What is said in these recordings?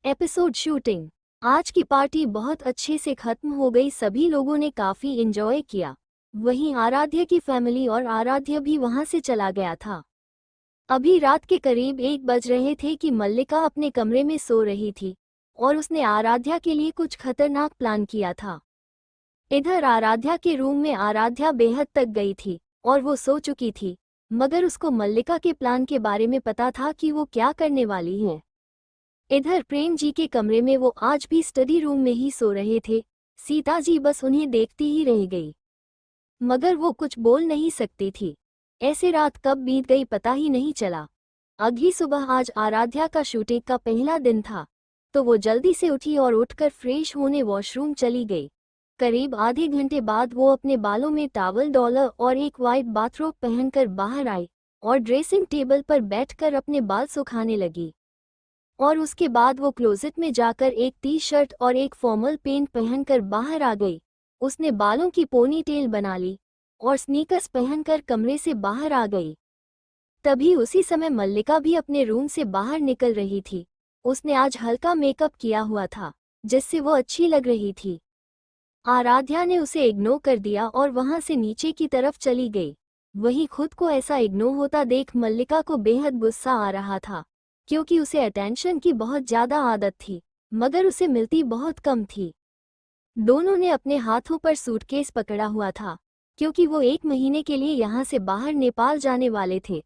Episode shooting. आज की party बहुत अच्छे से खत्म हो गई, सभी लोगों ने काफी एंजॉय किया। वहीं आराध्य की फैमिली और आराध्य भी वहां से चला गया था। अभी रात के करीब 1 बज रहे थे कि मल्लिका अपने कमरे में सो रही थी और उसने आराध्या के लिए कुछ खतरनाक प्लान किया था। इधर आराध्या के रूम में आराध्या बेहद तक गई थी और वो सो चुकी थी, मगर उसको मल्लिका के प्लान के बारे में पता था कि वो क्या करने वाली है। इधर प्रेम जी के कमरे में वो आज भी स्टडी रूम में ही सो रहे थे। सीता जी बस उन्हें देखती ही रह गई, मगर वो कुछ बोल नहीं सकती थी। ऐसे रात कब बीत गई पता ही नहीं चला। अगली सुबह आज आराध्या का शूटिंग का पहला दिन था, तो वो जल्दी से उठी और उठकर फ्रेश होने वॉशरूम चली गई। करीब आधे घंटे बाद वो अपने बालों में टॉवल डॉलर और एक वाइट बाथरोब पहनकर बाहर आई और ड्रेसिंग टेबल पर बैठकर अपने बाल सुखाने लगी। और उसके बाद वो क्लोजेट में जाकर एक टी शर्ट और एक फॉर्मल पेंट पहनकर बाहर आ गई। उसने बालों की पोनीटेल बना ली और स्नीकर्स पहनकर कमरे से बाहर आ गई। तभी उसी समय मल्लिका भी अपने रूम से बाहर निकल रही थी। उसने आज हल्का मेकअप किया हुआ था, जिससे वो अच्छी लग रही थी। आराध्या ने उसे इग्नोर कर दिया और वहां से नीचे की तरफ चली गई। वहीं खुद को ऐसा इग्नोर होता देख मल्लिका को बेहद गुस्सा आ रहा था, क्योंकि उसे अटेंशन की बहुत ज्यादा आदत थी, मगर उसे मिलती बहुत कम थी। दोनों ने अपने हाथों पर सूटकेस पकड़ा हुआ था, क्योंकि वो 1 महीने के लिए यहाँ से बाहर नेपाल जाने वाले थे।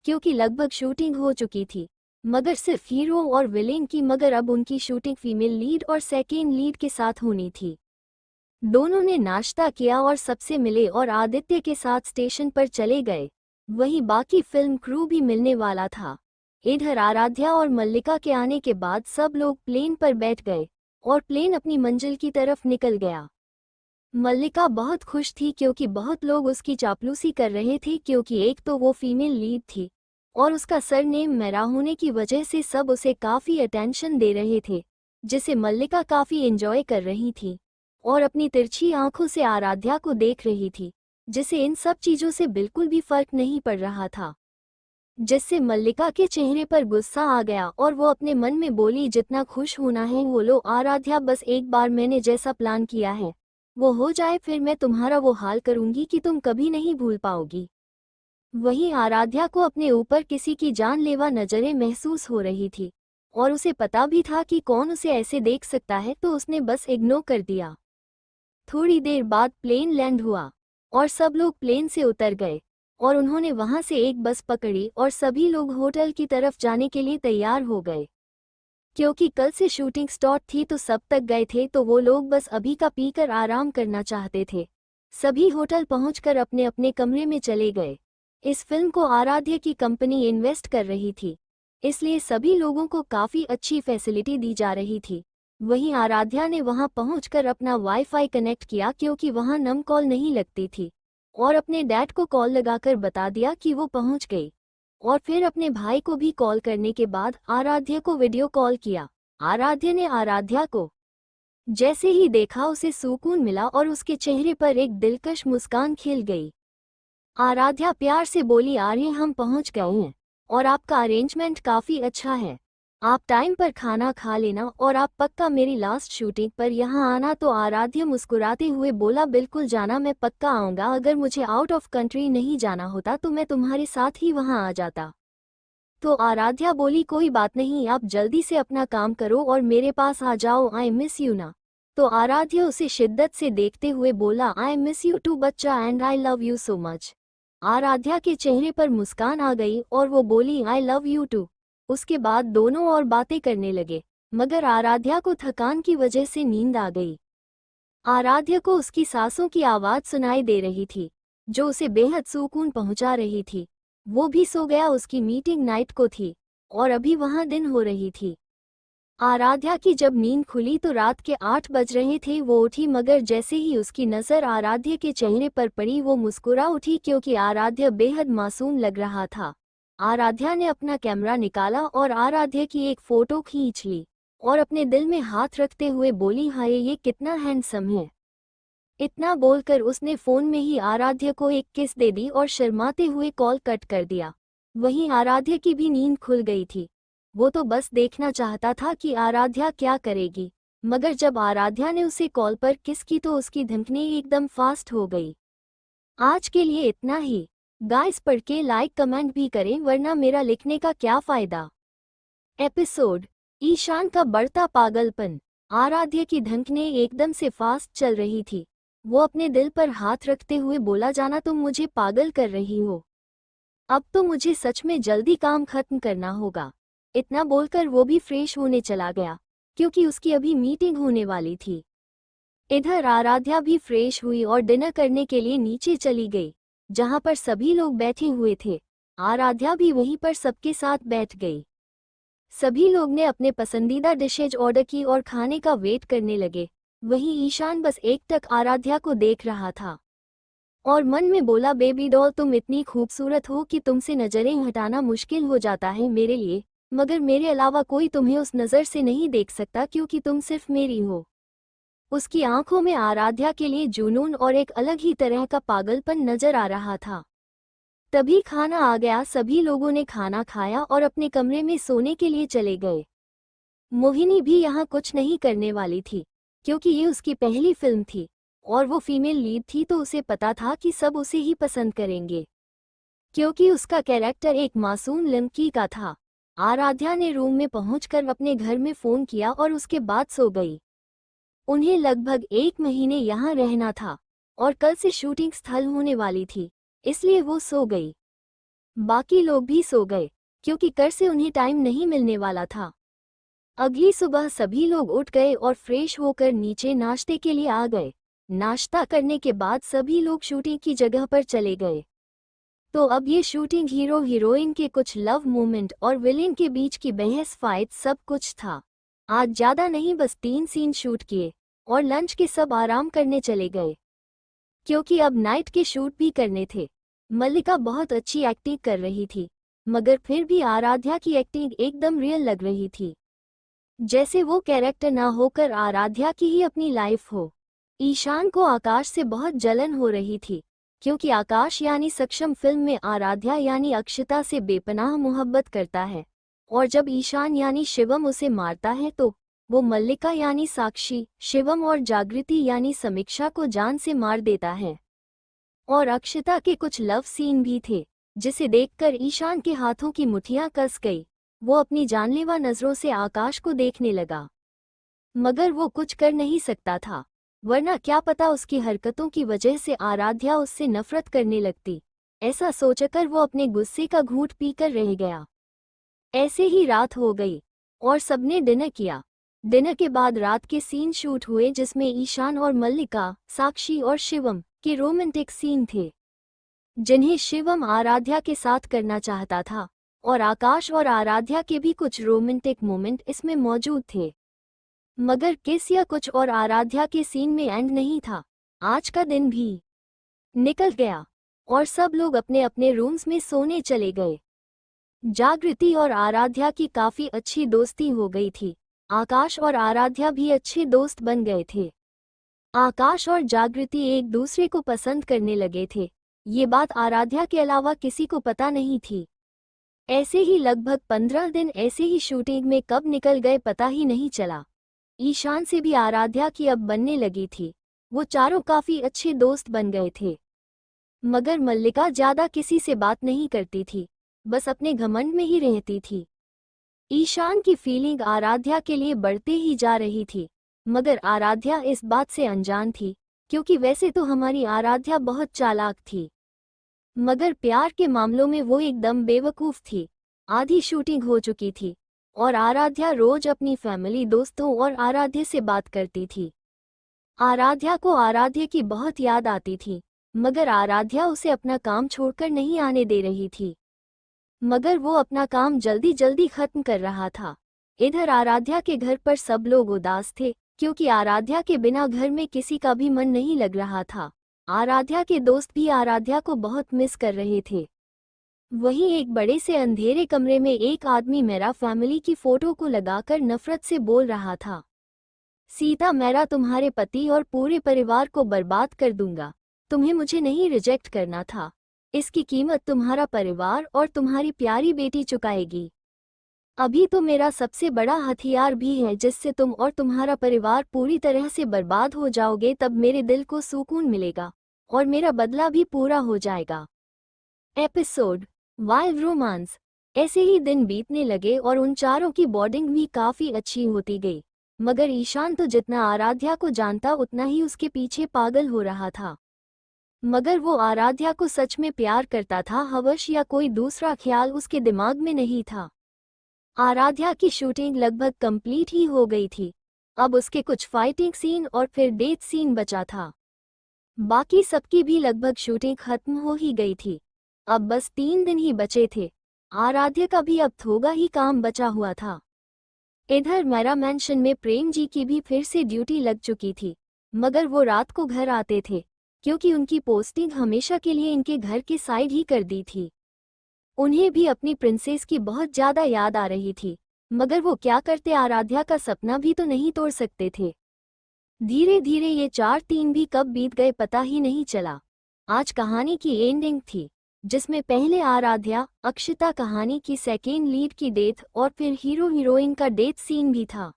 क्योंकि लगभग शूटिंग हो चुकी थी, मगर सिर्फ हीरो और विलेन की, मगर अब उनकी शूटिंग फीमेल लीड और सेकेंड लीड के साथ होनी थी। दोनों ने नाश्ता किया और सबसे मिले और आदित्य के साथ स्टेशन पर चले गए। वहीं बाकी फिल्म क्रू भी मिलने वाला था। इधर आराध्या और मल्लिका के आने के बाद सब लोग प्लेन पर बैठ गए और प्लेन अपनी मंजिल की तरफ निकल गया। मल्लिका बहुत खुश थी क्योंकि बहुत लोग उसकी चापलूसी कर रहे थे, क्योंकि एक तो वो फीमेल लीड थी और उसका सरनेम मेरा होने की वजह से सब उसे काफ़ी अटेंशन दे रहे थे, जिसे मल्लिका काफ़ी एंजॉय कर रही थी और अपनी तिरछी आंखों से आराध्या को देख रही थी, जिसे इन सब चीज़ों से बिल्कुल भी फर्क नहीं पड़ रहा था। जिससे मल्लिका के चेहरे पर गुस्सा आ गया और वो अपने मन में बोली, जितना खुश होना है वो लो आराध्या, बस एक बार मैंने जैसा प्लान किया है वो हो जाए, फिर मैं तुम्हारा वो हाल करूंगी कि तुम कभी नहीं भूल पाओगी। वहीं आराध्या को अपने ऊपर किसी की जानलेवा नजरें महसूस हो रही थी और उसे पता भी था कि कौन उसे ऐसे देख सकता है, तो उसने बस इग्नोर कर दिया। थोड़ी देर बाद प्लेन लैंड हुआ और सब लोग प्लेन से उतर गए और उन्होंने वहां से एक बस पकड़ी और सभी लोग होटल की तरफ जाने के लिए तैयार हो गए। क्योंकि कल से शूटिंग स्टार्ट थी तो सब तक गए थे, तो वो लोग बस अभी का पीकर आराम करना चाहते थे। सभी होटल पहुंचकर अपने अपने कमरे में चले गए। इस फिल्म को आराध्य की कंपनी इन्वेस्ट कर रही थी, इसलिए सभी लोगों को काफ़ी अच्छी फैसिलिटी दी जा रही थी। वहीं आराध्या ने वहां पहुंचकर अपना वाईफाई कनेक्ट किया, क्योंकि वहां नम कॉल नहीं लगती थी, और अपने डैड को कॉल लगाकर बता दिया कि वो पहुंच गई। और फिर अपने भाई को भी कॉल करने के बाद आराध्य को वीडियो कॉल किया। आराध्य ने आराध्या को जैसे ही देखा उसे सुकून मिला और उसके चेहरे पर एक दिलकश मुस्कान खिल गई। आराध्या प्यार से बोली, आर्य हम पहुंच गए हैं और आपका अरेंजमेंट काफ़ी अच्छा है। आप टाइम पर खाना खा लेना और आप पक्का मेरी लास्ट शूटिंग पर यहाँ आना। तो आराध्य मुस्कुराते हुए बोला, बिल्कुल जाना, मैं पक्का आऊँगा। अगर मुझे आउट ऑफ कंट्री नहीं जाना होता तो मैं तुम्हारे साथ ही वहाँ आ जाता। तो आराध्या बोली, कोई बात नहीं, आप जल्दी से अपना काम करो और मेरे पास आ जाओ, आई मिस यू ना। तो आराध्य उसे शिद्दत से देखते हुए बोला, आई मिस यू टू बच्चा and I love you so much. Aaradhya के चेहरे पर मुस्कान आ गई और वो बोली, आई लव यू टू। उसके बाद दोनों और बातें करने लगे, मगर आराध्या को थकान की वजह से नींद आ गई। आराध्य को उसकी सांसों की आवाज़ सुनाई दे रही थी, जो उसे बेहद सुकून पहुंचा रही थी। वो भी सो गया, उसकी मीटिंग नाइट को थी और अभी वहां दिन हो रही थी। आराध्या की जब नींद खुली तो रात के 8 बज रहे थे। वो उठी, मगर जैसे ही उसकी नज़र आराध्य के चेहरे पर पड़ी वो मुस्कुरा उठी, क्योंकि आराध्य बेहद मासूम लग रहा था। आराध्या ने अपना कैमरा निकाला और आराध्य की एक फ़ोटो खींच ली और अपने दिल में हाथ रखते हुए बोली, हाय ये कितना हैंडसम है। इतना बोलकर उसने फ़ोन में ही आराध्य को एक किस दे दी और शर्माते हुए कॉल कट कर दिया। वहीं आराध्य की भी नींद खुल गई थी वो तो बस देखना चाहता था कि आराध्या क्या करेगी। मगर जब आराध्या ने उसे कॉल पर किस की तो उसकी धड़कनें एकदम फास्ट हो गई। आज के लिए इतना ही। गाइस पढ़ के लाइक कमेंट भी करें वरना मेरा लिखने का क्या फायदा। एपिसोड ईशान का बढ़ता पागलपन। आराध्या की धड़कनें एकदम से फास्ट चल रही थी। वो अपने दिल पर हाथ रखते हुए बोला, जाना तुम मुझे पागल कर रही हो। अब तो मुझे सच में जल्दी काम खत्म करना होगा। इतना बोलकर वो भी फ्रेश होने चला गया क्योंकि उसकी अभी मीटिंग होने वाली थी। इधर आराध्या भी फ्रेश हुई और डिनर करने के लिए नीचे चली गई जहां पर सभी लोग बैठे हुए थे। आराध्या भी वहीं पर सबके साथ बैठ गई। सभी लोग ने अपने पसंदीदा डिशेज ऑर्डर की और खाने का वेट करने लगे। वहीं ईशान बस एकटक आराध्या को देख रहा था और मन में बोला, बेबी डॉल तुम इतनी खूबसूरत हो कि तुमसे नजरें हटाना मुश्किल हो जाता है मेरे लिए, मगर मेरे अलावा कोई तुम्हें उस नज़र से नहीं देख सकता क्योंकि तुम सिर्फ मेरी हो। उसकी आंखों में आराध्या के लिए जुनून और एक अलग ही तरह का पागलपन नजर आ रहा था। तभी खाना आ गया। सभी लोगों ने खाना खाया और अपने कमरे में सोने के लिए चले गए। मोहिनी भी यहाँ कुछ नहीं करने वाली थी क्योंकि ये उसकी पहली फिल्म थी और वो फीमेल लीड थी तो उसे पता था कि सब उसे ही पसंद करेंगे क्योंकि उसका कैरेक्टर एक मासूम लड़की का था। आराध्या ने रूम में पहुंचकर अपने घर में फ़ोन किया और उसके बाद सो गई। उन्हें लगभग 1 महीने यहाँ रहना था और कल से शूटिंग स्थल होने वाली थी, इसलिए वो सो गई। बाकी लोग भी सो गए क्योंकि कल से उन्हें टाइम नहीं मिलने वाला था। अगली सुबह सभी लोग उठ गए और फ्रेश होकर नीचे नाश्ते के लिए आ गए। नाश्ता करने के बाद सभी लोग शूटिंग की जगह पर चले गए। तो अब ये शूटिंग हीरो हीरोइन के कुछ लव मोमेंट और विलेन के बीच की बहस फाइट सब कुछ था। आज ज़्यादा नहीं, बस 3 सीन शूट किए और लंच के सब आराम करने चले गए क्योंकि अब नाइट के शूट भी करने थे। मल्लिका बहुत अच्छी एक्टिंग कर रही थी मगर फिर भी आराध्या की एक्टिंग एकदम रियल लग रही थी, जैसे वो कैरेक्टर ना होकर आराध्या की ही अपनी लाइफ हो। ईशान को आकाश से बहुत जलन हो रही थी क्योंकि आकाश यानी सक्षम फिल्म में आराध्या यानी अक्षता से बेपनाह मोहब्बत करता है और जब ईशान यानी शिवम उसे मारता है तो वो मल्लिका यानी साक्षी, शिवम और जागृति यानी समीक्षा को जान से मार देता है। और अक्षता के कुछ लव सीन भी थे जिसे देखकर ईशान के हाथों की मुठ्ठियां कस गई। वो अपनी जानलेवा नजरों से आकाश को देखने लगा मगर वो कुछ कर नहीं सकता था वरना क्या पता उसकी हरकतों की वजह से आराध्या उससे नफरत करने लगती। ऐसा सोचकर वो अपने गुस्से का घूंट पीकर रह गया। ऐसे ही रात हो गई और सबने डिनर किया। डिनर के बाद रात के सीन शूट हुए जिसमें ईशान और मल्लिका, साक्षी और शिवम के रोमांटिक सीन थे जिन्हें शिवम आराध्या के साथ करना चाहता था और आकाश और आराध्या के भी कुछ रोमांटिक मोमेंट इसमें मौजूद थे। मगर किस या कुछ और आराध्या के सीन में एंड नहीं था। आज का दिन भी निकल गया और सब लोग अपने अपने रूम्स में सोने चले गए। जागृति और आराध्या की काफी अच्छी दोस्ती हो गई थी। आकाश और आराध्या भी अच्छे दोस्त बन गए थे। आकाश और जागृति एक दूसरे को पसंद करने लगे थे। ये बात आराध्या के अलावा किसी को पता नहीं थी। ऐसे ही लगभग 15 दिन ऐसे ही शूटिंग में कब निकल गए पता ही नहीं चला। ईशान से भी आराध्या की अब बनने लगी थी। वो चारों काफी अच्छे दोस्त बन गए थे मगर मल्लिका ज्यादा किसी से बात नहीं करती थी, बस अपने घमंड में ही रहती थी। ईशान की फीलिंग आराध्या के लिए बढ़ते ही जा रही थी मगर आराध्या इस बात से अनजान थी क्योंकि वैसे तो हमारी आराध्या बहुत चालाक थी मगर प्यार के मामलों में वो एकदम बेवकूफ थी। आधी शूटिंग हो चुकी थी और आराध्या रोज अपनी फैमिली, दोस्तों और आराध्य से बात करती थी। आराध्या को आराध्य की बहुत याद आती थी मगर आराध्या उसे अपना काम छोड़कर नहीं आने दे रही थी मगर वो अपना काम जल्दी जल्दी खत्म कर रहा था। इधर आराध्या के घर पर सब लोग उदास थे क्योंकि आराध्या के बिना घर में किसी का भी मन नहीं लग रहा था। आराध्या के दोस्त भी आराध्या को बहुत मिस कर रहे थे। वहीं एक बड़े से अंधेरे कमरे में एक आदमी मेरा फैमिली की फोटो को लगाकर नफरत से बोल रहा था, सीता मेरा तुम्हारे पति और पूरे परिवार को बर्बाद कर दूंगा। तुम्हें मुझे नहीं रिजेक्ट करना था, इसकी कीमत तुम्हारा परिवार और तुम्हारी प्यारी बेटी चुकाएगी। अभी तो मेरा सबसे बड़ा हथियार भी है जिससे तुम और तुम्हारा परिवार पूरी तरह से बर्बाद हो जाओगे, तब मेरे दिल को सुकून मिलेगा और मेरा बदला भी पूरा हो जाएगा। Episode wild romance. ऐसे ही दिन बीतने लगे और उन चारों की बॉन्डिंग भी काफी अच्छी होती गई, मगर ईशान तो जितना आराध्या को जानता उतना ही उसके पीछे पागल हो रहा था। मगर वो आराध्या को सच में प्यार करता था, हवस या कोई दूसरा ख्याल उसके दिमाग में नहीं था। आराध्या की शूटिंग लगभग कंप्लीट ही हो गई थी। अब उसके कुछ फाइटिंग सीन और फिर डेथ सीन बचा था। बाकी सबकी भी लगभग शूटिंग खत्म हो ही गई थी। अब बस 3 दिन ही बचे थे। आराध्या का भी अब थोड़ा ही काम बचा हुआ था। इधर मेरा मैंशन में प्रेम जी की भी फिर से ड्यूटी लग चुकी थी, मगर वो रात को घर आते थे क्योंकि उनकी पोस्टिंग हमेशा के लिए इनके घर के साइड ही कर दी थी। उन्हें भी अपनी प्रिंसेस की बहुत ज्यादा याद आ रही थी, मगर वो क्या करते, आराध्या का सपना भी तो नहीं तोड़ सकते थे। धीरे धीरे ये 4 दिन भी कब बीत गए पता ही नहीं चला। आज कहानी की एंडिंग थी, जिसमें पहले आराध्या अक्षिता कहानी की सेकेंड लीड की डेथ और फिर हीरो हीरोइन का डेथ सीन भी था।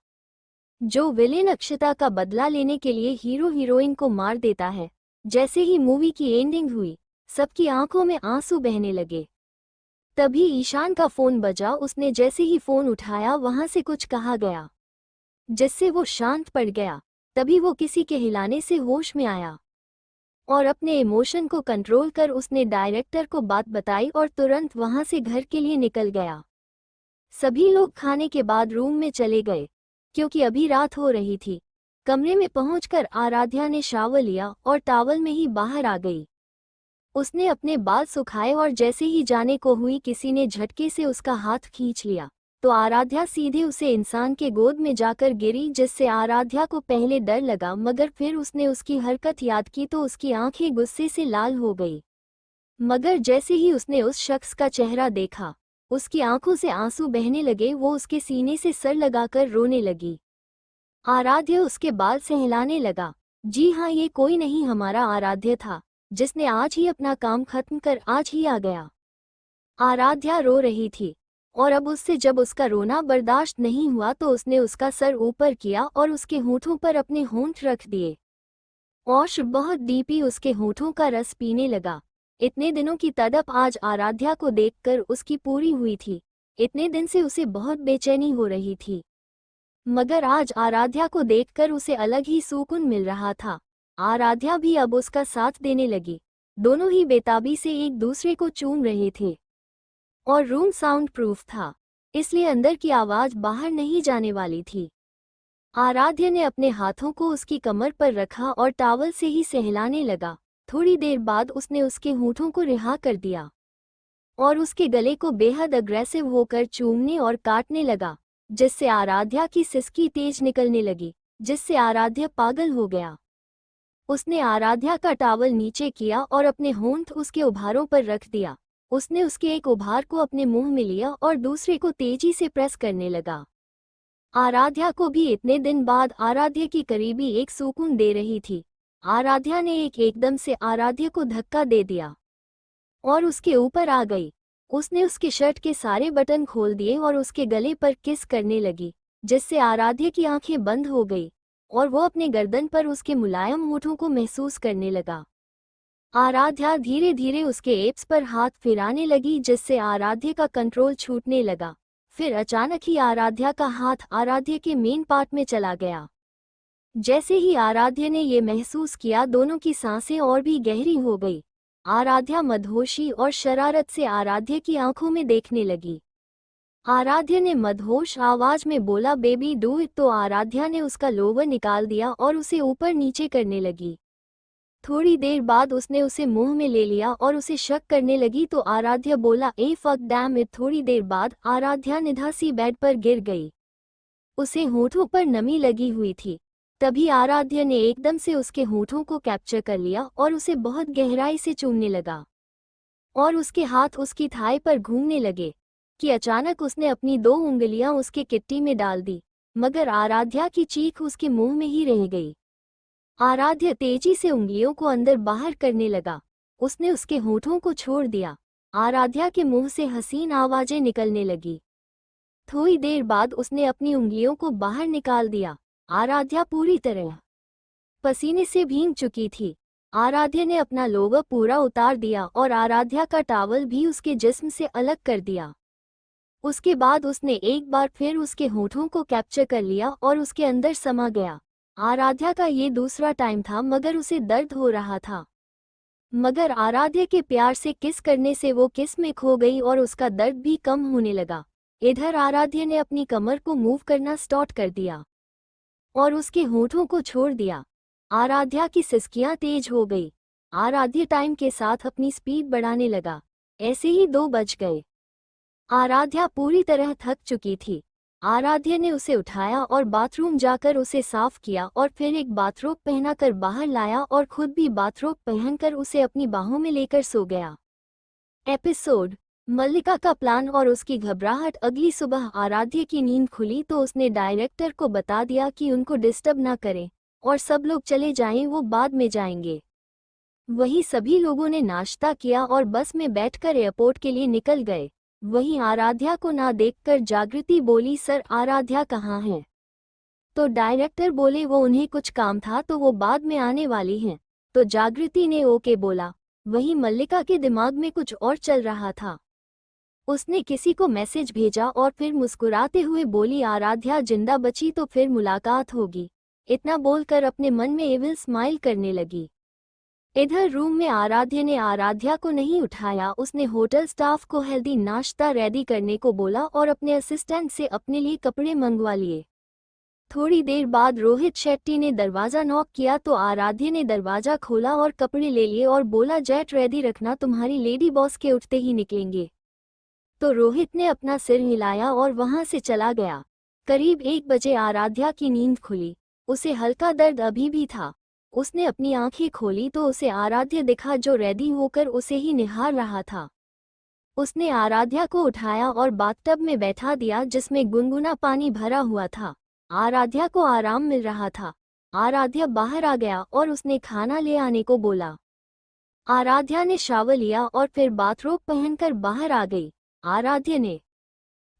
जो विलेन अक्षिता का बदला लेने के लिए हीरो हीरोइन को मार देता है। जैसे ही मूवी की एंडिंग हुई, सबकी आंखों में आंसू बहने लगे। तभी ईशान का फोन बजा। उसने जैसे ही फोन उठाया वहां से कुछ कहा गया, जिससे वो शांत पड़ गया। तभी वो किसी के हिलाने से होश में आया और अपने इमोशन को कंट्रोल कर उसने डायरेक्टर को बात बताई और तुरंत वहां से घर के लिए निकल गया। सभी लोग खाने के बाद रूम में चले गए क्योंकि अभी रात हो रही थी। कमरे में पहुंचकर आराध्या ने शावर लिया और टॉवल में ही बाहर आ गई। उसने अपने बाल सुखाए और जैसे ही जाने को हुई, किसी ने झटके से उसका हाथ खींच लिया तो आराध्या सीधे उसे इंसान के गोद में जाकर गिरी, जिससे आराध्या को पहले डर लगा, मगर फिर उसने उसकी हरकत याद की तो उसकी आंखें गुस्से से लाल हो गई। मगर जैसे ही उसने उस शख्स का चेहरा देखा, उसकी आंखों से आंसू बहने लगे। वो उसके सीने से सर लगाकर रोने लगी। आराध्य उसके बाल सहलाने लगा। जी हाँ, ये कोई नहीं, हमारा आराध्य था, जिसने आज ही अपना काम खत्म कर आज ही आ गया। आराध्या रो रही थी और अब उससे जब उसका रोना बर्दाश्त नहीं हुआ तो उसने उसका सर ऊपर किया और उसके होंठों पर अपने होंठ रख दिए और बहुत डीपी उसके होंठों का रस पीने लगा। इतने दिनों की तड़प आज आराध्या को देखकर उसकी पूरी हुई थी। इतने दिन से उसे बहुत बेचैनी हो रही थी, मगर आज आराध्या को देखकर उसे अलग ही सुकून मिल रहा था। आराध्या भी अब उसका साथ देने लगी। दोनों ही बेताबी से एक दूसरे को चूम रहे थे और रूम साउंड प्रूफ था, इसलिए अंदर की आवाज बाहर नहीं जाने वाली थी। आराध्य ने अपने हाथों को उसकी कमर पर रखा और टॉवल से ही सहलाने लगा। थोड़ी देर बाद उसने उसके होंठों को रिहा कर दिया और उसके गले को बेहद अग्रेसिव होकर चूमने और काटने लगा, जिससे आराध्या की सिसकी तेज निकलने लगी, जिससे आराध्या पागल हो गया। उसने आराध्या का टॉवल नीचे किया और अपने होंठ उसके उभारों पर रख दिया। उसने उसके एक उभार को अपने मुंह में लिया और दूसरे को तेजी से प्रेस करने लगा। आराध्या को भी इतने दिन बाद आराध्य की करीबी एक सुकून दे रही थी। आराध्या ने एकदम से आराध्य को धक्का दे दिया और उसके ऊपर आ गई। उसने उसके शर्ट के सारे बटन खोल दिए और उसके गले पर किस करने लगी, जिससे आराध्य की आंखें बंद हो गई और वो अपने गर्दन पर उसके मुलायम होठों को महसूस करने लगा। आराध्या धीरे धीरे उसके एप्स पर हाथ फिराने लगी, जिससे आराध्य का कंट्रोल छूटने लगा। फिर अचानक ही आराध्या का हाथ आराध्य के मेन पार्ट में चला गया। जैसे ही आराध्य ने ये महसूस किया, दोनों की सांसें और भी गहरी हो गई। आराध्या मदहोशी और शरारत से आराध्य की आंखों में देखने लगी। आराध्य ने मदहोश आवाज में बोला, बेबी डू इट। तो आराध्या ने उसका लोवर निकाल दिया और उसे ऊपर नीचे करने लगी। थोड़ी देर बाद उसने उसे मुंह में ले लिया और उसे शक करने लगी तो आराध्या बोला, ए फक डैम इट। थोड़ी देर बाद आराध्या निधासी बेड पर गिर गई। उसे होठों पर नमी लगी हुई थी। तभी आराध्य ने एकदम से उसके होठों को कैप्चर कर लिया और उसे बहुत गहराई से चूमने लगा और उसके हाथ उसकी थाई पर घूमने लगे कि अचानक उसने अपनी 2 उंगलियां उसके किट्टी में डाल दी, मगर आराध्या की चीख उसके मुंह में ही रह गई। आराध्य तेजी से उंगलियों को अंदर बाहर करने लगा। उसने उसके होठों को छोड़ दिया। आराध्या के मुंह से हसीन आवाजें निकलने लगी। थोड़ी देर बाद उसने अपनी उंगलियों को बाहर निकाल दिया। आराध्या पूरी तरह पसीने से भीग चुकी थी। आराध्या ने अपना लोवर पूरा उतार दिया और आराध्या का टॉवल भी उसके जिस्म से अलग कर दिया। उसके बाद उसने एक बार फिर उसके होठों को कैप्चर कर लिया और उसके अंदर समा गया। आराध्या का ये दूसरा टाइम था, मगर उसे दर्द हो रहा था। मगर आराध्या के प्यार से किस करने से वो किस में खो गई और उसका दर्द भी कम होने लगा। इधर आराध्या ने अपनी कमर को मूव करना स्टार्ट कर दिया और उसके होठों को छोड़ दिया। आराध्या की सिसकियां तेज हो गई। आराध्या टाइम के साथ अपनी स्पीड बढ़ाने लगा। ऐसे ही 2 बज गए। आराध्या पूरी तरह थक चुकी थी। आराध्या ने उसे उठाया और बाथरूम जाकर उसे साफ किया और फिर एक बाथरोब पहनाकर बाहर लाया और खुद भी बाथरोब पहनकर उसे अपनी बाहों में लेकर सो गया। एपिसोड मल्लिका का प्लान और उसकी घबराहट। अगली सुबह आराध्या की नींद खुली तो उसने डायरेक्टर को बता दिया कि उनको डिस्टर्ब ना करें और सब लोग चले जाएं, वो बाद में जाएंगे। वहीं सभी लोगों ने नाश्ता किया और बस में बैठकर एयरपोर्ट के लिए निकल गए। वहीं आराध्या को ना देखकर जागृति बोली, सर आराध्या कहाँ है? तो डायरेक्टर बोले वो उन्हें कुछ काम था तो वो बाद में आने वाली हैं। तो जागृति ने ओके बोला। वहीं मल्लिका के दिमाग में कुछ और चल रहा था। उसने किसी को मैसेज भेजा और फिर मुस्कुराते हुए बोली, आराध्या जिंदा बची तो फिर मुलाकात होगी। इतना बोलकर अपने मन में एविल स्माइल करने लगी। इधर रूम में आराध्या ने आराध्या को नहीं उठाया। उसने होटल स्टाफ को हेल्दी नाश्ता रेडी करने को बोला और अपने असिस्टेंट से अपने लिए कपड़े मंगवा लिए। थोड़ी देर बाद रोहित शेट्टी ने दरवाज़ा नॉक किया तो आराध्या ने दरवाज़ा खोला और कपड़े ले लिए और बोला, जेट रेडी रखना, तुम्हारी लेडी बॉस के उठते ही निकलेंगे। तो रोहित ने अपना सिर हिलाया और वहां से चला गया। करीब 1 बजे आराध्या की नींद खुली। उसे हल्का दर्द अभी भी था। उसने अपनी आंखें खोली तो उसे आराध्या दिखा जो रेडी होकर उसे ही निहार रहा था। उसने आराध्या को उठाया और बाथटब में बैठा दिया जिसमें गुनगुना पानी भरा हुआ था। आराध्या को आराम मिल रहा था। आराध्या बाहर आ गया और उसने खाना ले आने को बोला। आराध्या ने शावर लिया और फिर बाथरोब पहनकर बाहर आ गई। आराध्या ने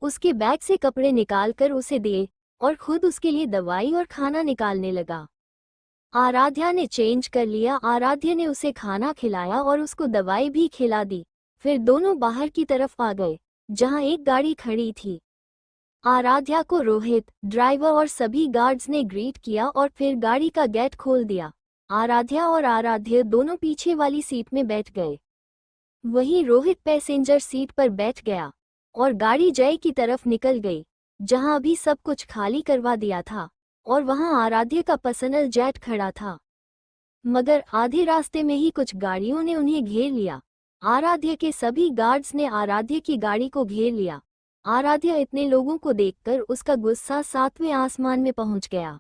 उसके बैग से कपड़े निकालकर उसे दिए और खुद उसके लिए दवाई और खाना निकालने लगा। आराध्या ने चेंज कर लिया। आराध्या ने उसे खाना खिलाया और उसको दवाई भी खिला दी। फिर दोनों बाहर की तरफ आ गए जहां एक गाड़ी खड़ी थी। आराध्या को रोहित, ड्राइवर और सभी गार्ड्स ने ग्रीट किया और फिर गाड़ी का गेट खोल दिया। आराध्या और आराध्या दोनों पीछे वाली सीट में बैठ गए। वहीं रोहित पैसेंजर सीट पर बैठ गया और गाड़ी जय की तरफ निकल गई जहां अभी सब कुछ खाली करवा दिया था और वहां आराध्या का पर्सनल जेट खड़ा था। मगर आधे रास्ते में ही कुछ गाड़ियों ने उन्हें घेर लिया। आराध्या के सभी गार्ड्स ने आराध्या की गाड़ी को घेर लिया। आराध्या इतने लोगों को देखकर उसका गुस्सा 7वें आसमान में पहुंच गया।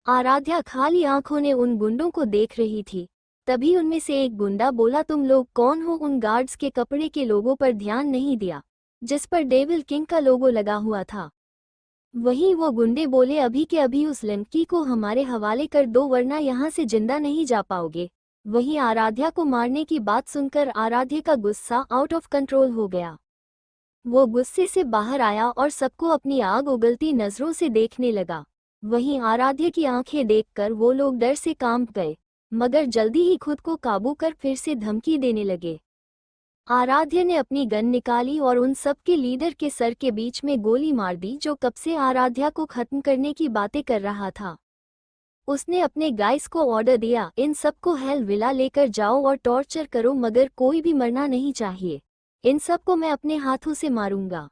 आराध्या खाली आंखों ने उन गुंडों को देख रही थी। तभी उनमें से एक गुंडा बोला, तुम लोग कौन हो? उन गार्ड्स के कपड़े के लोगों पर ध्यान नहीं दिया जिस पर डेविल किंग का लोगो लगा हुआ था। वहीं वो गुंडे बोले, अभी के अभी उस लड़की को हमारे हवाले कर दो वरना यहाँ से जिंदा नहीं जा पाओगे। वहीं आराध्या को मारने की बात सुनकर आराध्या का गुस्सा आउट ऑफ कंट्रोल हो गया। वो गुस्से से बाहर आया और सबको अपनी आग उगलती नजरों से देखने लगा। वहीं आराध्या की आंखें देखकर वो लोग डर से कांप गए, मगर जल्दी ही खुद को काबू कर फिर से धमकी देने लगे। आराध्या ने अपनी गन निकाली और उन सब के लीडर के सर के बीच में गोली मार दी जो कब से आराध्या को खत्म करने की बातें कर रहा था। उसने अपने गाइस को ऑर्डर दिया, इन सबको हेल विला लेकर जाओ और टॉर्चर करो, मगर कोई भी मरना नहीं चाहिए। इन सबको मैं अपने हाथों से मारूंगा।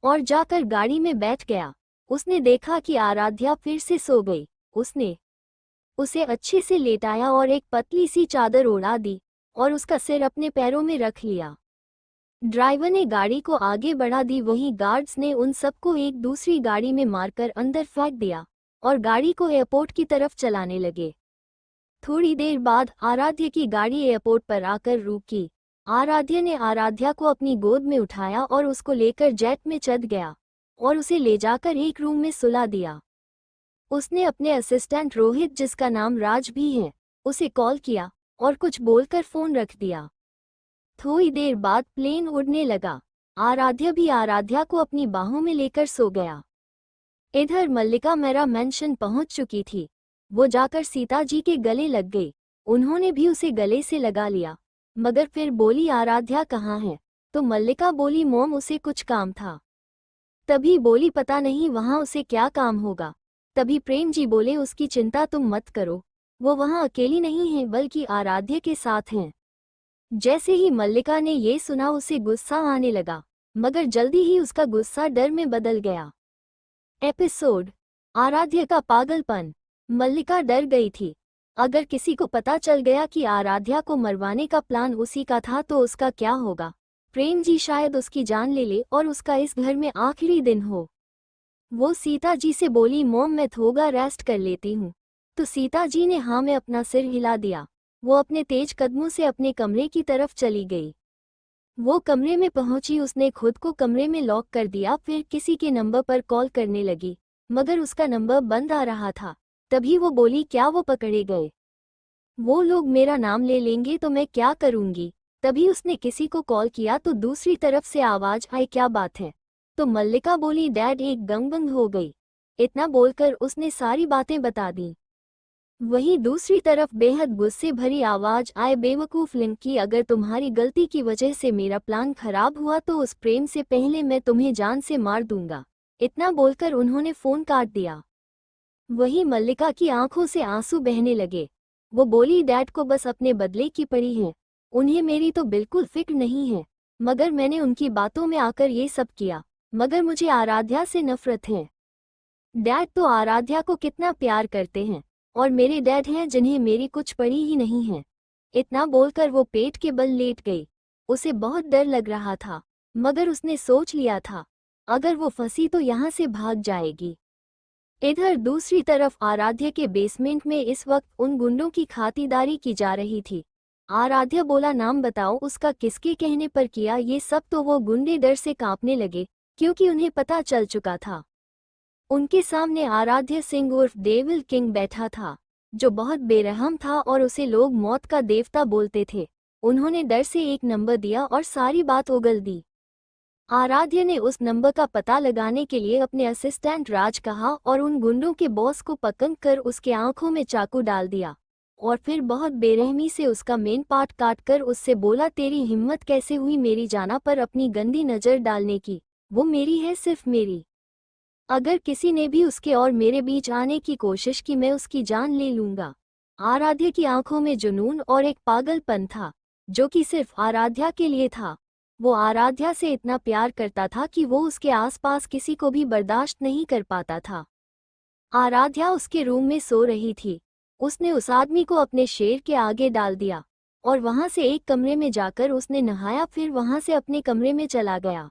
और जाकर गाड़ी में बैठ गया। उसने देखा कि आराध्या फिर से सो गई। उसने उसे अच्छे से लेटाया और एक पतली सी चादर ओढ़ा दी और उसका सिर अपने पैरों में रख लिया। ड्राइवर ने गाड़ी को आगे बढ़ा दी। वहीं गार्ड्स ने उन सबको एक दूसरी गाड़ी में मारकर अंदर फेंक दिया और गाड़ी को एयरपोर्ट की तरफ चलाने लगे। थोड़ी देर बाद आराध्या की गाड़ी एयरपोर्ट पर आकर रुकी। आराध्या ने आराध्या को अपनी गोद में उठाया और उसको लेकर जेट में चढ़ गया और उसे ले जाकर एक रूम में सुला दिया। उसने अपने असिस्टेंट रोहित, जिसका नाम राज भी है, उसे कॉल किया और कुछ बोलकर फोन रख दिया। थोड़ी देर बाद प्लेन उड़ने लगा। आराध्या भी आराध्या को अपनी बाहों में लेकर सो गया। इधर मल्लिका मेरा मेंशन पहुंच चुकी थी। वो जाकर सीता जी के गले लग गई। उन्होंने भी उसे गले से लगा लिया, मगर फिर बोली आराध्या कहाँ है? तो मल्लिका बोली मोम उसे कुछ काम था। तभी बोली पता नहीं वहां उसे क्या काम होगा। तभी प्रेम जी बोले उसकी चिंता तुम मत करो, वो वहां अकेली नहीं है बल्कि आराध्य के साथ हैं। जैसे ही मल्लिका ने ये सुना उसे गुस्सा आने लगा, मगर जल्दी ही उसका गुस्सा डर में बदल गया। एपिसोड आराध्य का पागलपन। मल्लिका डर गई थी। अगर किसी को पता चल गया कि आराध्या को मरवाने का प्लान उसी का था तो उसका क्या होगा? प्रेम जी शायद उसकी जान ले ले और उसका इस घर में आखिरी दिन हो। वो सीता जी से बोली मोम मैं थोड़ा रेस्ट कर लेती हूँ। तो सीता जी ने हाँ में अपना सिर हिला दिया। वो अपने तेज कदमों से अपने कमरे की तरफ चली गई। वो कमरे में पहुंची, उसने खुद को कमरे में लॉक कर दिया, फिर किसी के नंबर पर कॉल करने लगी, मगर उसका नंबर बंद आ रहा था। तभी वो बोली क्या वो पकड़े गए? वो लोग मेरा नाम ले लेंगे तो मैं क्या करूंगी? तभी उसने किसी को कॉल किया तो दूसरी तरफ से आवाज आई क्या बात है? तो मल्लिका बोली डैड एक गंग हो गई। इतना बोलकर उसने सारी बातें बता दी। वहीं दूसरी तरफ बेहद गुस्से भरी आवाज आए बेवकूफ लिंकी, अगर तुम्हारी गलती की वजह से मेरा प्लान खराब हुआ तो उस प्रेम से पहले मैं तुम्हें जान से मार दूंगा। इतना बोलकर उन्होंने फोन काट दिया। वहीं मल्लिका की आंखों से आंसू बहने लगे। वो बोली डैड को बस अपने बदले की पड़ी है, उन्हें मेरी तो बिल्कुल फिक्र नहीं है, मगर मैंने उनकी बातों में आकर ये सब किया, मगर मुझे आराध्या से नफरत है। डैड तो आराध्या को कितना प्यार करते हैं और मेरे डैड हैं जिन्हें मेरी कुछ पड़ी ही नहीं है। इतना बोलकर वो पेट के बल लेट गई। उसे बहुत डर लग रहा था, मगर उसने सोच लिया था अगर वो फंसी तो यहाँ से भाग जाएगी। इधर दूसरी तरफ आराध्य के बेसमेंट में इस वक्त उन गुंडों की खातिरदारी की जा रही थी। आराध्य बोला नाम बताओ उसका, किसके कहने पर किया ये सब? तो वो गुंडे डर से कांपने लगे क्योंकि उन्हें पता चल चुका था। उनके सामने आराध्य सिंह उर्फ डेविल किंग बैठा था, जो बहुत बेरहम था और उसे लोग मौत का देवता बोलते थे। उन्होंने डर से एक नंबर दिया और सारी बात उगल दी। आराध्य ने उस नंबर का पता लगाने के लिए अपने असिस्टेंट राज कहा और उन गुंडों के बॉस को पकड़ कर उसके आंखों में चाकू डाल दिया और फिर बहुत बेरहमी से उसका मेन पार्ट काट कर उससे बोला तेरी हिम्मत कैसे हुई मेरी जाना पर अपनी गंदी नज़र डालने की? वो मेरी है, सिर्फ मेरी। अगर किसी ने भी उसके और मेरे बीच आने की कोशिश की मैं उसकी जान ले लूंगा। आराध्य की आंखों में जुनून और एक पागलपन था जो कि सिर्फ आराध्या के लिए था। वो आराध्या से इतना प्यार करता था कि वो उसके आसपास किसी को भी बर्दाश्त नहीं कर पाता था। आराध्या उसके रूम में सो रही थी। उसने उस आदमी को अपने शेर के आगे डाल दिया और वहां से एक कमरे में जाकर उसने नहाया, फिर वहां से अपने कमरे में चला गया।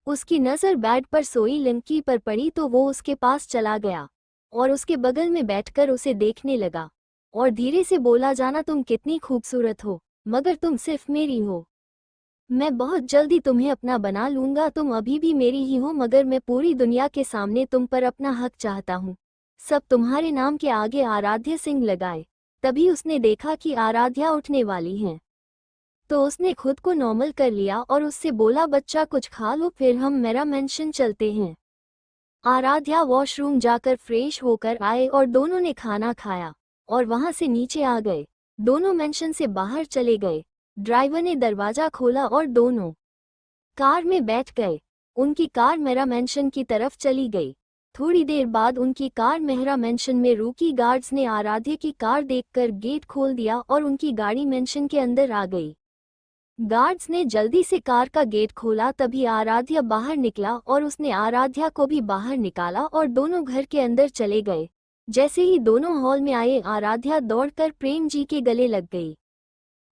उसकी नज़र बेड पर सोई लिंकी पर पड़ी तो वो उसके पास चला गया और उसके बगल में बैठकर उसे देखने लगा और धीरे से बोला जाना तुम कितनी खूबसूरत हो, मगर तुम सिर्फ मेरी हो। मैं बहुत जल्दी तुम्हें अपना बना लूंगा, तुम अभी भी मेरी ही हो, मगर मैं पूरी दुनिया के सामने तुम पर अपना हक चाहता हूँ। सब तुम्हारे नाम के आगे आराध्य सिंह लगाए। तभी उसने देखा कि आराध्या उठने वाली हैं, तो उसने खुद को नॉर्मल कर लिया और उससे बोला बच्चा कुछ खा लो फिर हम मेरा मेंशन चलते हैं। आराध्या वॉशरूम जाकर फ्रेश होकर आए और दोनों ने खाना खाया और वहां से नीचे आ गए। दोनों मेंशन से बाहर चले गए। ड्राइवर ने दरवाजा खोला और दोनों कार में बैठ गए। उनकी कार मेरा मेंशन की तरफ चली गई। थोड़ी देर बाद उनकी कार मेहरा मेंशन में रुकी। गार्ड्स ने आराध्य की कार देखकर गेट खोल दिया और उनकी गाड़ी मेंशन के अंदर आ गई। गार्ड्स ने जल्दी से कार का गेट खोला, तभी आराध्या बाहर निकला और उसने आराध्या को भी बाहर निकाला और दोनों घर के अंदर चले गए। जैसे ही दोनों हॉल में आए आराध्या दौड़कर प्रेम जी के गले लग गई।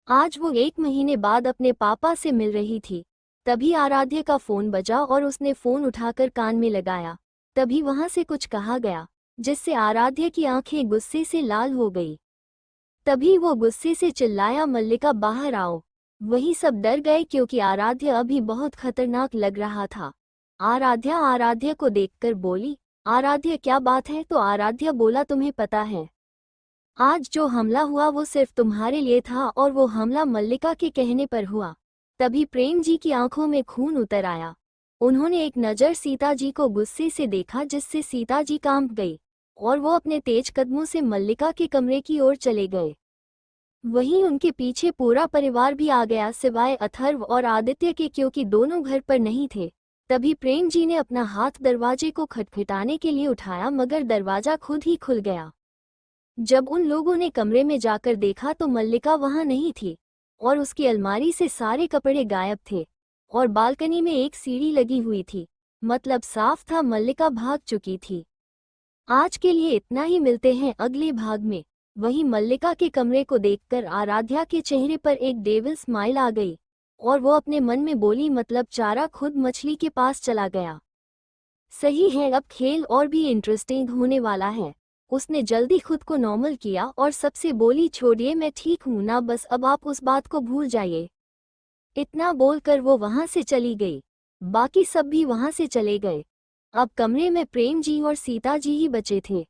आज वो 1 महीने बाद अपने पापा से मिल रही थी। तभी आराध्या का फोन बजा और उसने फोन उठाकर कान में लगाया। तभी वहां से कुछ कहा गया जिससे आराध्या की आंखें गुस्से से लाल हो गई। तभी वो गुस्से से चिल्लाया मल्लिका बाहर आओ। वही सब डर गए क्योंकि आराध्या अभी बहुत खतरनाक लग रहा था। आराध्या आराध्या को देखकर बोली आराध्या क्या बात है? तो आराध्या बोला तुम्हें पता है आज जो हमला हुआ वो सिर्फ तुम्हारे लिए था और वो हमला मल्लिका के कहने पर हुआ। तभी प्रेम जी की आंखों में खून उतर आया। उन्होंने एक नज़र सीता जी को गुस्से से देखा, जिससे सीता जी कांप गई और वो अपने तेज कदमों से मल्लिका के कमरे की ओर चले गए। वहीं उनके पीछे पूरा परिवार भी आ गया, सिवाय अथर्व और आदित्य के, क्योंकि दोनों घर पर नहीं थे। तभी प्रेम जी ने अपना हाथ दरवाजे को खटखटाने के लिए उठाया, मगर दरवाजा खुद ही खुल गया। जब उन लोगों ने कमरे में जाकर देखा तो मल्लिका वहां नहीं थी और उसकी अलमारी से सारे कपड़े गायब थे और बालकनी में एक सीढ़ी लगी हुई थी। मतलब साफ था, मल्लिका भाग चुकी थी। आज के लिए इतना ही, मिलते हैं अगले भाग में। वहीं मल्लिका के कमरे को देखकर आराध्या के चेहरे पर एक डेविल स्माइल आ गई और वो अपने मन में बोली, मतलब चारा खुद मछली के पास चला गया। सही है, अब खेल और भी इंटरेस्टिंग होने वाला है। उसने जल्दी खुद को नॉर्मल किया और सबसे बोली, छोड़िए मैं ठीक हूं ना, बस अब आप उस बात को भूल जाइए। इतना बोलकर वो वहां से चली गई। बाकी सब भी वहां से चले गए। अब कमरे में प्रेम जी और सीता जी ही बचे थे।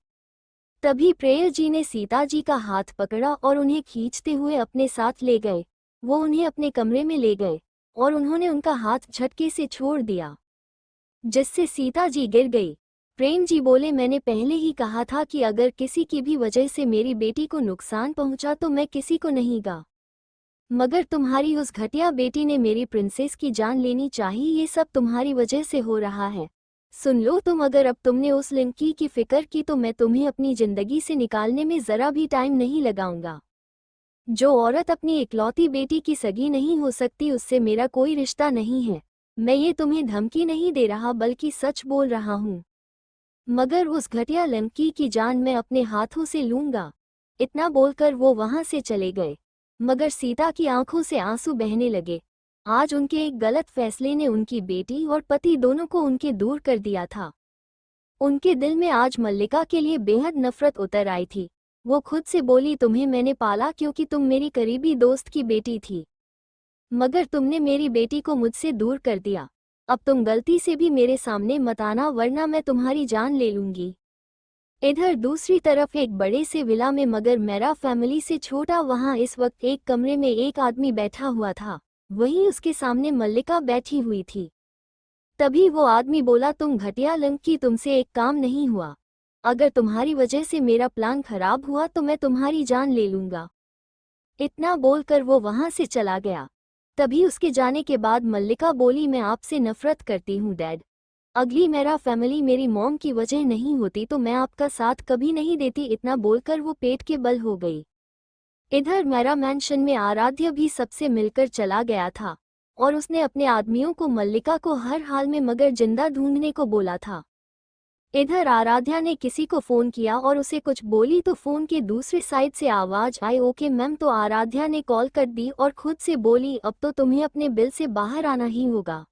तभी प्रेम जी ने सीता जी का हाथ पकड़ा और उन्हें खींचते हुए अपने साथ ले गए। वो उन्हें अपने कमरे में ले गए और उन्होंने उनका हाथ झटके से छोड़ दिया, जिससे सीता जी गिर गई। प्रेम जी बोले, मैंने पहले ही कहा था कि अगर किसी की भी वजह से मेरी बेटी को नुकसान पहुंचा तो मैं किसी को नहीं गा, मगर तुम्हारी उस घटिया बेटी ने मेरी प्रिंसेस की जान लेनी चाहिए। ये सब तुम्हारी वजह से हो रहा है। सुन लो तुम, अगर अब तुमने उस लड़की की फिक्र की तो मैं तुम्हें अपनी जिंदगी से निकालने में जरा भी टाइम नहीं लगाऊंगा। जो औरत अपनी इकलौती बेटी की सगी नहीं हो सकती, उससे मेरा कोई रिश्ता नहीं है। मैं ये तुम्हें धमकी नहीं दे रहा, बल्कि सच बोल रहा हूँ। मगर उस घटिया लड़की की जान मैं अपने हाथों से लूंगा। इतना बोलकर वो वहां से चले गए। मगर सीता की आंखों से आंसू बहने लगे। आज उनके एक गलत फैसले ने उनकी बेटी और पति दोनों को उनके दूर कर दिया था। उनके दिल में आज मल्लिका के लिए बेहद नफरत उतर आई थी। वो खुद से बोली, तुम्हें मैंने पाला क्योंकि तुम मेरी करीबी दोस्त की बेटी थी, मगर तुमने मेरी बेटी को मुझसे दूर कर दिया। अब तुम गलती से भी मेरे सामने मत आना, वरना मैं तुम्हारी जान ले लूंगी। इधर दूसरी तरफ एक बड़े से विला में, मगर मेरा फैमिली से छोटा, वहां इस वक्त एक कमरे में एक आदमी बैठा हुआ था। वहीं उसके सामने मल्लिका बैठी हुई थी। तभी वो आदमी बोला, तुम घटिया लड़की, तुमसे एक काम नहीं हुआ। अगर तुम्हारी वजह से मेरा प्लान खराब हुआ तो मैं तुम्हारी जान ले लूंगा। इतना बोलकर वो वहां से चला गया। तभी उसके जाने के बाद मल्लिका बोली, मैं आपसे नफरत करती हूँ डैड। अगली मेरा फैमिली मेरी मॉम की वजह नहीं होती तो मैं आपका साथ कभी नहीं देती। इतना बोलकर वो पेट के बल हो गई। इधर मेरा मैंशन में आराध्य भी सबसे मिलकर चला गया था और उसने अपने आदमियों को मल्लिका को हर हाल में मगर जिंदा ढूंढने को बोला था। इधर आराध्या ने किसी को फोन किया और उसे कुछ बोली तो फोन के दूसरे साइड से आवाज आई, ओके मैम। तो आराध्या ने कॉल कर दी और खुद से बोली, अब तो तुम्हें अपने बिल से बाहर आना ही होगा।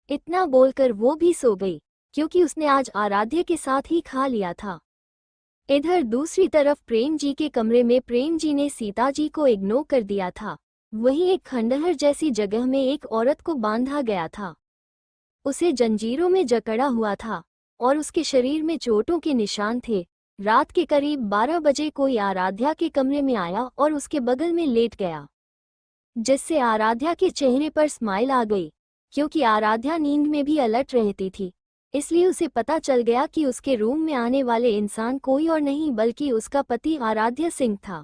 इतना बोलकर वो भी सो गई, क्योंकि उसने आज आराध्य के साथ ही खा लिया था। इधर दूसरी तरफ प्रेम जी के कमरे में प्रेम जी ने सीता जी को इग्नोर कर दिया था। वहीं एक खंडहर जैसी जगह में एक औरत को बांधा गया था। उसे जंजीरों में जकड़ा हुआ था और उसके शरीर में चोटों के निशान थे। रात के करीब 12 बजे कोई आराध्या के कमरे में आया और उसके बगल में लेट गया, जिससे आराध्या के चेहरे पर स्माइल आ गई। क्योंकि आराध्या नींद में भी अलर्ट रहती थी, इसलिए उसे पता चल गया कि उसके रूम में आने वाले इंसान कोई और नहीं बल्कि उसका पति आराध्य सिंह था।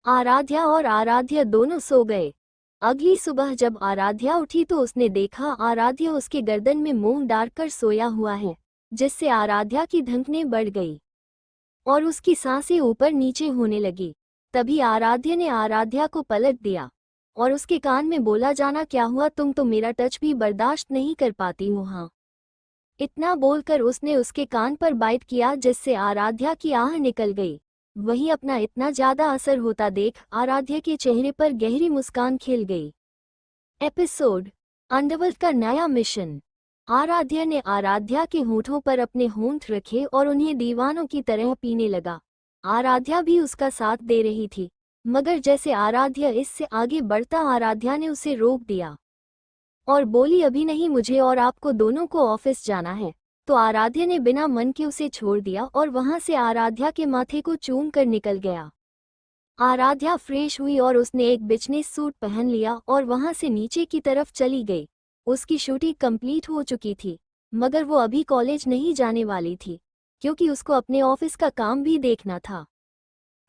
आराध्या और आराध्य दोनों सो गए। अगली सुबह जब आराध्या उठी तो उसने देखा आराध्य उसके गर्दन में मुंह डालकर सोया हुआ है, जिससे आराध्या की धड़कनें बढ़ गई और उसकी सांसें ऊपर नीचे होने लगी। तभी आराध्य ने आराध्या को पलट दिया और उसके कान में बोला, जाना क्या हुआ, तुम तो मेरा टच भी बर्दाश्त नहीं कर पाती हो हाँ। इतना बोलकर उसने उसके कान पर बाइट किया, जिससे आराध्या की आह निकल गई। वहीं अपना इतना ज्यादा असर होता देख आराध्या के चेहरे पर गहरी मुस्कान खिल गई। एपिसोड अंडरवर्ल्ड का नया मिशन। आराध्या ने आराध्या के होठों पर अपने होंठ रखे और उन्हें दीवानों की तरह पीने लगा। आराध्या भी उसका साथ दे रही थी, मगर जैसे आराध्या इससे आगे बढ़ता आराध्या ने उसे रोक दिया और बोली, अभी नहीं, मुझे और आपको दोनों को ऑफिस जाना है। तो आराध्या ने बिना मन के उसे छोड़ दिया और वहां से आराध्या के माथे को चूम कर निकल गया। आराध्या फ्रेश हुई और उसने एक बिजनेस सूट पहन लिया और वहां से नीचे की तरफ चली गई। उसकी शूटिंग कंप्लीट हो चुकी थी, मगर वो अभी कॉलेज नहीं जाने वाली थी क्योंकि उसको अपने ऑफिस का काम भी देखना था।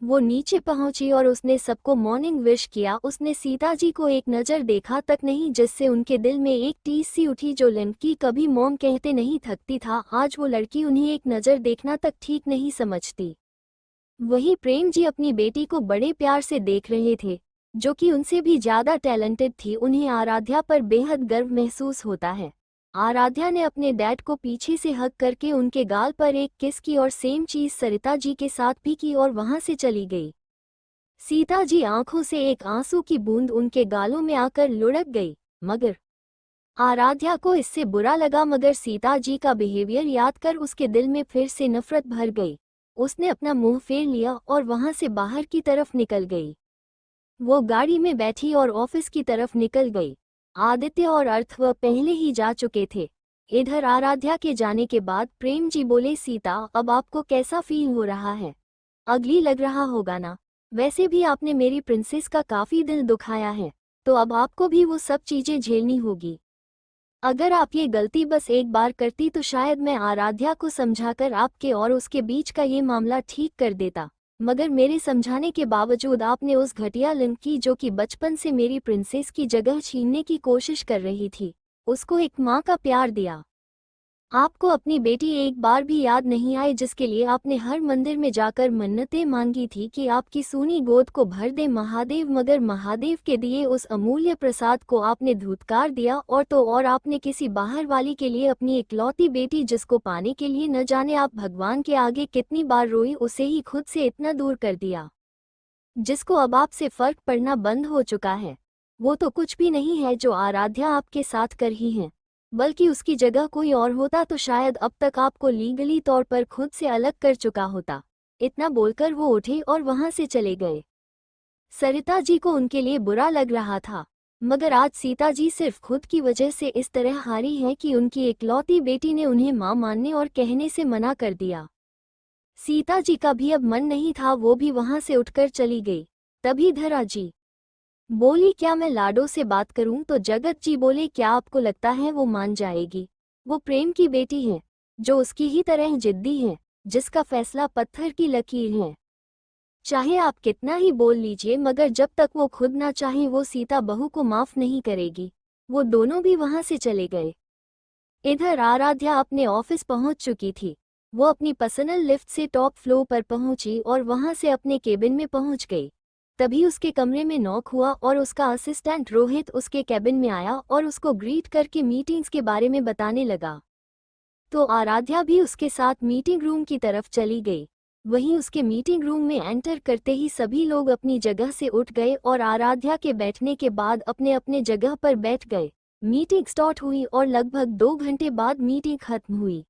वो नीचे पहुंची और उसने सबको मॉर्निंग विश किया। उसने सीता जी को एक नज़र देखा तक नहीं, जिससे उनके दिल में एक टीस सी उठी। जो लड़की कभी मॉम कहते नहीं थकती था, आज वो लड़की उन्हें एक नज़र देखना तक ठीक नहीं समझती। वही प्रेम जी अपनी बेटी को बड़े प्यार से देख रहे थे, जो कि उनसे भी ज्यादा टैलेंटेड थी। उन्हें आराध्या पर बेहद गर्व महसूस होता है। आराध्या ने अपने डैड को पीछे से हग करके उनके गाल पर एक किस की और सेम चीज सरिता जी के साथ भी की और वहां से चली गई। सीता जी आंखों से एक आंसू की बूंद उनके गालों में आकर लुढ़क गई, मगर आराध्या को इससे बुरा लगा। मगर सीता जी का बिहेवियर याद कर उसके दिल में फिर से नफरत भर गई। उसने अपना मुंह फेर लिया और वहां से बाहर की तरफ निकल गई। वो गाड़ी में बैठी और ऑफिस की तरफ निकल गई। आदित्य और अर्थ वह पहले ही जा चुके थे। इधर आराध्या के जाने के बाद प्रेम जी बोले, सीता अब आपको कैसा फील हो रहा है? अगली लग रहा होगा ना? वैसे भी आपने मेरी प्रिंसेस का काफी दिल दुखाया है, तो अब आपको भी वो सब चीजें झेलनी होगी। अगर आप ये गलती बस एक बार करती तो शायद मैं आराध्या को समझाकर आपके और उसके बीच का ये मामला ठीक कर देता, मगर मेरे समझाने के बावजूद आपने उस घटिया लड़की जो कि बचपन से मेरी प्रिंसेस की जगह छीनने की कोशिश कर रही थी, उसको एक माँ का प्यार दिया। आपको अपनी बेटी एक बार भी याद नहीं आई, जिसके लिए आपने हर मंदिर में जाकर मन्नतें मांगी थी कि आपकी सूनी गोद को भर दे महादेव, मगर महादेव के दिए उस अमूल्य प्रसाद को आपने धूतकार दिया। और तो और आपने किसी बाहर वाली के लिए अपनी इकलौती बेटी, जिसको पाने के लिए न जाने आप भगवान के आगे कितनी बार रोई, उसे ही खुद से इतना दूर कर दिया, जिसको अब आपसे फर्क पड़ना बंद हो चुका है। वो तो कुछ भी नहीं है जो आराध्या आपके साथ कर ही है, बल्कि उसकी जगह कोई और होता तो शायद अब तक आपको लीगली तौर पर खुद से अलग कर चुका होता। इतना बोलकर वो उठे और वहां से चले गए। सरिता जी को उनके लिए बुरा लग रहा था, मगर आज सीता जी सिर्फ खुद की वजह से इस तरह हारी है कि उनकी इकलौती बेटी ने उन्हें मां मानने और कहने से मना कर दिया। सीता जी का भी अब मन नहीं था, वो भी वहां से उठकर चली गई। तभी धरा जी बोली, क्या मैं लाडो से बात करूं? तो जगत जी बोले, क्या आपको लगता है वो मान जाएगी? वो प्रेम की बेटी है, जो उसकी ही तरह जिद्दी है, जिसका फैसला पत्थर की लकीर है। चाहे आप कितना ही बोल लीजिए, मगर जब तक वो खुद ना चाहे वो सीता बहू को माफ नहीं करेगी। वो दोनों भी वहां से चले गए। इधर आराध्या अपने ऑफिस पहुंच चुकी थी। वो अपनी पर्सनल लिफ्ट से टॉप फ्लोर पर पहुंची और वहां से अपने केबिन में पहुंच गई। तभी उसके कमरे में नॉक हुआ और उसका असिस्टेंट रोहित उसके केबिन में आया और उसको ग्रीट करके मीटिंग्स के बारे में बताने लगा। तो आराध्या भी उसके साथ मीटिंग रूम की तरफ चली गई। वहीं उसके मीटिंग रूम में एंटर करते ही सभी लोग अपनी जगह से उठ गए और आराध्या के बैठने के बाद अपने अपने जगह पर बैठ गए। मीटिंग स्टार्ट हुई और लगभग 2 घंटे बाद मीटिंग खत्म हुई।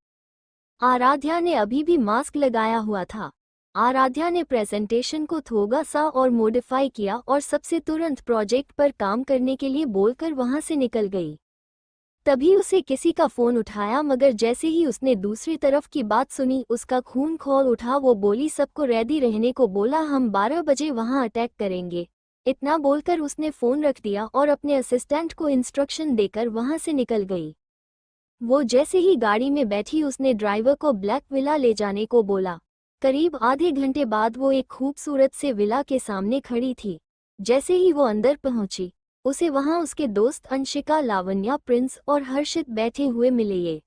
आराध्या ने अभी भी मास्क लगाया हुआ था। आराध्या ने प्रेजेंटेशन को थोड़ा सा और मॉडिफाई किया और सबसे तुरंत प्रोजेक्ट पर काम करने के लिए बोलकर वहां से निकल गई। तभी उसे किसी का फोन उठाया, मगर जैसे ही उसने दूसरी तरफ की बात सुनी उसका खून खौल उठा। वो बोली, सबको रेडी रहने को बोला, हम 12 बजे वहां अटैक करेंगे। इतना बोलकर उसने फोन रख दिया और अपने असिस्टेंट को इंस्ट्रक्शन देकर वहां से निकल गई। वो जैसे ही गाड़ी में बैठी उसने ड्राइवर को ब्लैक विला ले जाने को बोला। करीब आधे घंटे बाद वो एक खूबसूरत से विला के सामने खड़ी थी। जैसे ही वो अंदर पहुंची, उसे वहां उसके दोस्त अंशिका, लावण्या, प्रिंस और हर्षित बैठे हुए मिले। ये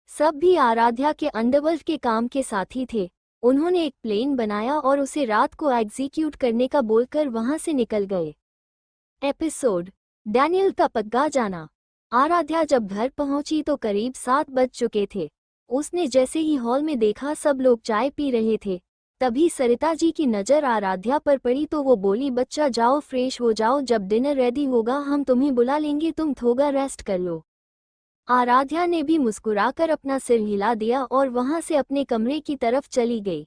सब भी आराध्या के अंडरवर्ल्ड के काम के साथी थे। उन्होंने एक प्लेन बनाया और उसे रात को एग्जीक्यूट करने का बोलकर वहां से निकल गए। एपिसोड डैनियल का पक्का जाना। आराध्या जब घर पहुंची तो करीब 7 बज चुके थे। उसने जैसे ही हॉल में देखा सब लोग चाय पी रहे थे, तभी सरिता जी की नज़र आराध्या पर पड़ी तो वो बोली, बच्चा जाओ फ्रेश हो जाओ, जब डिनर रेडी होगा हम तुम्हें बुला लेंगे, तुम थोड़ा रेस्ट कर लो। आराध्या ने भी मुस्कुराकर अपना सिर हिला दिया और वहां से अपने कमरे की तरफ चली गई।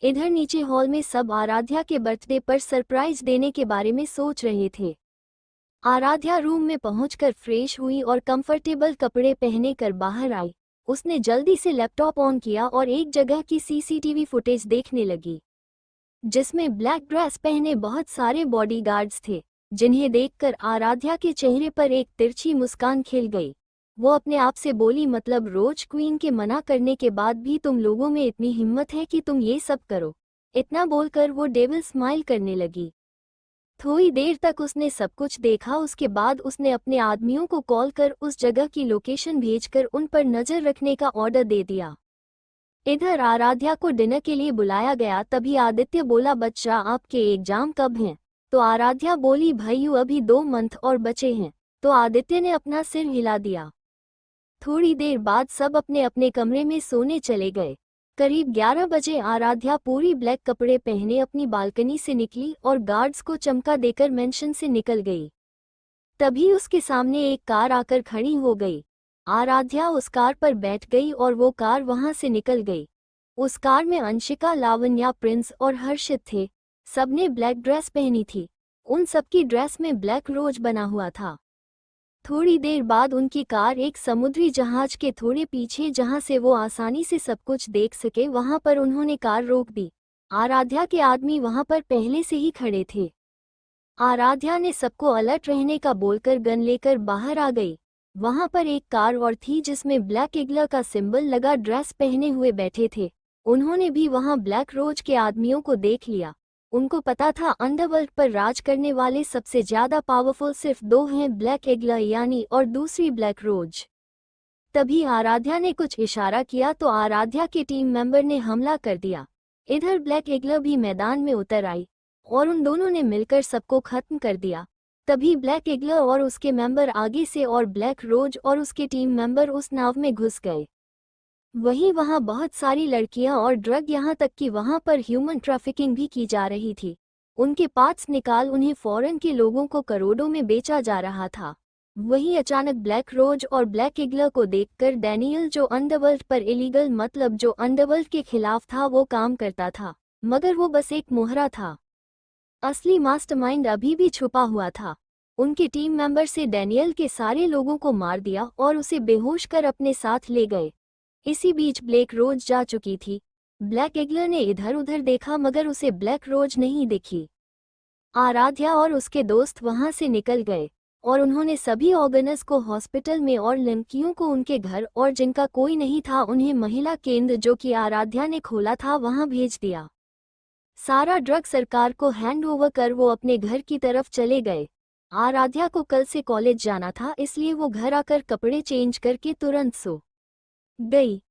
इधर नीचे हॉल में सब आराध्या के बर्थडे पर सरप्राइज देने के बारे में सोच रहे थे। आराध्या रूम में पहुंचकर फ्रेश हुई और कंफर्टेबल कपड़े पहने कर बाहर आई। उसने जल्दी से लैपटॉप ऑन किया और एक जगह की सीसीटीवी फुटेज देखने लगी। जिसमें ब्लैक ड्रेस पहने बहुत सारे बॉडीगार्ड्स थे, जिन्हें देखकर आराध्या के चेहरे पर एक तिरछी मुस्कान खिल गई। वो अपने आप से बोली, मतलब रोज क्वीन के मना करने के बाद भी तुम लोगों में इतनी हिम्मत है कि तुम ये सब करो। इतना बोलकर वो डेविल स्माइल करने लगी। थोड़ी देर तक उसने सब कुछ देखा, उसके बाद उसने अपने आदमियों को कॉल कर उस जगह की लोकेशन भेजकर उन पर नजर रखने का ऑर्डर दे दिया। इधर आराध्या को डिनर के लिए बुलाया गया। तभी आदित्य बोला, बच्चा आपके एग्जाम कब हैं? तो आराध्या बोली, भैयू अभी 2 मंथ और बचे हैं। तो आदित्य ने अपना सिर हिला दिया। थोड़ी देर बाद सब अपने अपने कमरे में सोने चले गए। करीब 11 बजे आराध्या पूरी ब्लैक कपड़े पहने अपनी बालकनी से निकली और गार्ड्स को चमका देकर मेंशन से निकल गई। तभी उसके सामने एक कार आकर खड़ी हो गई। आराध्या उस कार पर बैठ गई और वो कार वहां से निकल गई। उस कार में अंशिका, लावण्या, प्रिंस और हर्षित थे। सबने ब्लैक ड्रेस पहनी थी। उन सबकी ड्रेस में ब्लैक रोज बना हुआ था। थोड़ी देर बाद उनकी कार एक समुद्री जहाज के थोड़े पीछे, जहां से वो आसानी से सब कुछ देख सके, वहां पर उन्होंने कार रोक दी। आराध्या के आदमी वहां पर पहले से ही खड़े थे। आराध्या ने सबको अलर्ट रहने का बोलकर गन लेकर बाहर आ गई। वहां पर एक कार और थी जिसमें ब्लैक ईगल का सिंबल लगा ड्रेस पहने हुए बैठे थे। उन्होंने भी वहां ब्लैक रोज के आदमियों को देख लिया। उनको पता था अंडरवर्ल्ड पर राज करने वाले सबसे ज्यादा पावरफुल सिर्फ 2 हैं, ब्लैक ईगल यानी और दूसरी ब्लैक रोज। तभी आराध्या ने कुछ इशारा किया तो आराध्या के टीम मेंबर ने हमला कर दिया। इधर ब्लैक ईगल भी मैदान में उतर आई और उन दोनों ने मिलकर सबको खत्म कर दिया। तभी ब्लैक ईगल और उसके मेंबर आगे से और ब्लैक रोज और उसके टीम मेंबर उस नाव में घुस गए। वहीं वहां बहुत सारी लड़कियां और ड्रग, यहां तक कि वहां पर ह्यूमन ट्रैफिकिंग भी की जा रही थी। उनके पार्ट्स निकाल उन्हें फॉरेन के लोगों को करोड़ों में बेचा जा रहा था। वहीं अचानक ब्लैक रोज और ब्लैक ईगल को देखकर डैनियल, जो अंडरवर्ल्ड पर इलीगल, मतलब जो अंडरवर्ल्ड के खिलाफ था, वो काम करता था, मगर वो बस एक मोहरा था। असली मास्टरमाइंड अभी भी छुपा हुआ था। उनके टीम मेंबर से डैनियल के सारे लोगों को मार दिया और उसे बेहोश कर अपने साथ ले गए। इसी बीच ब्लैक रोज जा चुकी थी। ब्लैक ईगल ने इधर उधर देखा मगर उसे ब्लैक रोज नहीं दिखी। आराध्या और उसके दोस्त वहां से निकल गए और उन्होंने सभी ऑर्गनर्स को हॉस्पिटल में और लड़कियों को उनके घर, और जिनका कोई नहीं था उन्हें महिला केंद्र, जो कि आराध्या ने खोला था, वहां भेज दिया। सारा ड्रग सरकार को हैंड ओवर कर वो अपने घर की तरफ चले गए। आराध्या को कल से कॉलेज जाना था, इसलिए वो घर आकर कपड़े चेंज करके तुरंत सो गई।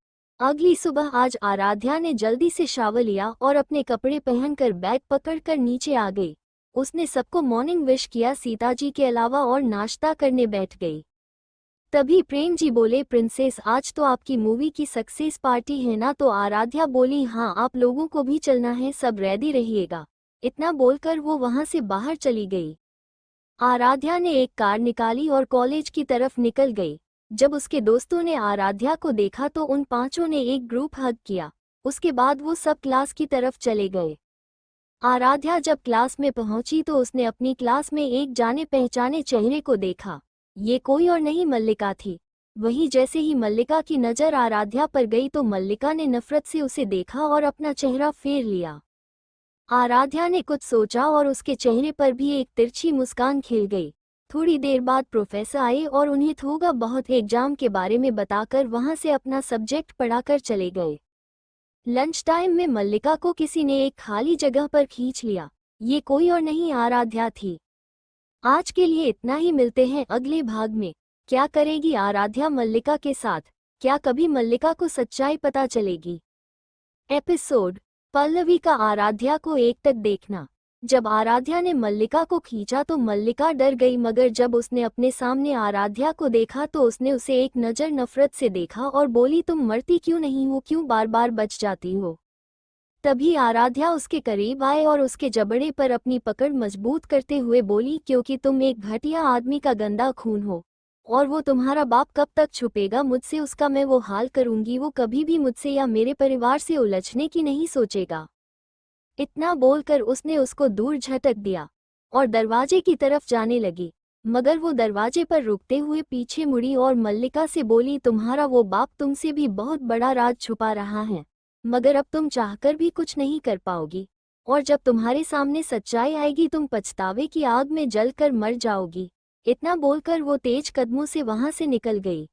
अगली सुबह आज आराध्या ने जल्दी से शावर लिया और अपने कपड़े पहनकर बैग पकड़कर नीचे आ गई। उसने सबको मॉर्निंग विश किया सीताजी के अलावा और नाश्ता करने बैठ गई। तभी प्रेम जी बोले, प्रिंसेस आज तो आपकी मूवी की सक्सेस पार्टी है ना? तो आराध्या बोली, हाँ आप लोगों को भी चलना है, सब रेडी रहिएगा। इतना बोलकर वो वहां से बाहर चली गई। आराध्या ने एक कार निकाली और कॉलेज की तरफ निकल गई। जब उसके दोस्तों ने आराध्या को देखा तो उन पांचों ने एक ग्रुप हग किया। उसके बाद वो सब क्लास की तरफ चले गए। आराध्या जब क्लास में पहुंची तो उसने अपनी क्लास में एक जाने पहचाने चेहरे को देखा। ये कोई और नहीं, मल्लिका थी। वहीं जैसे ही मल्लिका की नज़र आराध्या पर गई तो मल्लिका ने नफरत से उसे देखा और अपना चेहरा फेर लिया। आराध्या ने कुछ सोचा और उसके चेहरे पर भी एक तिरछी मुस्कान खिल गई। थोड़ी देर बाद प्रोफेसर आए और उन्हें थोड़ा बहुत एग्जाम के बारे में बताकर वहां से अपना सब्जेक्ट पढ़ाकर चले गए। लंच टाइम में मल्लिका को किसी ने एक खाली जगह पर खींच लिया। ये कोई और नहीं, आराध्या थी। आज के लिए इतना ही, मिलते हैं अगले भाग में। क्या करेगी आराध्या मल्लिका के साथ? क्या कभी मल्लिका को सच्चाई पता चलेगी? एपिसोड पल्लवी का आराध्या को एक तक देखना। जब आराध्या ने मल्लिका को खींचा तो मल्लिका डर गई, मगर जब उसने अपने सामने आराध्या को देखा तो उसने उसे एक नज़र नफरत से देखा और बोली, तुम मरती क्यों नहीं हो, क्यों बार बार बच जाती हो? तभी आराध्या उसके करीब आए और उसके जबड़े पर अपनी पकड़ मजबूत करते हुए बोली, क्योंकि तुम एक घटिया आदमी का गंदा खून हो और वो तुम्हारा बाप कब तक छुपेगा मुझसे, उसका मैं वो हाल करूंगी, वो कभी भी मुझसे या मेरे परिवार से उलझने की नहीं सोचेगा। इतना बोलकर उसने उसको दूर झटक दिया और दरवाजे की तरफ जाने लगी, मगर वो दरवाजे पर रुकते हुए पीछे मुड़ी और मल्लिका से बोली, तुम्हारा वो बाप तुमसे भी बहुत बड़ा राज छुपा रहा है, मगर अब तुम चाहकर भी कुछ नहीं कर पाओगी और जब तुम्हारे सामने सच्चाई आएगी तुम पछतावे की आग में जलकर मर जाओगी। इतना बोलकर वो तेज कदमों से वहां से निकल गई।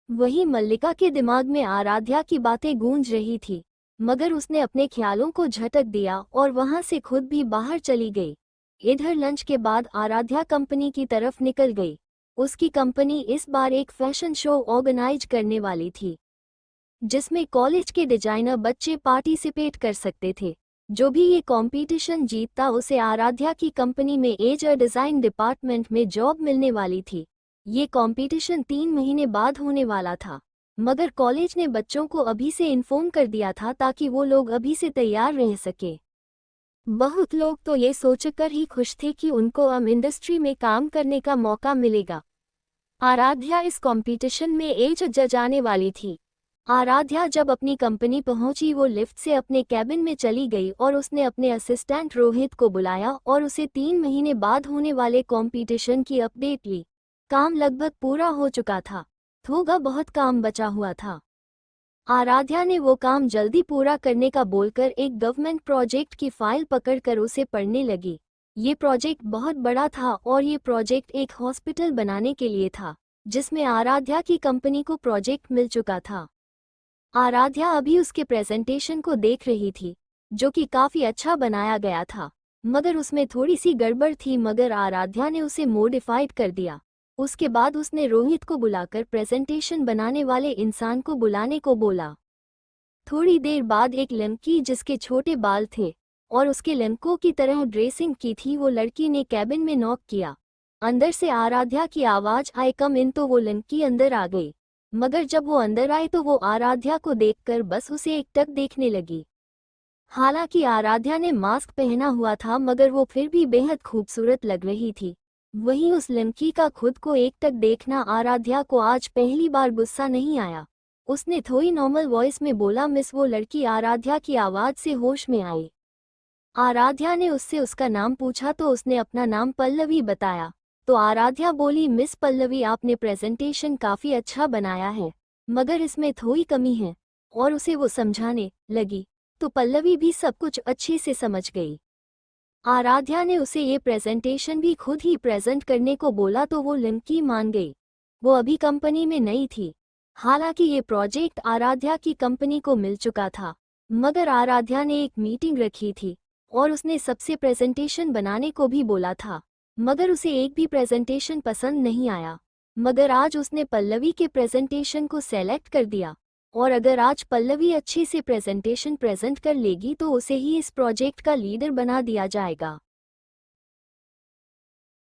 वहीं मल्लिका के दिमाग में आराध्या की बातें गूंज रही थी, मगर उसने अपने ख्यालों को झटक दिया और वहां से खुद भी बाहर चली गई। इधर लंच के बाद आराध्या कंपनी की तरफ निकल गई। उसकी कंपनी इस बार एक फैशन शो ऑर्गेनाइज करने वाली थी, जिसमें कॉलेज के डिजाइनर बच्चे पार्टिसिपेट कर सकते थे। जो भी ये कंपटीशन जीतता उसे आराध्या की कंपनी में एज और डिजाइन डिपार्टमेंट में जॉब मिलने वाली थी। ये कंपटीशन 3 महीने बाद होने वाला था, मगर कॉलेज ने बच्चों को अभी से इन्फॉर्म कर दिया था ताकि वो लोग अभी से तैयार रह सके। बहुत लोग तो ये सोचकर ही खुश थे कि उनको अब इंडस्ट्री में काम करने का मौका मिलेगा। आराध्या इस कंपटीशन में एज जज आने वाली थी। आराध्या जब अपनी कंपनी पहुंची वो लिफ्ट से अपने कैबिन में चली गई और उसने अपने असिस्टेंट रोहित को बुलाया और उसे 3 महीने बाद होने वाले कंपटीशन की अपडेट ली। काम लगभग पूरा हो चुका था, थोड़ा बहुत काम बचा हुआ था। आराध्या ने वो काम जल्दी पूरा करने का बोलकर एक गवर्नमेंट प्रोजेक्ट की फाइल पकड़कर उसे पढ़ने लगी। ये प्रोजेक्ट बहुत बड़ा था और ये प्रोजेक्ट एक हॉस्पिटल बनाने के लिए था, जिसमें आराध्या की कंपनी को प्रोजेक्ट मिल चुका था। आराध्या अभी उसके प्रेजेंटेशन को देख रही थी, जो कि काफी अच्छा बनाया गया था, मगर उसमें थोड़ी सी गड़बड़ थी, मगर आराध्या ने उसे मॉडिफाइड कर दिया। उसके बाद उसने रोहित को बुलाकर प्रेजेंटेशन बनाने वाले इंसान को बुलाने को बोला। थोड़ी देर बाद एक लड़की जिसके छोटे बाल थे और उसके लड़कों की तरह ड्रेसिंग की थी, वो लड़की ने कैबिन में नॉक किया। अंदर से आराध्या की आवाज आई, कम इन। तो वो लड़की अंदर आ गई, मगर जब वो अंदर आए तो वो आराध्या को देखकर बस उसे एकटक देखने लगी। हालांकि आराध्या ने मास्क पहना हुआ था, मगर वो फिर भी बेहद खूबसूरत लग रही थी। वहीं उस लड़की का खुद को एकटक देखना आराध्या को आज पहली बार गुस्सा नहीं आया। उसने थोड़ी नॉर्मल वॉइस में बोला, मिस। वो लड़की आराध्या की आवाज से होश में आई। आराध्या ने उससे उसका नाम पूछा तो उसने अपना नाम पल्लवी बताया। तो आराध्या बोली, मिस पल्लवी, आपने प्रेजेंटेशन काफी अच्छा बनाया है, मगर इसमें थोड़ी कमी है। और उसे वो समझाने लगी तो पल्लवी भी सब कुछ अच्छे से समझ गई। आराध्या ने उसे ये प्रेजेंटेशन भी खुद ही प्रेजेंट करने को बोला तो वो लड़की मान गई। वो अभी कंपनी में नई थी। हालांकि ये प्रोजेक्ट आराध्या की कंपनी को मिल चुका था, मगर आराध्या ने एक मीटिंग रखी थी और उसने सबसे प्रेजेंटेशन बनाने को भी बोला था, मगर उसे एक भी प्रेजेंटेशन पसंद नहीं आया। मगर आज उसने पल्लवी के प्रेजेंटेशन को सेलेक्ट कर दिया, और अगर आज पल्लवी अच्छे से प्रेजेंटेशन प्रेजेंट कर लेगी तो उसे ही इस प्रोजेक्ट का लीडर बना दिया जाएगा।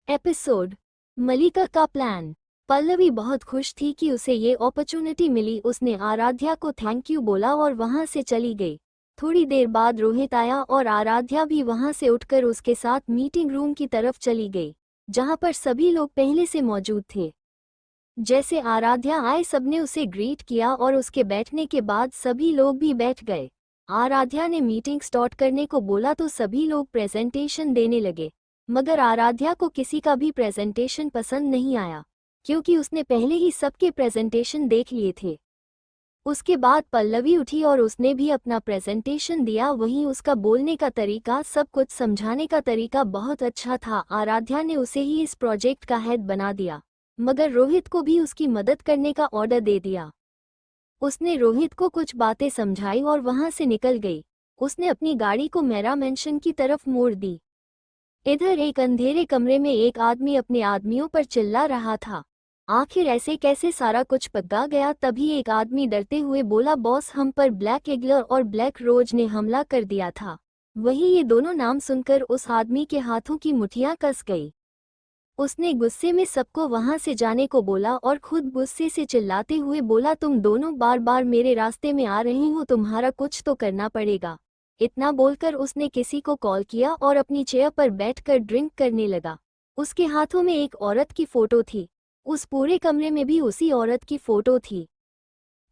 एपिसोड मल्लिका का प्लान। पल्लवी बहुत खुश थी कि उसे ये अपॉर्चुनिटी मिली। उसने आराध्या को थैंक यू बोला और वहां से चली गई। थोड़ी देर बाद रोहित आया और आराध्या भी वहां से उठकर उसके साथ मीटिंग रूम की तरफ चली गई, जहां पर सभी लोग पहले से मौजूद थे। जैसे आराध्या आए सबने उसे ग्रीट किया और उसके बैठने के बाद सभी लोग भी बैठ गए। आराध्या ने मीटिंग स्टार्ट करने को बोला तो सभी लोग प्रेजेंटेशन देने लगे, मगर आराध्या को किसी का भी प्रेजेंटेशन पसंद नहीं आया, क्योंकि उसने पहले ही सबके प्रेजेंटेशन देख लिए थे। उसके बाद पल्लवी उठी और उसने भी अपना प्रेजेंटेशन दिया। वहीं उसका बोलने का तरीका, सब कुछ समझाने का तरीका बहुत अच्छा था। आराध्या ने उसे ही इस प्रोजेक्ट का हेड बना दिया, मगर रोहित को भी उसकी मदद करने का ऑर्डर दे दिया। उसने रोहित को कुछ बातें समझाई और वहां से निकल गई। उसने अपनी गाड़ी को मेरा मेंशन की तरफ मोड़ दी। इधर एक अंधेरे कमरे में एक आदमी अपने आदमियों पर चिल्ला रहा था। आखिर ऐसे कैसे सारा कुछ पका गया? तभी एक आदमी डरते हुए बोला, बॉस, हम पर ब्लैक एगलर और ब्लैक रोज ने हमला कर दिया था। वहीं ये दोनों नाम सुनकर उस आदमी के हाथों की मुठ्ठियां कस गई। उसने गुस्से में सबको वहां से जाने को बोला और खुद गुस्से से चिल्लाते हुए बोला, तुम दोनों बार बार मेरे रास्ते में आ रहे हो, तुम्हारा कुछ तो करना पड़ेगा। इतना बोलकर उसने किसी को कॉल किया और अपनी चेयर पर बैठकर ड्रिंक करने लगा। उसके हाथों में एक औरत की फोटो थी। उस पूरे कमरे में भी उसी औरत की फोटो थी।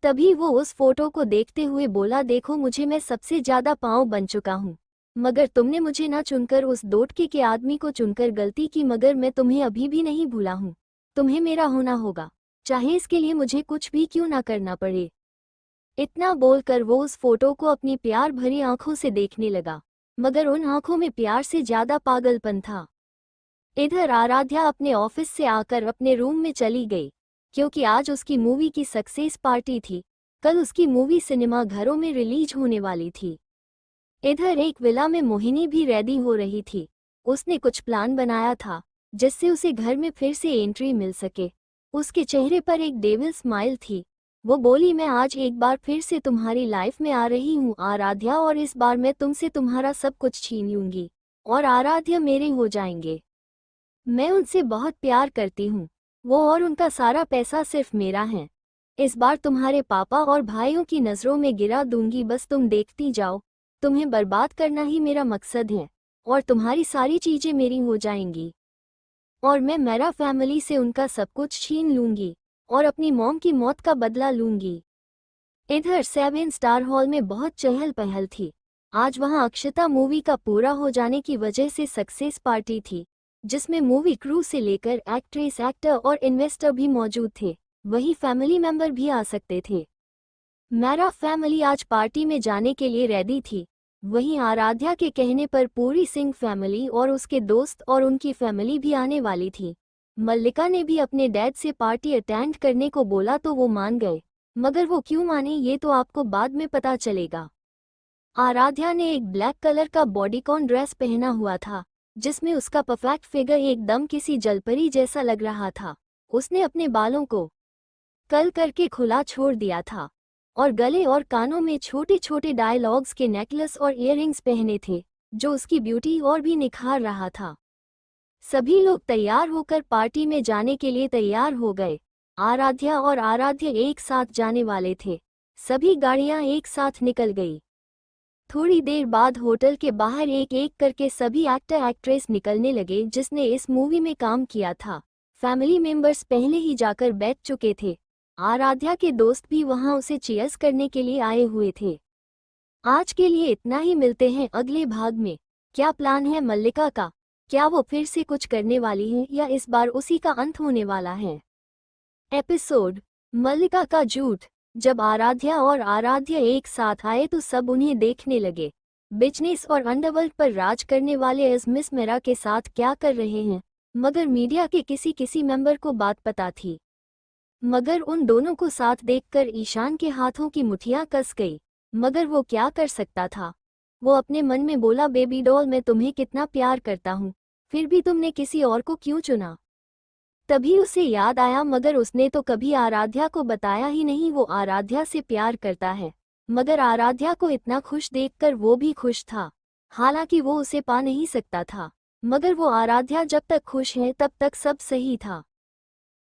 तभी वो उस फोटो को देखते हुए बोला, देखो मुझे, मैं सबसे ज्यादा पांव बन चुका हूँ, मगर तुमने मुझे ना चुनकर उस दोटके के आदमी को चुनकर गलती की, मगर मैं तुम्हें अभी भी नहीं भूला हूँ। तुम्हें मेरा होना होगा, चाहे इसके लिए मुझे कुछ भी क्यों ना करना पड़े। इतना बोलकर वो उस फोटो को अपनी प्यार भरी आंखों से देखने लगा। मगर उन आंखों में प्यार से ज्यादा पागलपन था। इधर आराध्या अपने ऑफिस से आकर अपने रूम में चली गई, क्योंकि आज उसकी मूवी की सक्सेस पार्टी थी। कल उसकी मूवी सिनेमा घरों में रिलीज होने वाली थी। इधर एक विला में मोहिनी भी रेडी हो रही थी। उसने कुछ प्लान बनाया था जिससे उसे घर में फिर से एंट्री मिल सके। उसके चेहरे पर एक डेविल स्माइल थी। वो बोली, मैं आज एक बार फिर से तुम्हारी लाइफ में आ रही हूँ आराध्या, और इस बार मैं तुमसे तुम्हारा सब कुछ छीन लूंगी और आराध्या मेरे हो जाएंगे। मैं उनसे बहुत प्यार करती हूँ, वो और उनका सारा पैसा सिर्फ मेरा है। इस बार तुम्हारे पापा और भाइयों की नज़रों में गिरा दूंगी, बस तुम देखती जाओ। तुम्हें बर्बाद करना ही मेरा मकसद है और तुम्हारी सारी चीजें मेरी हो जाएंगी और मैं मेरा फैमिली से उनका सब कुछ छीन लूंगी और अपनी मॉम की मौत का बदला लूंगी। इधर 7 स्टार हॉल में बहुत चहल पहल थी। आज वहां अक्षता मूवी का पूरा हो जाने की वजह से सक्सेस पार्टी थी, जिसमें मूवी क्रू से लेकर एक्ट्रेस, एक्टर और इन्वेस्टर भी मौजूद थे। वही फैमिली मेंबर भी आ सकते थे। मेरा फैमिली आज पार्टी में जाने के लिए रेडी थी। वहीं आराध्या के कहने पर पूरी सिंह फैमिली और उसके दोस्त और उनकी फैमिली भी आने वाली थी। मल्लिका ने भी अपने डैड से पार्टी अटेंड करने को बोला तो वो मान गए, मगर वो क्यों माने ये तो आपको बाद में पता चलेगा। आराध्या ने एक ब्लैक कलर का बॉडीकॉन ड्रेस पहना हुआ था, जिसमें उसका परफेक्ट फिगर एकदम किसी जलपरी जैसा लग रहा था। उसने अपने बालों को कर्ल करके खुला छोड़ दिया था और गले और कानों में छोटे छोटे डायलॉग्स के नेकलेस और इयररिंग्स पहने थे, जो उसकी ब्यूटी और भी निखार रहा था। सभी लोग तैयार होकर पार्टी में जाने के लिए तैयार हो गए। आराध्या और आराध्य एक साथ जाने वाले थे। सभी गाड़ियां एक साथ निकल गई। थोड़ी देर बाद होटल के बाहर एक एक करके सभी एक्टर एक्ट्रेस निकलने लगे जिसने इस मूवी में काम किया था। फैमिली मेंबर्स पहले ही जाकर बैठ चुके थे। आराध्या के दोस्त भी वहां उसे चीयर्स करने के लिए आए हुए थे। आज के लिए इतना ही, मिलते हैं अगले भाग में। क्या प्लान है मल्लिका का? क्या वो फिर से कुछ करने वाली है या इस बार उसी का अंत होने वाला है? एपिसोड मल्लिका का झूठ। जब आराध्या और आराध्य एक साथ आए तो सब उन्हें देखने लगे। बिजनेस और अंडरवर्ल्ड पर राज करने वाले इस मिस मेरा के साथ क्या कर रहे हैं, मगर मीडिया के किसी मेंबर को बात पता थी। मगर उन दोनों को साथ देखकर ईशान के हाथों की मुठियां कस गई, मगर वो क्या कर सकता था। वो अपने मन में बोला, बेबी डॉल मैं तुम्हें कितना प्यार करता हूँ, फिर भी तुमने किसी और को क्यों चुना। तभी उसे याद आया, मगर उसने तो कभी आराध्या को बताया ही नहीं वो आराध्या से प्यार करता है। मगर आराध्या को इतना खुश देखकर वो भी खुश था। हालांकि वो उसे पा नहीं सकता था, मगर वो आराध्या जब तक खुश है तब तक सब सही था।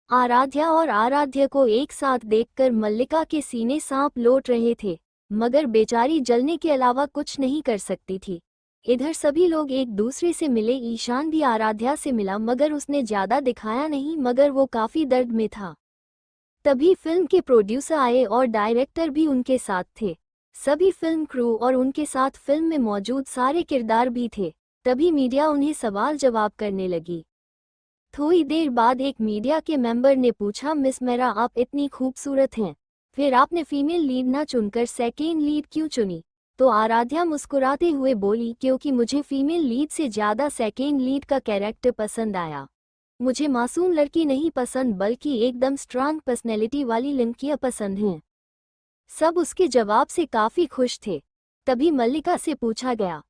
आराध्या और आराध्य को एक साथ देखकर मल्लिका के सीने सांप लौट रहे थे, मगर बेचारी जलने के अलावा कुछ नहीं कर सकती थी। इधर सभी लोग एक दूसरे से मिले। ईशान भी आराध्या से मिला, मगर उसने ज्यादा दिखाया नहीं, मगर वो काफी दर्द में था। तभी फिल्म के प्रोड्यूसर आए और डायरेक्टर भी उनके साथ थे। सभी फिल्म क्रू और उनके साथ फिल्म में मौजूद सारे किरदार भी थे। तभी मीडिया उन्हें सवाल जवाब करने लगी। थोड़ी देर बाद एक मीडिया के मेंबर ने पूछा, मिस मेरा आप इतनी खूबसूरत हैं, फिर आपने फीमेल लीड ना चुनकर सेकेंड लीड क्यों चुनी? तो आराध्या मुस्कुराते हुए बोली, क्योंकि मुझे फीमेल लीड से ज़्यादा सेकेंड लीड का कैरेक्टर पसंद आया। मुझे मासूम लड़की नहीं पसंद, बल्कि एकदम स्ट्रांग पर्सनैलिटी वाली लड़कियां पसंद हैं। सब उसके जवाब से काफ़ी खुश थे। तभी मल्लिका से पूछा गया,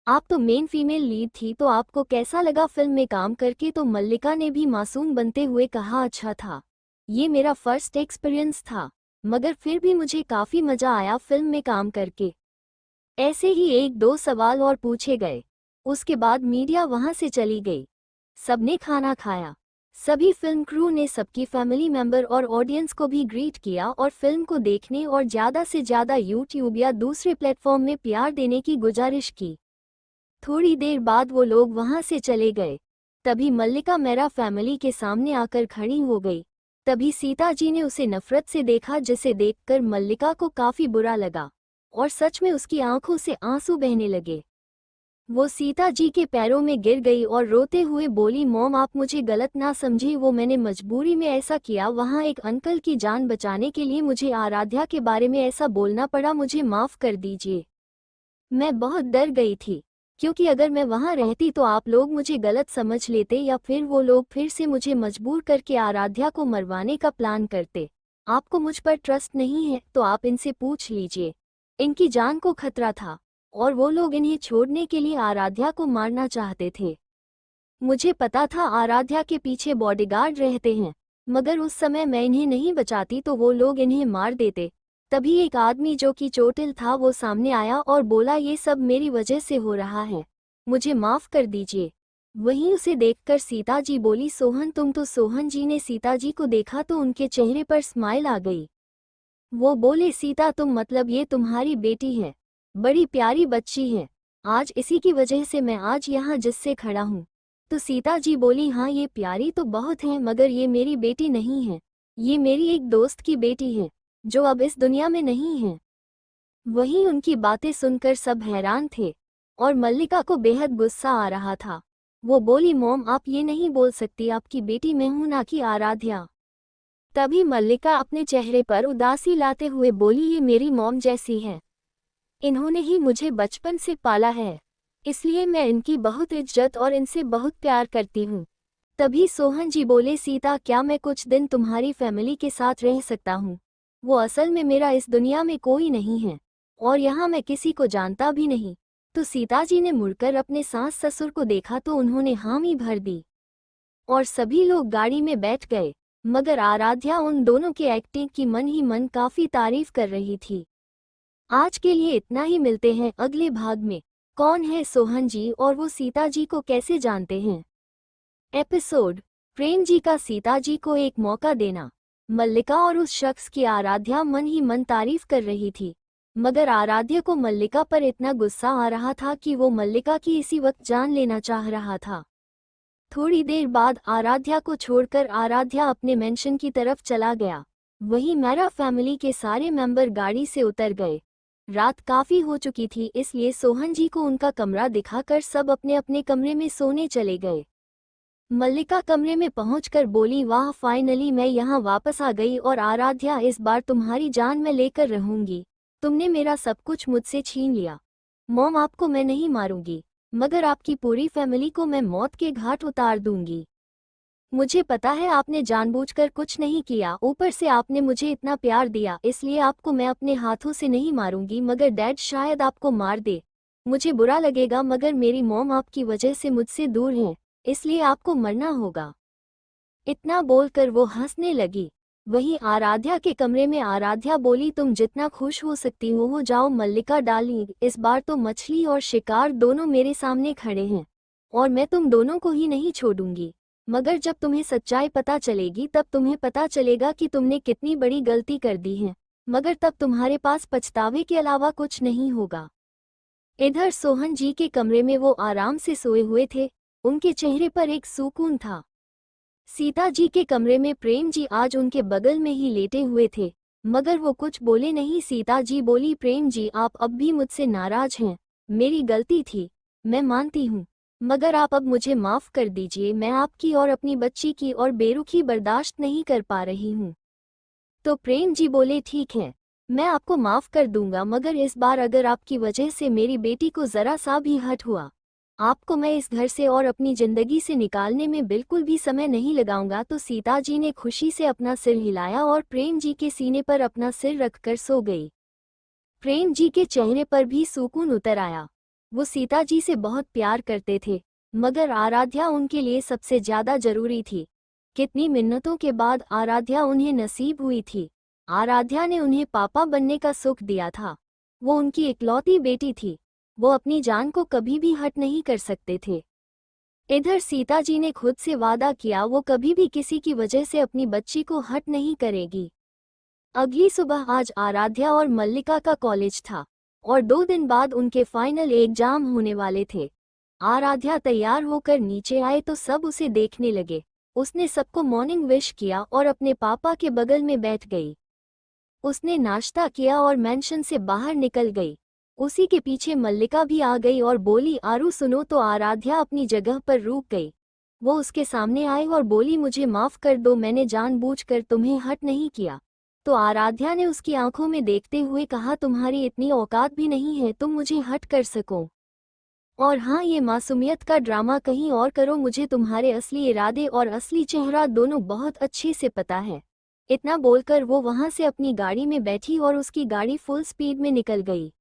आप तो मेन फीमेल लीड थी, तो आपको कैसा लगा फिल्म में काम करके? तो मल्लिका ने भी मासूम बनते हुए कहा, अच्छा था, ये मेरा फर्स्ट एक्सपीरियंस था, मगर फिर भी मुझे काफ़ी मज़ा आया फिल्म में काम करके। ऐसे ही एक दो सवाल और पूछे गए। उसके बाद मीडिया वहां से चली गई। सबने खाना खाया। सभी फिल्म क्रू ने सबकी फैमिली मेंबर और ऑडियंस को भी ग्रीट किया और फिल्म को देखने और ज़्यादा से ज़्यादा यूट्यूब या दूसरे प्लेटफॉर्म में प्यार देने की गुजारिश की। थोड़ी देर बाद वो लोग वहां से चले गए। तभी मल्लिका मेरा फैमिली के सामने आकर खड़ी हो गई। तभी सीता जी ने उसे नफरत से देखा, जिसे देखकर मल्लिका को काफ़ी बुरा लगा और सच में उसकी आंखों से आंसू बहने लगे। वो सीता जी के पैरों में गिर गई और रोते हुए बोली, मॉम आप मुझे गलत ना समझे, वो मैंने मजबूरी में ऐसा किया। वहाँ एक अंकल की जान बचाने के लिए मुझे आराध्या के बारे में ऐसा बोलना पड़ा, मुझे माफ़ कर दीजिए। मैं बहुत डर गई थी। क्योंकि अगर मैं वहां रहती तो आप लोग मुझे गलत समझ लेते या फिर वो लोग फिर से मुझे मजबूर करके आराध्या को मरवाने का प्लान करते। आपको मुझ पर ट्रस्ट नहीं है तो आप इनसे पूछ लीजिए। इनकी जान को खतरा था और वो लोग इन्हें छोड़ने के लिए आराध्या को मारना चाहते थे। मुझे पता था आराध्या के पीछे बॉडीगार्ड रहते हैं, मगर उस समय मैं इन्हें नहीं बचाती तो वो लोग इन्हें मार देते। तभी एक आदमी जो कि चोटिल था वो सामने आया और बोला ये सब मेरी वजह से हो रहा है, मुझे माफ कर दीजिए। वहीं उसे देखकर सीता जी बोली सोहन तुम तो। सोहन जी ने सीता जी को देखा तो उनके चेहरे पर स्माइल आ गई। वो बोले सीता तुम मतलब ये तुम्हारी बेटी है, बड़ी प्यारी बच्ची है। आज इसी की वजह से मैं आज यहाँ जिससे खड़ा हूँ। तो सीता जी बोली हाँ ये प्यारी तो बहुत है मगर ये मेरी बेटी नहीं है, ये मेरी एक दोस्त की बेटी है जो अब इस दुनिया में नहीं है। वहीं उनकी बातें सुनकर सब हैरान थे और मल्लिका को बेहद गुस्सा आ रहा था। वो बोली मॉम आप ये नहीं बोल सकती, आपकी बेटी मैं हूं ना कि आराध्या। तभी मल्लिका अपने चेहरे पर उदासी लाते हुए बोली ये मेरी मॉम जैसी है, इन्होंने ही मुझे बचपन से पाला है, इसलिए मैं इनकी बहुत इज्जत और इनसे बहुत प्यार करती हूँ। तभी सोहन जी बोले सीता क्या मैं कुछ दिन तुम्हारी फैमिली के साथ रह सकता हूँ? वो असल में मेरा इस दुनिया में कोई नहीं है और यहाँ मैं किसी को जानता भी नहीं। तो सीता जी ने मुड़कर अपने सास ससुर को देखा तो उन्होंने हामी भर दी और सभी लोग गाड़ी में बैठ गए, मगर आराध्या उन दोनों की एक्टिंग की मन ही मन काफी तारीफ कर रही थी। आज के लिए इतना ही, मिलते हैं अगले भाग में। कौन है सोहन जी और वो सीता जी को कैसे जानते हैं? एपिसोड प्रेम जी का सीता जी को एक मौका देना। मल्लिका और उस शख्स की आराध्या मन ही मन तारीफ कर रही थी, मगर आराध्या को मल्लिका पर इतना गुस्सा आ रहा था कि वो मल्लिका की इसी वक्त जान लेना चाह रहा था। थोड़ी देर बाद आराध्या को छोड़कर आराध्या अपने मेंशन की तरफ चला गया। वहीं मेरा फैमिली के सारे मेंबर गाड़ी से उतर गए। रात काफी हो चुकी थी इसलिए सोहन जी को उनका कमरा दिखाकर सब अपने अपने कमरे में सोने चले गए। मल्लिका कमरे में पहुंचकर बोली वाह फाइनली मैं यहाँ वापस आ गई और आराध्या इस बार तुम्हारी जान मैं लेकर रहूंगी। तुमने मेरा सब कुछ मुझसे छीन लिया। मॉम आपको मैं नहीं मारूंगी, मगर आपकी पूरी फैमिली को मैं मौत के घाट उतार दूंगी। मुझे पता है आपने जानबूझकर कुछ नहीं किया, ऊपर से आपने मुझे इतना प्यार दिया, इसलिए आपको मैं अपने हाथों से नहीं मारूंगी, मगर डैड शायद आपको मार दे। मुझे बुरा लगेगा मगर मेरी मॉम आपकी वजह से मुझसे दूर हैं, इसलिए आपको मरना होगा। इतना बोलकर वो हंसने लगी। वहीं आराध्या के कमरे में आराध्या बोली तुम जितना खुश हो सकती हो जाओ मल्लिका डार्लिंग, इस बार तो मछली और शिकार दोनों मेरे सामने खड़े हैं और मैं तुम दोनों को ही नहीं छोड़ूंगी। मगर जब तुम्हें सच्चाई पता चलेगी तब तुम्हें पता चलेगा कि तुमने कितनी बड़ी गलती कर दी है, मगर तब तुम्हारे पास पछतावे के अलावा कुछ नहीं होगा। इधर सोहन जी के कमरे में वो आराम से सोए हुए थे, उनके चेहरे पर एक सुकून था। सीता जी के कमरे में प्रेम जी आज उनके बगल में ही लेटे हुए थे, मगर वो कुछ बोले नहीं। सीता जी बोली प्रेम जी आप अब भी मुझसे नाराज हैं, मेरी गलती थी, मैं मानती हूँ, मगर आप अब मुझे माफ कर दीजिए, मैं आपकी और अपनी बच्ची की और बेरुखी बर्दाश्त नहीं कर पा रही हूँ। तो प्रेम जी बोले ठीक है, मैं आपको माफ कर दूंगा, मगर इस बार अगर आपकी वजह से मेरी बेटी को जरा सा भी हर्ट हुआ, आपको मैं इस घर से और अपनी जिंदगी से निकालने में बिल्कुल भी समय नहीं लगाऊंगा। तो सीता जी ने खुशी से अपना सिर हिलाया और प्रेम जी के सीने पर अपना सिर रखकर सो गई। प्रेम जी के चेहरे पर भी सुकून उतर आया। वो सीता जी से बहुत प्यार करते थे, मगर आराध्या उनके लिए सबसे ज्यादा जरूरी थी। कितनी मिन्नतों के बाद आराध्या उन्हें नसीब हुई थी। आराध्या ने उन्हें पापा बनने का सुख दिया था। वो उनकी इकलौती बेटी थी, वो अपनी जान को कभी भी हट नहीं कर सकते थे। इधर सीता जी ने खुद से वादा किया वो कभी भी किसी की वजह से अपनी बच्ची को हट नहीं करेगी। अगली सुबह आज आराध्या और मल्लिका का कॉलेज था और 2 दिन बाद उनके फाइनल एग्जाम होने वाले थे। आराध्या तैयार होकर नीचे आए तो सब उसे देखने लगे। उसने सबको मॉर्निंग विश किया और अपने पापा के बगल में बैठ गई। उसने नाश्ता किया और मेंशन से बाहर निकल गई। उसी के पीछे मल्लिका भी आ गई और बोली आरू सुनो। तो आराध्या अपनी जगह पर रुक गई। वो उसके सामने आई और बोली मुझे माफ कर दो, मैंने जानबूझकर तुम्हें हट नहीं किया। तो आराध्या ने उसकी आंखों में देखते हुए कहा तुम्हारी इतनी औकात भी नहीं है तुम मुझे हट कर सको। और हाँ, ये मासूमियत का ड्रामा कहीं और करो, मुझे तुम्हारे असली इरादे और असली चेहरा दोनों बहुत अच्छे से पता है। इतना बोलकर वो वहां से अपनी गाड़ी में बैठी और उसकी गाड़ी फुल स्पीड में निकल गई।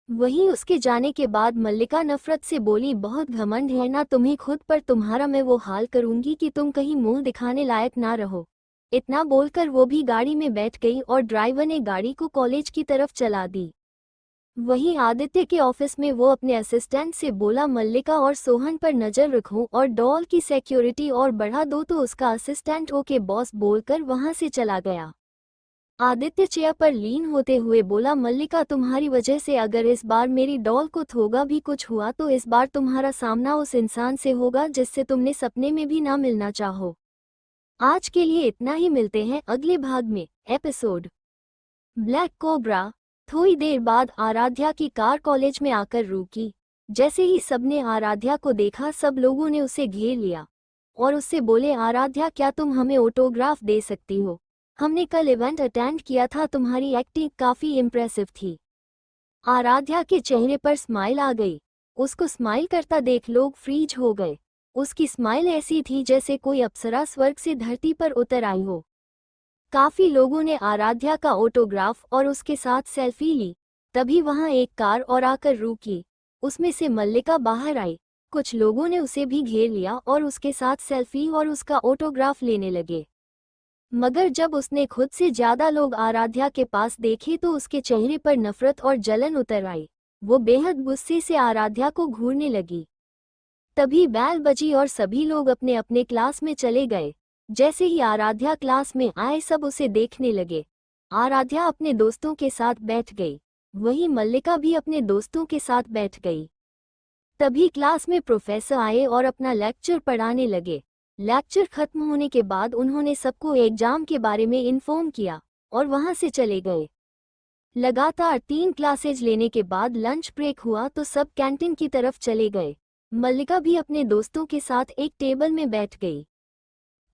वहीं उसके जाने के बाद मल्लिका नफरत से बोली, बहुत घमंड है ना तुम्हें खुद पर, तुम्हारा मैं वो हाल करूंगी कि तुम कहीं मुंह दिखाने लायक ना रहो। इतना बोलकर वो भी गाड़ी में बैठ गई और ड्राइवर ने गाड़ी को कॉलेज की तरफ चला दी। वहीं आदित्य के ऑफिस में वो अपने असिस्टेंट से बोला, मल्लिका और सोहन पर नजर रखो और डॉल की सिक्योरिटी और बढ़ा दो, तो उसका असिस्टेंट ओके बॉस बोलकर वहां से चला गया। आदित्य चेयर पर लीन होते हुए बोला, मल्लिका तुम्हारी वजह से अगर इस बार मेरी डॉल को थोड़ा भी कुछ हुआ तो इस बार तुम्हारा सामना उस इंसान से होगा जिससे तुमने सपने में भी ना मिलना चाहो। आज के लिए इतना ही, मिलते हैं अगले भाग में। Episode black cobra. थोड़ी देर बाद आराध्या की कार कॉलेज में आकर रुकी। जैसे ही सबने आराध्या को देखा सब लोगों ने उसे घेर लिया और उससे बोले, आराध्या क्या तुम हमें ऑटोग्राफ दे सकती हो? हमने कल इवेंट अटेंड किया था, तुम्हारी एक्टिंग काफी इम्प्रेसिव थी। आराध्या के चेहरे पर स्माइल आ गई। उसको स्माइल करता देख लोग फ्रीज हो गए। उसकी स्माइल ऐसी थी जैसे कोई अप्सरा स्वर्ग से धरती पर उतर आई हो। काफी लोगों ने आराध्या का ऑटोग्राफ और उसके साथ सेल्फी ली। तभी वहां एक कार और आकर रुकी। उसमें से मल्लिका बाहर आई। कुछ लोगों ने उसे भी घेर लिया और उसके साथ सेल्फी और उसका ऑटोग्राफ लेने लगे। मगर जब उसने खुद से ज्यादा लोग आराध्या के पास देखे तो उसके चेहरे पर नफरत और जलन उतर आई। वो बेहद गुस्से से आराध्या को घूरने लगी। तभी बैल बजी और सभी लोग अपने अपने क्लास में चले गए। जैसे ही आराध्या क्लास में आए सब उसे देखने लगे। आराध्या अपने दोस्तों के साथ बैठ गई। वहीं मल्लिका भी अपने दोस्तों के साथ बैठ गई। तभी क्लास में प्रोफेसर आए और अपना लेक्चर पढ़ाने लगे। लेक्चर खत्म होने के बाद उन्होंने सबको एग्जाम के बारे में इन्फॉर्म किया और वहां से चले गए। लगातार 3 क्लासेज लेने के बाद लंच ब्रेक हुआ तो सब कैंटीन की तरफ चले गए। मल्लिका भी अपने दोस्तों के साथ एक टेबल में बैठ गई।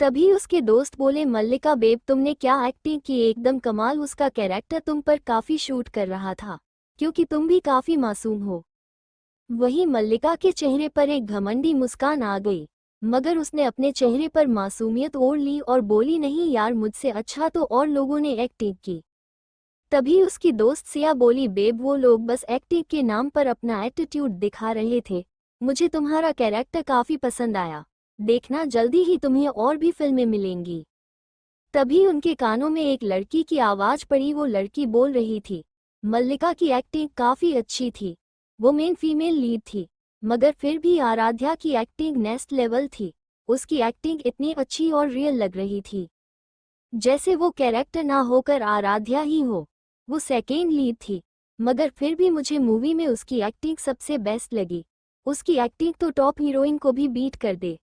तभी उसके दोस्त बोले, मल्लिका बेब तुमने क्या एक्टिंग की, एकदम कमाल, उसका कैरेक्टर तुम पर काफी शूट कर रहा था क्योंकि तुम भी काफी मासूम हो। वहीं मल्लिका के चेहरे पर एक घमंडी मुस्कान आ गई, मगर उसने अपने चेहरे पर मासूमियत ओढ़ ली और बोली, नहीं यार मुझसे अच्छा तो और लोगों ने एक्टिंग की। तभी उसकी दोस्त सिया बोली, बेब वो लोग बस एक्टिंग के नाम पर अपना एटीट्यूड दिखा रहे थे, मुझे तुम्हारा कैरेक्टर काफी पसंद आया, देखना जल्दी ही तुम्हें और भी फिल्में मिलेंगी। तभी उनके कानों में एक लड़की की आवाज पड़ी। वो लड़की बोल रही थी, मल्लिका की एक्टिंग काफी अच्छी थी, वो मेन फीमेल लीड थी, मगर फिर भी आराध्या की एक्टिंग नेक्स्ट लेवल थी। उसकी एक्टिंग इतनी अच्छी और रियल लग रही थी जैसे वो कैरेक्टर ना होकर आराध्या ही हो। वो सेकेंड लीड थी, मगर फिर भी मुझे मूवी में उसकी एक्टिंग सबसे बेस्ट लगी। उसकी एक्टिंग तो टॉप हीरोइन को भी बीट कर दे।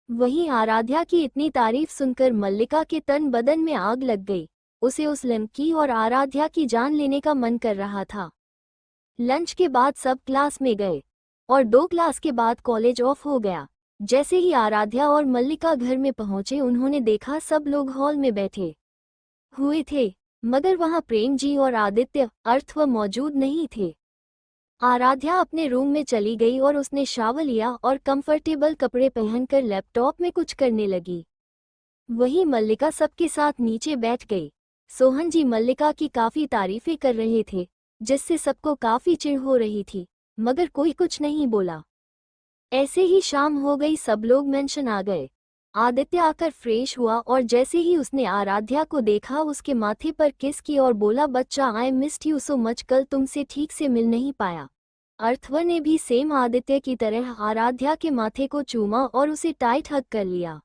वहीं आराध्या की इतनी तारीफ सुनकर मल्लिका के तन बदन में आग लग गई। उसे उस लड़की और आराध्या की जान लेने का मन कर रहा था। लंच के बाद सब क्लास में गए और 2 क्लास के बाद कॉलेज ऑफ हो गया। जैसे ही आराध्या और मल्लिका घर में पहुंचे उन्होंने देखा सब लोग हॉल में बैठे हुए थे, मगर वहां प्रेम जी और आदित्य अर्थव मौजूद नहीं थे। आराध्या अपने रूम में चली गई और उसने शावर लिया और कंफर्टेबल कपड़े पहनकर लैपटॉप में कुछ करने लगी। वहीं मल्लिका सबके साथ नीचे बैठ गई। सोहन जी मल्लिका की काफी तारीफें कर रहे थे, जिससे सबको काफी चिढ़ हो रही थी, मगर कोई कुछ नहीं बोला। ऐसे ही शाम हो गई, सब लोग मेंशन आ गए। आदित्य आकर फ्रेश हुआ और जैसे ही उसने आराध्या को देखा उसके माथे पर किस की और बोला, बच्चा I missed you so much, कल तुमसे ठीक से मिल नहीं पाया। अर्थव ने भी सेम आदित्य की तरह आराध्या के माथे को चूमा और उसे टाइट हग कर लिया।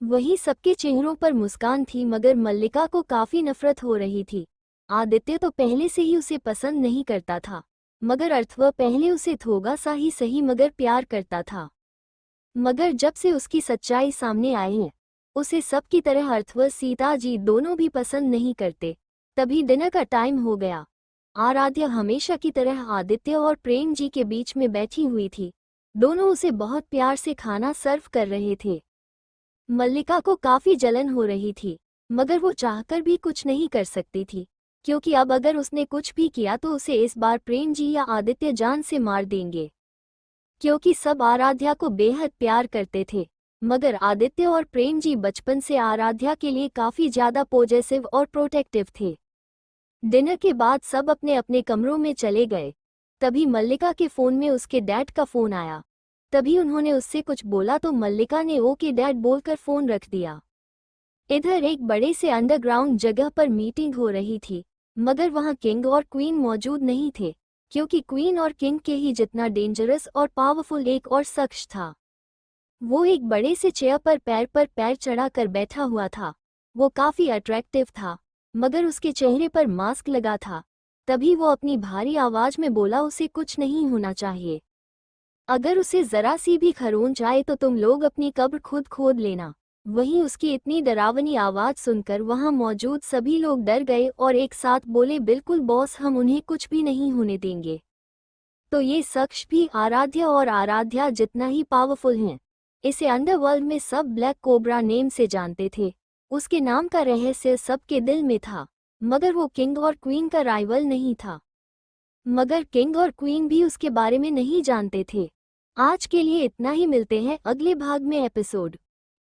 वहीं सबके चेहरों पर मुस्कान थी, मगर मल्लिका को काफी नफरत हो रही थी। आदित्य तो पहले से ही उसे पसंद नहीं करता था, मगर अर्थव पहले उसे थोड़ा सा ही सही मगर प्यार करता था। मगर जब से उसकी सच्चाई सामने आई है, उसे सब की तरह अर्थव सीता जी दोनों भी पसंद नहीं करते। तभी डिनर का टाइम हो गया। आराध्या हमेशा की तरह आदित्य और प्रेम जी के बीच में बैठी हुई थी। दोनों उसे बहुत प्यार से खाना सर्व कर रहे थे। मल्लिका को काफी जलन हो रही थी, मगर वो चाहकर भी कुछ नहीं कर सकती थी, क्योंकि अब अगर उसने कुछ भी किया तो उसे इस बार प्रेम जी या आदित्य जान से मार देंगे। क्योंकि सब आराध्या को बेहद प्यार करते थे, मगर आदित्य और प्रेम जी बचपन से आराध्या के लिए काफी ज्यादा पॉजिटिव और प्रोटेक्टिव थे। डिनर के बाद सब अपने अपने कमरों में चले गए। तभी मल्लिका के फोन में उसके डैड का फोन आया। तभी उन्होंने उससे कुछ बोला तो मल्लिका ने ओके डैड बोलकर फोन रख दिया। इधर एक बड़े से अंडरग्राउंड जगह पर मीटिंग हो रही थी, मगर वहां किंग और क्वीन मौजूद नहीं थे, क्योंकि क्वीन और किंग के ही जितना डेंजरस और पावरफुल एक और शख्स था। वो एक बड़े से चेयर पर पैर चढ़ाकर बैठा हुआ था। वो काफी अट्रैक्टिव था, मगर उसके चेहरे पर मास्क लगा था। तभी वो अपनी भारी आवाज में बोला, उसे कुछ नहीं होना चाहिए। अगर उसे जरा सी भी खरोंच आए तो तुम लोग अपनी कब्र खुद खोद लेना। वहीं उसकी इतनी डरावनी आवाज सुनकर वहां मौजूद सभी लोग डर गए और एक साथ बोले, बिल्कुल बॉस, हम उन्हें कुछ भी नहीं होने देंगे। तो ये शख्स भी आराध्या और आराध्या जितना ही पावरफुल हैं। इसे अंडरवर्ल्ड में सब ब्लैक कोबरा नेम से जानते थे। उसके नाम का रहस्य सबके दिल में था, मगर वो किंग और क्वीन का राइवल नहीं था। मगर किंग और क्वीन भी उसके बारे में नहीं जानते थे। आज के लिए इतना ही, मिलते हैं अगले भाग में एपिसोड।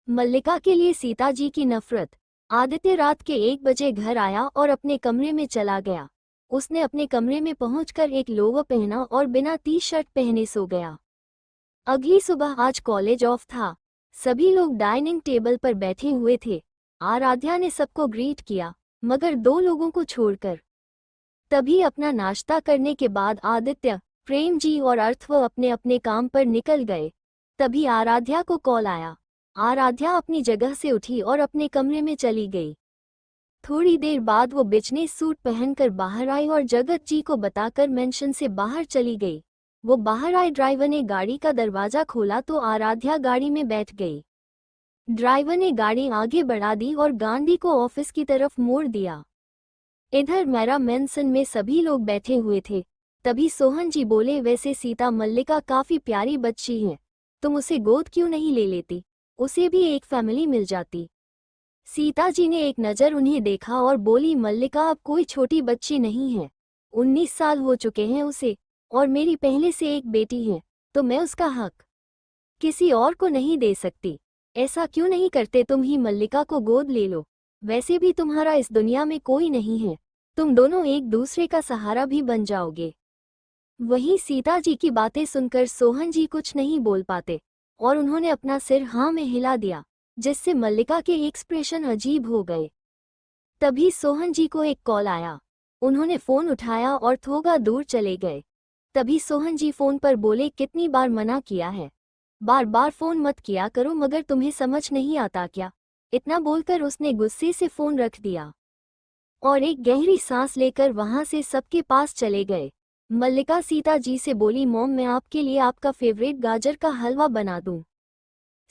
मल्लिका के लिए सीता जी की नफरत। आदित्य रात के 1 बजे घर आया और अपने कमरे में चला गया। उसने अपने कमरे में पहुंचकर एक लोवर पहना और बिना टी शर्ट पहने सो गया। अगली सुबह आज कॉलेज ऑफ था। सभी लोग डाइनिंग टेबल पर बैठे हुए थे। आराध्या ने सबको ग्रीट किया, मगर 2 लोगों को छोड़कर। तभी अपना नाश्ता करने के बाद आदित्य, प्रेम जी और अर्थव अपने अपने काम पर निकल गए। तभी आराध्या को कॉल आया। आराध्या अपनी जगह से उठी और अपने कमरे में चली गई। थोड़ी देर बाद वो बिजनेस सूट पहनकर बाहर आई और जगत जी को बताकर मेंशन से बाहर चली गई। वो बाहर आए, ड्राइवर ने गाड़ी का दरवाजा खोला तो आराध्या गाड़ी में बैठ गई। ड्राइवर ने गाड़ी आगे बढ़ा दी और गांधी को ऑफिस की तरफ मोड़ दिया। इधर मेरा मेंशन में सभी लोग बैठे हुए थे। तभी सोहन जी बोले, वैसे सीता मल्लिका काफी प्यारी बच्ची है, तुम उसे गोद क्यों नहीं ले लेती, उसे भी एक फैमिली मिल जाती। सीता जी ने एक नज़र उन्हें देखा और बोली, मल्लिका अब कोई छोटी बच्ची नहीं है, 19 साल हो चुके हैं उसे, और मेरी पहले से एक बेटी है, तो मैं उसका हक किसी और को नहीं दे सकती। ऐसा क्यों नहीं करते तुम ही मल्लिका को गोद ले लो, वैसे भी तुम्हारा इस दुनिया में कोई नहीं है, तुम दोनों एक दूसरे का सहारा भी बन जाओगे। वहीं सीता जी की बातें सुनकर सोहन जी कुछ नहीं बोल पाते और उन्होंने अपना सिर हाँ में हिला दिया, जिससे मल्लिका के एक्सप्रेशन अजीब हो गए। तभी सोहन जी को एक कॉल आया। उन्होंने फोन उठाया और थोड़ा दूर चले गए। तभी सोहन जी फोन पर बोले, कितनी बार मना किया है, बार बार फोन मत किया करो, मगर तुम्हें समझ नहीं आता क्या। इतना बोलकर उसने गुस्से से फोन रख दिया और एक गहरी सांस लेकर वहां से सबके पास चले गए। मल्लिका सीता जी से बोली, मॉम, मैं आपके लिए आपका फेवरेट गाजर का हलवा बना दूं।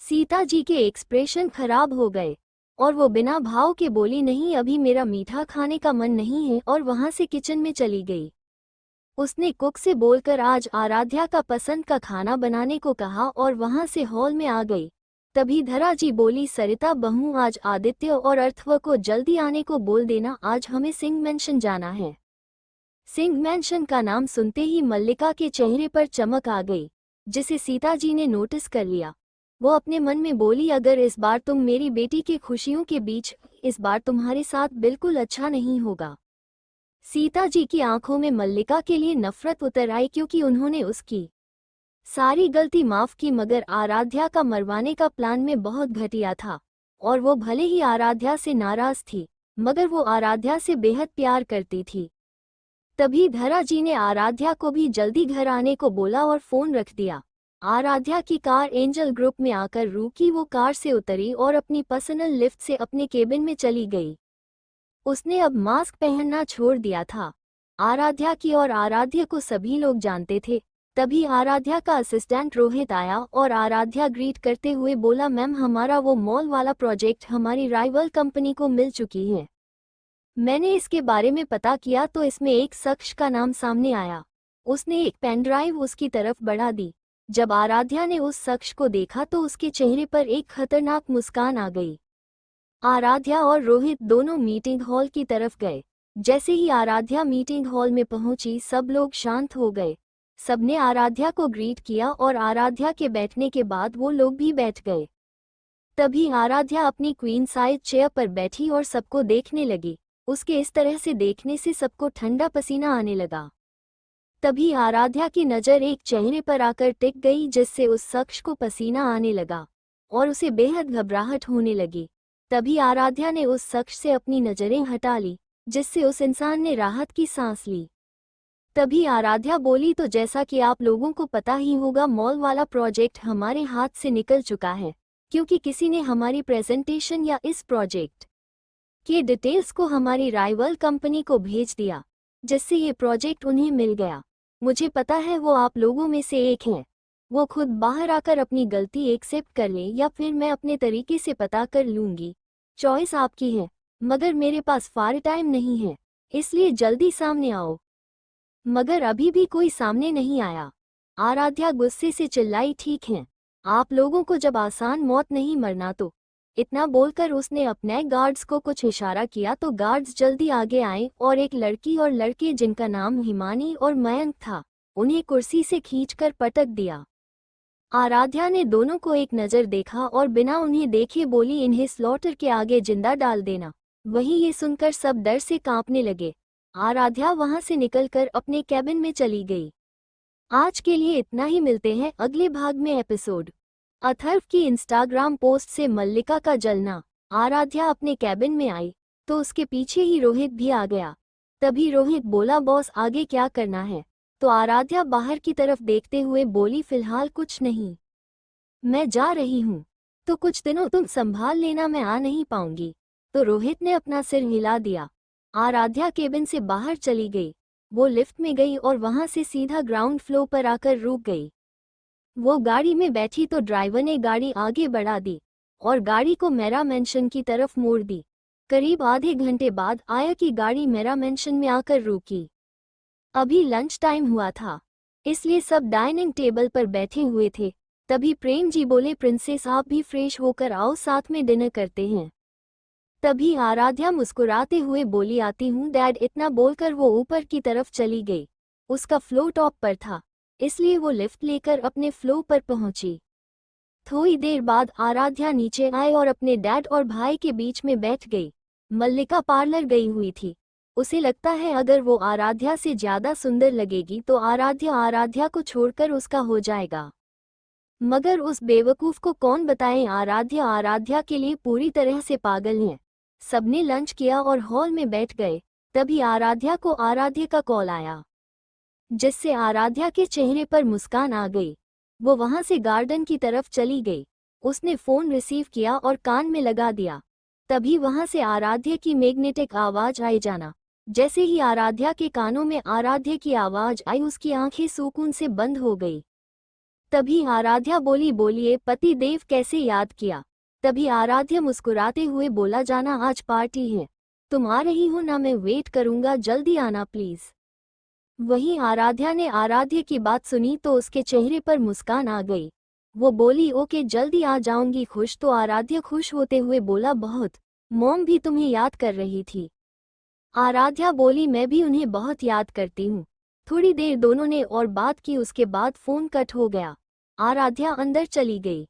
सीता जी के एक्सप्रेशन खराब हो गए और वो बिना भाव के बोली, नहीं, अभी मेरा मीठा खाने का मन नहीं है, और वहां से किचन में चली गई। उसने कुक से बोलकर आज आराध्या का पसंद का खाना बनाने को कहा और वहां से हॉल में आ गई। तभी धरा जी बोली, सरिता बहू, आज आदित्य और अर्थव को जल्दी आने को बोल देना, आज हमें सिंह मेंशन जाना है। सिंह मेंशन का नाम सुनते ही मल्लिका के चेहरे पर चमक आ गई, जिसे सीता जी ने नोटिस कर लिया। वो अपने मन में बोली, अगर इस बार तुम मेरी बेटी की खुशियों के बीच, इस बार तुम्हारे साथ बिल्कुल अच्छा नहीं होगा। सीता जी की आंखों में मल्लिका के लिए नफरत उतर आई, क्योंकि उन्होंने उसकी सारी गलती माफ की, मगर आराध्या का मरवाने का प्लान में बहुत घटिया था। और वो भले ही आराध्या से नाराज थी, मगर वो आराध्या से बेहद प्यार करती थी। तभी धरा जी ने आराध्या को भी जल्दी घर आने को बोला और फोन रख दिया। आराध्या की कार एंजल ग्रुप में आकर रुकी। वो कार से उतरी और अपनी पर्सनल लिफ्ट से अपने केबिन में चली गई। उसने अब मास्क पहनना छोड़ दिया था। आराध्या की और आराध्या को सभी लोग जानते थे। तभी आराध्या का असिस्टेंट रोहित आया और आराध्या ग्रीट करते हुए बोला, मैम, हमारा वो मॉल वाला प्रोजेक्ट हमारी राइवल कंपनी को मिल चुकी है। मैंने इसके बारे में पता किया तो इसमें एक शख्स का नाम सामने आया। उसने एक पेन ड्राइव उसकी तरफ बढ़ा दी। जब आराध्या ने उस शख्स को देखा तो उसके चेहरे पर एक खतरनाक मुस्कान आ गई। आराध्या और रोहित दोनों मीटिंग हॉल की तरफ गए। जैसे ही आराध्या मीटिंग हॉल में पहुंची, सब लोग शांत हो गए। सबने आराध्या को ग्रीट किया और आराध्या के बैठने के बाद वो लोग भी बैठ गए। तभी आराध्या अपनी क्वीन साइज चेयर पर बैठी और सबको देखने लगी। उसके इस तरह से देखने से सबको ठंडा पसीना आने लगा। तभी आराध्या की नज़र एक चेहरे पर आकर टिक गई, जिससे उस शख्स को पसीना आने लगा और उसे बेहद घबराहट होने लगी। तभी आराध्या ने उस शख्स से अपनी नज़रें हटा ली, जिससे उस इंसान ने राहत की सांस ली। तभी आराध्या बोली, तो जैसा कि आप लोगों को पता ही होगा, मॉल वाला प्रोजेक्ट हमारे हाथ से निकल चुका है, क्योंकि किसी ने हमारी प्रेजेंटेशन या इस प्रोजेक्ट के डिटेल्स को हमारी राइवल कंपनी को भेज दिया, जिससे ये प्रोजेक्ट उन्हें मिल गया। मुझे पता है वो आप लोगों में से एक हैं। वो खुद बाहर आकर अपनी गलती एक्सेप्ट कर ले या फिर मैं अपने तरीके से पता कर लूँगी, चॉइस आपकी है, मगर मेरे पास फार टाइम नहीं है, इसलिए जल्दी सामने आओ। मगर अभी भी कोई सामने नहीं आया। आराध्या गुस्से से चिल्लाई, ठीक है, आप लोगों को जब आसान मौत नहीं मरना तो। इतना बोलकर उसने अपने गार्ड्स को कुछ इशारा किया तो गार्ड्स जल्दी आगे आए और एक लड़की और लड़के जिनका नाम हिमानी और मयंक था, उन्हें कुर्सी से खींचकर पटक दिया। आराध्या ने दोनों को एक नज़र देखा और बिना उन्हें देखे बोली, इन्हें स्लॉटर के आगे जिंदा डाल देना। वहीं ये सुनकर सब डर से कांपने लगे। आराध्या वहां से निकलकर अपने कैबिन में चली गई। आज के लिए इतना ही, मिलते हैं अगले भाग में। एपिसोड। अथर्व की इंस्टाग्राम पोस्ट से मल्लिका का जलना। आराध्या अपने कैबिन में आई तो उसके पीछे ही रोहित भी आ गया। तभी रोहित बोला, बॉस आगे क्या करना है? तो आराध्या बाहर की तरफ देखते हुए बोली, फिलहाल कुछ नहीं, मैं जा रही हूँ, तो कुछ दिनों तुम संभाल लेना, मैं आ नहीं पाऊंगी। तो रोहित ने अपना सिर हिला दिया। आराध्या केबिन से बाहर चली गई। वो लिफ्ट में गई और वहां से सीधा ग्राउंड फ्लोर पर आकर रुक गई। वो गाड़ी में बैठी तो ड्राइवर ने गाड़ी आगे बढ़ा दी और गाड़ी को मेरा मेंशन की तरफ मोड़ दी। करीब आधे घंटे बाद आया कि गाड़ी मेरा मेंशन में आकर रुकी। अभी लंच टाइम हुआ था, इसलिए सब डाइनिंग टेबल पर बैठे हुए थे। तभी प्रेम जी बोले, प्रिंसेस आप भी फ्रेश होकर आओ, साथ में डिनर करते हैं। तभी आराध्या मुस्कुराते हुए बोली, आती हूँ डैड। इतना बोलकर वो ऊपर की तरफ चली गई। उसका फ्लो टॉप पर था, इसलिए वो लिफ्ट लेकर अपने फ्लो पर पहुंची। थोड़ी देर बाद आराध्या नीचे आए और अपने डैड और भाई के बीच में बैठ गई। मल्लिका पार्लर गई हुई थी। उसे लगता है अगर वो आराध्या से ज्यादा सुंदर लगेगी तो आराध्या को छोड़कर उसका हो जाएगा। मगर उस बेवकूफ को कौन बताए, आराध्या के लिए पूरी तरह से पागल है। सबने लंच किया और हॉल में बैठ गए। तभी आराध्या को आराध्य का कॉल आया, जिससे आराध्या के चेहरे पर मुस्कान आ गई। वो वहां से गार्डन की तरफ चली गई। उसने फोन रिसीव किया और कान में लगा दिया। तभी वहां से आराध्य की मैग्नेटिक आवाज आई जाना। जैसे ही आराध्या के कानों में आराध्य की आवाज आई, उसकी आंखें सुकून से बंद हो गई। तभी आराध्या बोली, बोलिए पति देव, कैसे याद किया? तभी आराध्य मुस्कुराते हुए बोला, जाना आज पार्टी है, तुम आ रही हो ना? मैं वेट करूंगा, जल्दी आना प्लीज। वहीं आराध्या ने आराध्य की बात सुनी तो उसके चेहरे पर मुस्कान आ गई। वो बोली, ओके जल्दी आ जाऊंगी। खुश? तो आराध्य खुश होते हुए बोला, बहुत, मॉम भी तुम्हें याद कर रही थी। आराध्या बोली, मैं भी उन्हें बहुत याद करती हूँ। थोड़ी देर दोनों ने और बात की, उसके बाद फोन कट हो गया। आराध्या अंदर चली गई।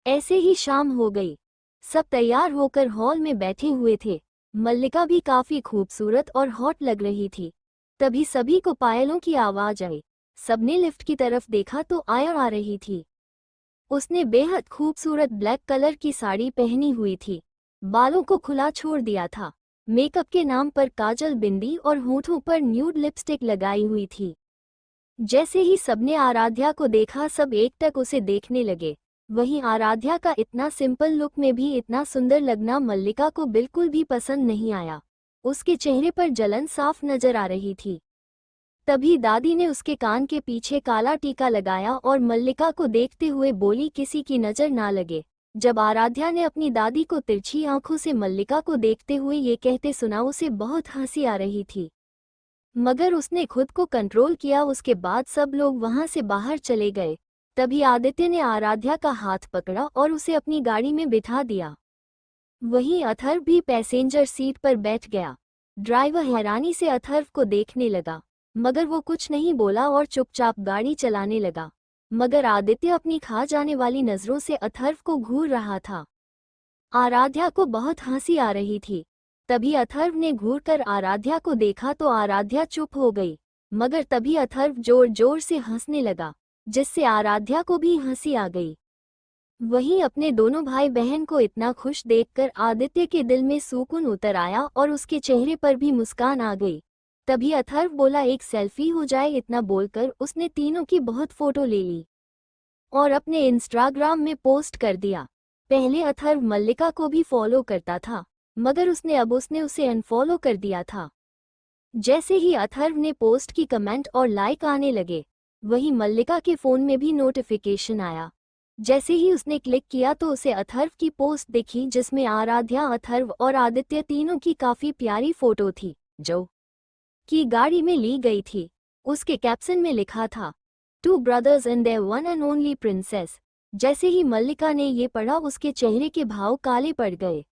ऐसे ही शाम हो गई। सब तैयार होकर हॉल में बैठे हुए थे। मल्लिका भी काफी खूबसूरत और हॉट लग रही थी। तभी सभी को पायलों की आवाज आई। सबने लिफ्ट की तरफ देखा तो आया आ रही थी। उसने बेहद खूबसूरत ब्लैक कलर की साड़ी पहनी हुई थी। बालों को खुला छोड़ दिया था। मेकअप के नाम पर काजल, बिंदी और होठों पर न्यूड लिपस्टिक लगाई हुई थी। जैसे ही सबने आराध्या को देखा, सब एकटक उसे देखने लगे। वहीं आराध्या का इतना सिंपल लुक में भी इतना सुंदर लगना मल्लिका को बिल्कुल भी पसंद नहीं आया। उसके चेहरे पर जलन साफ नजर आ रही थी। तभी दादी ने उसके कान के पीछे काला टीका लगाया और मल्लिका को देखते हुए बोली, किसी की नजर ना लगे। जब आराध्या ने अपनी दादी को तिरछी आंखों से मल्लिका को देखते हुए ये कहते सुना, उसे बहुत हंसी आ रही थी, मगर उसने खुद को कंट्रोल किया। उसके बाद सब लोग वहां से बाहर चले गए। तभी आदित्य ने आराध्या का हाथ पकड़ा और उसे अपनी गाड़ी में बिठा दिया। वहीं अथर्व भी पैसेंजर सीट पर बैठ गया। ड्राइवर हैरानी से अथर्व को देखने लगा। मगर वो कुछ नहीं बोला और चुपचाप गाड़ी चलाने लगा। मगर आदित्य अपनी खा जाने वाली नजरों से अथर्व को घूर रहा था। आराध्या को बहुत हंसी आ रही थी। तभी अथर्व ने घूरकर आराध्या को देखा तो आराध्या चुप हो गई। मगर तभी अथर्व जोर जोर से हंसने लगा, जिससे आराध्या को भी हंसी आ गई। वहीं अपने दोनों भाई बहन को इतना खुश देखकर आदित्य के दिल में सुकून उतर आया और उसके चेहरे पर भी मुस्कान आ गई। तभी अथर्व बोला, एक सेल्फी हो जाए। इतना बोलकर उसने तीनों की बहुत फोटो ले ली और अपने इंस्टाग्राम में पोस्ट कर दिया। पहले अथर्व मल्लिका को भी फॉलो करता था, मगर उसने उसे अनफॉलो कर दिया था। जैसे ही अथर्व ने पोस्ट की कमेंट और लाइक आने लगे, वहीं मल्लिका के फोन में भी नोटिफिकेशन आया। जैसे ही उसने क्लिक किया तो उसे अथर्व की पोस्ट दिखी, जिसमें आराध्या, अथर्व और आदित्य तीनों की काफी प्यारी फोटो थी, जो की गाड़ी में ली गई थी। उसके कैप्शन में लिखा था, 2 brothers and their one and only princess। जैसे ही मल्लिका ने ये पढ़ा, उसके चेहरे के भाव काले पड़ गए।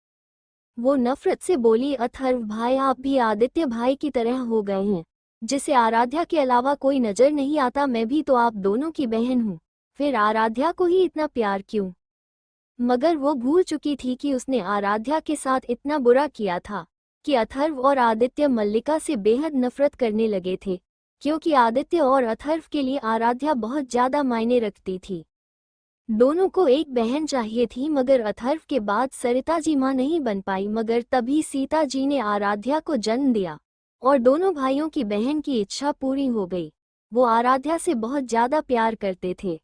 वो नफरत से बोली, अथर्व भाई, आप भी आदित्य भाई की तरह हो गए हैं, जिसे आराध्या के अलावा कोई नजर नहीं आता। मैं भी तो आप दोनों की बहन हूँ, फिर आराध्या को ही इतना प्यार क्यों? मगर वो भूल चुकी थी कि उसने आराध्या के साथ इतना बुरा किया था कि अथर्व और आदित्य मल्लिका से बेहद नफरत करने लगे थे, क्योंकि आदित्य और अथर्व के लिए आराध्या बहुत ज्यादा मायने रखती थी। दोनों को एक बहन चाहिए थी, मगर अथर्व के बाद सरिता जी मां नहीं बन पाई। मगर तभी सीता जी ने आराध्या को जन्म दिया और दोनों भाइयों की बहन की इच्छा पूरी हो गई। वो आराध्या से बहुत ज्यादा प्यार करते थे।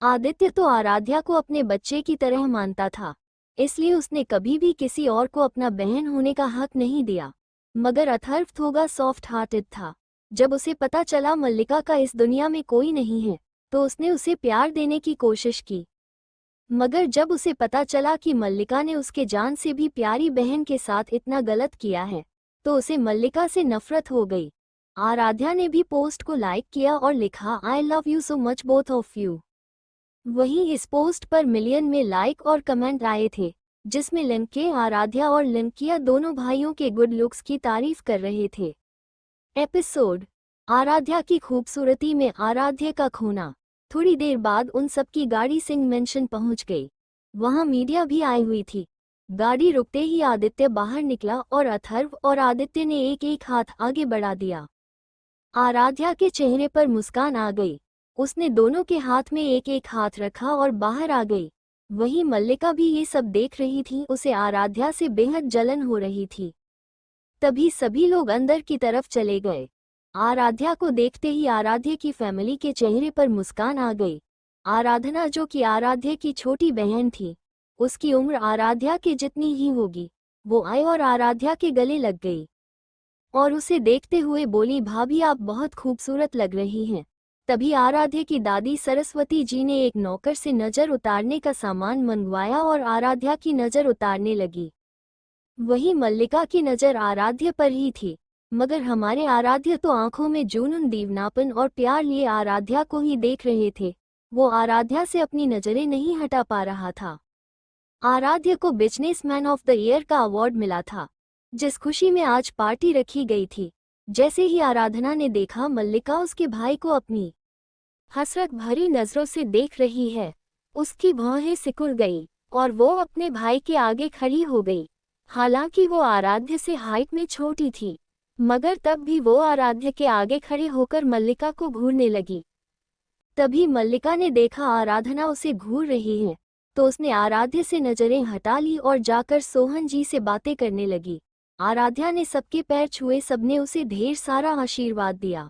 आदित्य तो आराध्या को अपने बच्चे की तरह मानता था, इसलिए उसने कभी भी किसी और को अपना बहन होने का हक नहीं दिया। मगर अथर्व थोड़ा सॉफ्ट हार्टेड था। जब उसे पता चला मल्लिका का इस दुनिया में कोई नहीं है, तो उसने उसे प्यार देने की कोशिश की। मगर जब उसे पता चला कि मल्लिका ने उसके जान से भी प्यारी बहन के साथ इतना गलत किया है, तो उसे मल्लिका से नफरत हो गई। आराध्या ने भी पोस्ट को लाइक किया और लिखा, आई love you so much both of you. वहीं इस पोस्ट पर मिलियन में लाइक और कमेंट आए थे, जिसमें लिंके, आराध्या और लिंकिया दोनों भाइयों के गुड लुक्स की तारीफ कर रहे थे। एपिसोड, आराध्या की खूबसूरती में आराध्य का खोना। थोड़ी देर बाद उन सबकी गाड़ी सिंह मेंशन पहुंच गई। वहां मीडिया भी आई हुई थी। गाड़ी रुकते ही आदित्य बाहर निकला और अथर्व और आदित्य ने एक एक हाथ आगे बढ़ा दिया। आराध्या के चेहरे पर मुस्कान आ गई। उसने दोनों के हाथ में एक एक हाथ रखा और बाहर आ गई। वहीं मल्लिका भी ये सब देख रही थी। उसे आराध्या से बेहद जलन हो रही थी। तभी सभी लोग अंदर की तरफ चले गए। आराध्या को देखते ही आराध्य की फैमिली के चेहरे पर मुस्कान आ गई। आराधना, जो कि आराध्य की छोटी बहन थी, उसकी उम्र आराध्या के जितनी ही होगी, वो आई और आराध्या के गले लग गई और उसे देखते हुए बोली, भाभी आप बहुत खूबसूरत लग रही हैं। तभी आराध्य की दादी सरस्वती जी ने एक नौकर से नजर उतारने का सामान मंगवाया और आराध्या की नजर उतारने लगी। वहीं मल्लिका की नजर आराध्य पर ही थी, मगर हमारे आराध्य तो आंखों में जुनून, दीवानापन और प्यार लिए आराध्या को ही देख रहे थे। वो आराध्या से अपनी नजरें नहीं हटा पा रहा था। आराध्य को बिजनेसमैन ऑफ द ईयर का अवार्ड मिला था, जिस खुशी में आज पार्टी रखी गई थी। जैसे ही आराधना ने देखा मल्लिका उसके भाई को अपनी हसरत भरी नजरों से देख रही है, उसकी भौहें सिकुड़ गई और वो अपने भाई के आगे खड़ी हो गई। हालांकि वो आराध्य से हाइट में छोटी थी, मगर तब भी वो आराध्य के आगे खड़े होकर मल्लिका को घूरने लगी। तभी मल्लिका ने देखा आराधना उसे घूर रही है, तो उसने आराध्य से नजरें हटा ली और जाकर सोहन जी से बातें करने लगी। आराध्या ने सबके पैर छुए, सबने उसे ढेर सारा आशीर्वाद दिया,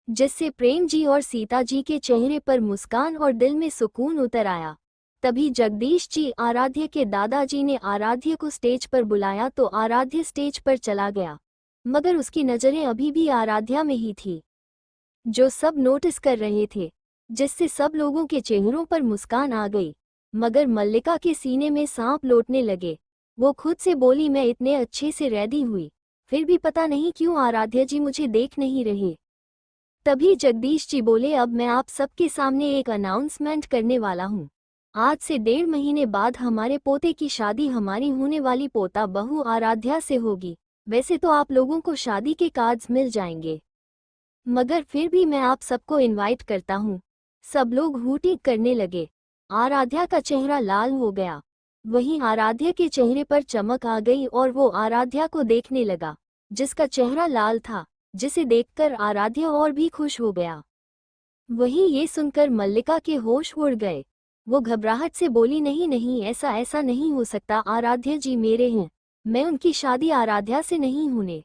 जिससे प्रेम जी और सीता जी के चेहरे पर मुस्कान और दिल में सुकून उतर आया। तभी जगदीश जी, आराध्य के दादाजी, ने आराध्य को स्टेज पर बुलाया तो आराध्य स्टेज पर चला गया, मगर उसकी नजरें अभी भी आराध्या में ही थी, जो सब नोटिस कर रहे थे, जिससे सब लोगों के चेहरों पर मुस्कान आ गई। मगर मल्लिका के सीने में सांप लौटने लगे। वो खुद से बोली, मैं इतने अच्छे से रेडी हुई, फिर भी पता नहीं क्यों आराध्य जी मुझे देख नहीं रहे। तभी जगदीश जी बोले, अब मैं आप सबके सामने एक अनाउंसमेंट करने वाला हूँ। आज से 1.5 महीने बाद हमारे पोते की शादी हमारी होने वाली पोता बहू आराध्या से होगी। वैसे तो आप लोगों को शादी के कार्ड्स मिल जाएंगे। मगर फिर भी मैं आप सबको इनवाइट करता हूँ। सब लोग हूटी करने लगे। आराध्या का चेहरा लाल हो गया। वहीं आराध्या के चेहरे पर चमक आ गई और वो आराध्या को देखने लगा, जिसका चेहरा लाल था, जिसे देखकर आराध्या और भी खुश हो गया। वहीं ये सुनकर मल्लिका के होश उड़ गए। वो घबराहट से बोली, नहीं नहीं, ऐसा ऐसा नहीं हो सकता, आराध्या जी मेरे हैं, मैं उनकी शादी आराध्या से नहीं होने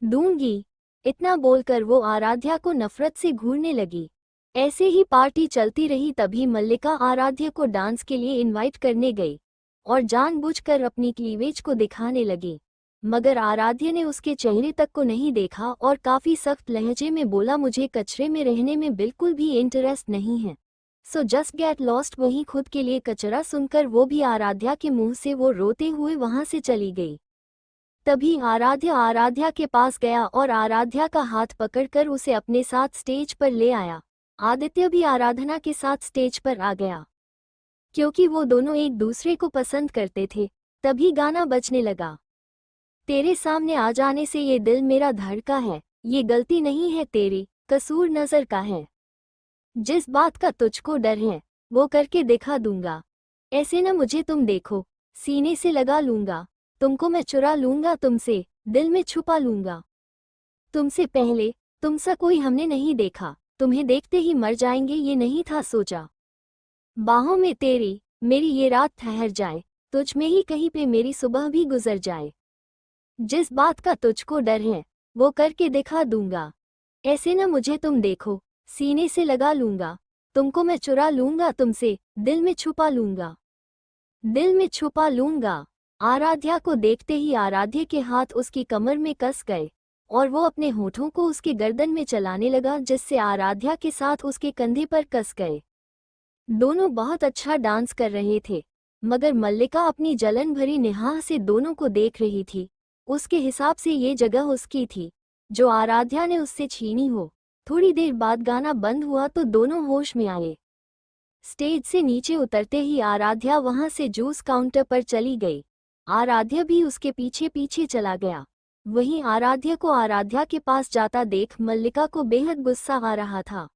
दूंगी। इतना बोलकर वो आराध्या को नफरत से घूरने लगी। ऐसे ही पार्टी चलती रही। तभी मल्लिका आराध्या को डांस के लिए इनवाइट करने गई और जानबूझकर अपनी क्लीवेज को दिखाने लगी। मगर आराध्या ने उसके चेहरे तक को नहीं देखा और काफी सख्त लहजे में बोला, मुझे कचरे में रहने में बिल्कुल भी इंटरेस्ट नहीं है, सो जस्ट गेट लॉस्ट। वहीं खुद के लिए कचरा सुनकर वो भी आराध्या के मुंह से वो रोते हुए वहां से चली गई। तभी आराध्या के पास गया और आराध्या का हाथ पकड़कर उसे अपने साथ स्टेज पर ले आया। आदित्य भी आराधना के साथ स्टेज पर आ गया। क्योंकि वो दोनों एक दूसरे को पसंद करते थे। तभी गाना बजने लगा। तेरे सामने आ जाने से ये दिल मेरा धड़का है, ये गलती नहीं है तेरी, कसूर नजर का है। जिस बात का तुझको डर है वो करके दिखा दूंगा। ऐसे न मुझे तुम देखो, सीने से लगा लूंगा, तुमको मैं चुरा लूंगा, तुमसे दिल में छुपा लूंगा। तुमसे पहले तुमसा कोई हमने नहीं देखा, तुम्हें देखते ही मर जाएंगे ये नहीं था सोचा। बाहों में तेरी मेरी ये रात ठहर जाए, तुझ में ही कहीं पे मेरी सुबह भी गुजर जाए। जिस बात का तुझको डर है वो करके दिखा दूंगा। ऐसे न मुझे तुम देखो, सीने से लगा लूंगा, तुमको मैं चुरा लूंगा, तुमसे दिल में छुपा लूंगा, दिल में छुपा लूंगा। आराध्या को देखते ही आराध्य के हाथ उसकी कमर में कस गए और वो अपने होठों को उसके गर्दन में चलाने लगा, जिससे आराध्या के साथ उसके कंधे पर कस गए। दोनों बहुत अच्छा डांस कर रहे थे, मगर मल्लिका अपनी जलन भरी निगाह से दोनों को देख रही थी। उसके हिसाब से ये जगह उसकी थी, जो आराध्या ने उससे छीनी हो। थोड़ी देर बाद गाना बंद हुआ तो दोनों होश में आए। स्टेज से नीचे उतरते ही आराध्या वहां से जूस काउंटर पर चली गई। आराध्या भी उसके पीछे पीछे चला गया। वहीं आराध्या को आराध्या के पास जाता देख मल्लिका को बेहद गुस्सा आ रहा था।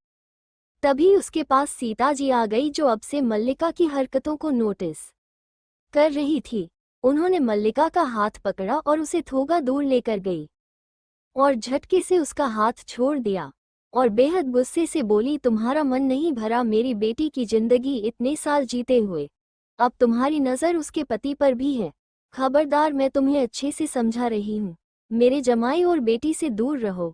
तभी उसके पास सीता जी आ गई, जो अब से मल्लिका की हरकतों को नोटिस कर रही थी। उन्होंने मल्लिका का हाथ पकड़ा और उसे थोड़ा दूर लेकर गई और झटके से उसका हाथ छोड़ दिया और बेहद गुस्से से बोली, तुम्हारा मन नहीं भरा मेरी बेटी की जिंदगी इतने साल जीते हुए, अब तुम्हारी नज़र उसके पति पर भी है। खबरदार, मैं तुम्हें अच्छे से समझा रही हूँ, मेरे जमाई और बेटी से दूर रहो,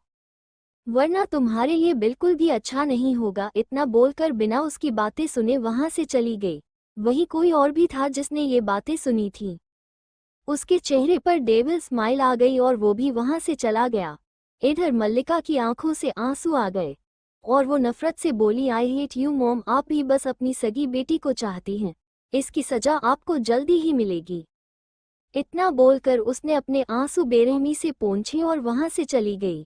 वरना तुम्हारे लिए बिल्कुल भी अच्छा नहीं होगा। इतना बोलकर बिना उसकी बातें सुने वहां से चली गई। वही कोई और भी था जिसने ये बातें सुनी थी। उसके चेहरे पर डेविल स्माइल आ गई और वो भी वहां से चला गया। इधर मल्लिका की आंखों से आंसू आ गए और वो नफरत से बोली, आई हेट यू मॉम, आप भी बस अपनी सगी बेटी को चाहती हैं, इसकी सजा आपको जल्दी ही मिलेगी। इतना बोलकर उसने अपने आंसू बेरहमी से पोंछे और वहां से चली गई।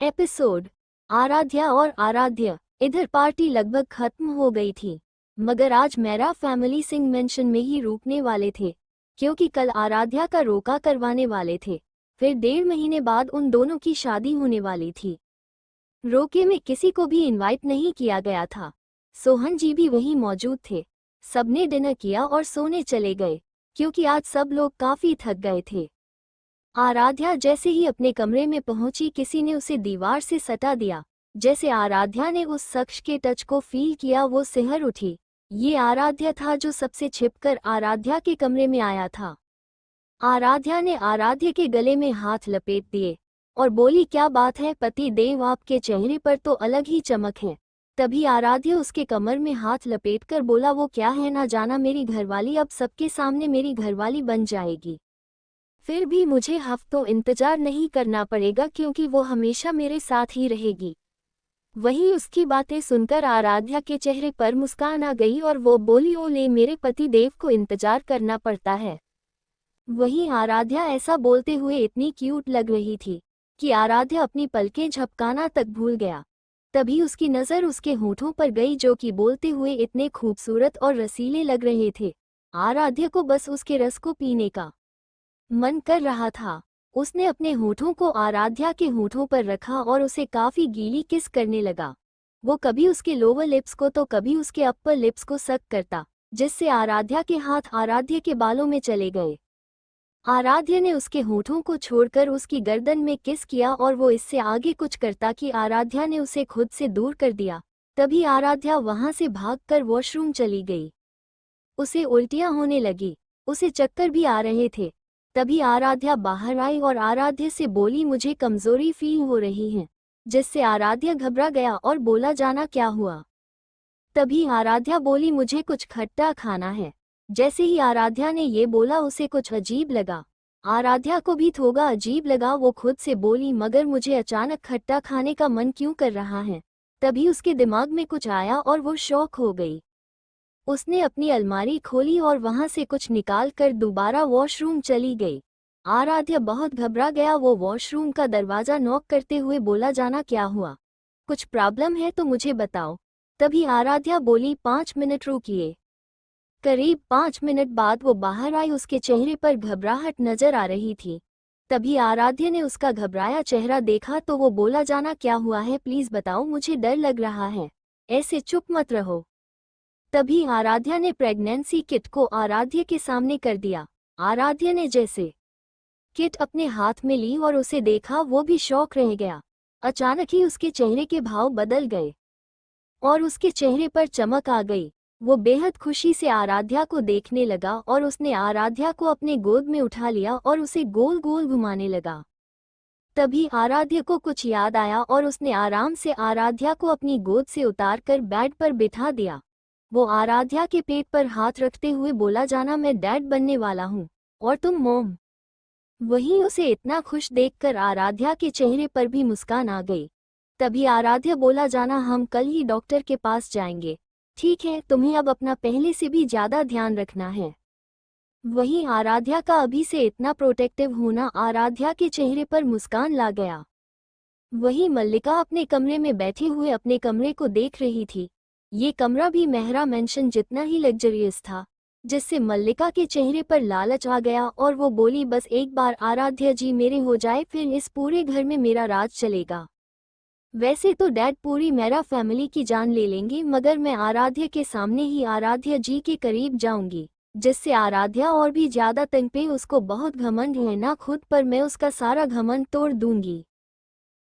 एपिसोड आराध्या और आराध्य। इधर पार्टी लगभग खत्म हो गई थी, मगर आज मेरा फैमिली सिंह मेंशन में ही रुकने वाले थे, क्योंकि कल आराध्या का रोका करवाने वाले थे। फिर 1.5 महीने बाद उन दोनों की शादी होने वाली थी। रोके में किसी को भी इनवाइट नहीं किया गया था। सोहन जी भी वहीं मौजूद थे। सबने डिनर किया और सोने चले गए, क्योंकि आज सब लोग काफी थक गए थे। आराध्या जैसे ही अपने कमरे में पहुंची, किसी ने उसे दीवार से सटा दिया। जैसे आराध्या ने उस शख्स के टच को फील किया, वो सिहर उठी। ये आराध्या था जो सबसे छिपकर आराध्या के कमरे में आया था। आराध्या ने आराध्या के गले में हाथ लपेट दिए और बोली, क्या बात है पति देव, आपके चेहरे पर तो अलग ही चमक है। तभी आराध्या उसके कमर में हाथ लपेटकर बोला, वो क्या है ना जाना, मेरी घरवाली अब सबके सामने मेरी घरवाली बन जाएगी। फिर भी मुझे हफ्तों इंतजार नहीं करना पड़ेगा, क्योंकि वो हमेशा मेरे साथ ही रहेगी। वहीं उसकी बातें सुनकर आराध्या के चेहरे पर मुस्कान आ गई और वो बोली, ओले, मेरे पति देव को इंतजार करना पड़ता है। वहीं आराध्या ऐसा बोलते हुए इतनी क्यूट लग रही थी कि आराध्या अपनी पलकें झपकाना तक भूल गया। तभी उसकी नज़र उसके होठों पर गई, जो कि बोलते हुए इतने खूबसूरत और रसीले लग रहे थे। आराध्या को बस उसके रस को पीने का मन कर रहा था। उसने अपने होठों को आराध्या के होठों पर रखा और उसे काफी गीली किस करने लगा। वो कभी उसके लोअर लिप्स को तो कभी उसके अपर लिप्स को सक करता, जिससे आराध्या के हाथ आराध्य के बालों में चले गए। आराध्य ने उसके होठों को छोड़कर उसकी गर्दन में किस किया और वो इससे आगे कुछ करता कि आराध्या ने उसे खुद से दूर कर दिया। तभी आराध्या वहां से भागकर वॉशरूम चली गई। उसे उल्टियां होने लगी, उसे चक्कर भी आ रहे थे। तभी आराध्या बाहर आई और आराध्य से बोली, मुझे कमजोरी फील हो रही है, जिससे आराध्य घबरा गया और बोला, जाना क्या हुआ। तभी आराध्या बोली, मुझे कुछ खट्टा खाना है। जैसे ही आराध्या ने ये बोला उसे कुछ अजीब लगा। आराध्या को भी थोड़ा अजीब लगा। वो खुद से बोली, मगर मुझे अचानक खट्टा खाने का मन क्यों कर रहा है। तभी उसके दिमाग में कुछ आया और वो शॉक हो गई। उसने अपनी अलमारी खोली और वहां से कुछ निकाल कर दोबारा वॉशरूम चली गई। आराध्या बहुत घबरा गया। वो वॉशरूम का दरवाजा नॉक करते हुए बोला, जाना क्या हुआ, कुछ प्रॉब्लम है तो मुझे बताओ। तभी आराध्या बोली, 5 मिनट रुकिए। करीब 5 मिनट बाद वो बाहर आई। उसके चेहरे पर घबराहट नजर आ रही थी। तभी आराध्य ने उसका घबराया चेहरा देखा तो वो बोला, जाना क्या हुआ है, प्लीज बताओ, मुझे डर लग रहा है, ऐसे चुप मत रहो। तभी आराध्या ने प्रेगनेंसी किट को आराध्य के सामने कर दिया। आराध्य ने जैसे किट अपने हाथ में ली और उसे देखा, वो भी शॉक रह गया। अचानक ही उसके चेहरे के भाव बदल गए और उसके चेहरे पर चमक आ गई। वो बेहद खुशी से आराध्या को देखने लगा और उसने आराध्या को अपने गोद में उठा लिया और उसे गोल गोल घुमाने लगा। तभी आराध्या को कुछ याद आया और उसने आराम से आराध्या को अपनी गोद से उतारकर बेड पर बिठा दिया। वो आराध्या के पेट पर हाथ रखते हुए बोला, जाना मैं डैड बनने वाला हूँ और तुम मॉम। वहीं उसे इतना खुश देखकर आराध्या के चेहरे पर भी मुस्कान आ गई। तभी आराध्या बोला, जाना हम कल ही डॉक्टर के पास जाएंगे, ठीक है, तुम्हें अब अपना पहले से भी ज्यादा ध्यान रखना है। वहीं आराध्या का अभी से इतना प्रोटेक्टिव होना आराध्या के चेहरे पर मुस्कान ला गया। वहीं मल्लिका अपने कमरे में बैठे हुए अपने कमरे को देख रही थी। ये कमरा भी मेहरा मेंशन जितना ही लग्जरियस था, जिससे मल्लिका के चेहरे पर लालच आ गया और वो बोली, बस एक बार आराध्या जी मेरे हो जाए, फिर इस पूरे घर में मेरा राज चलेगा। वैसे तो डैड पूरी मेरा फैमिली की जान ले लेंगे, मगर मैं आराध्या के सामने ही आराध्या जी के करीब जाऊंगी, जिससे आराध्या और भी ज्यादा तंग पे। उसको बहुत घमंड है ना खुद पर, मैं उसका सारा घमंड तोड़ दूंगी।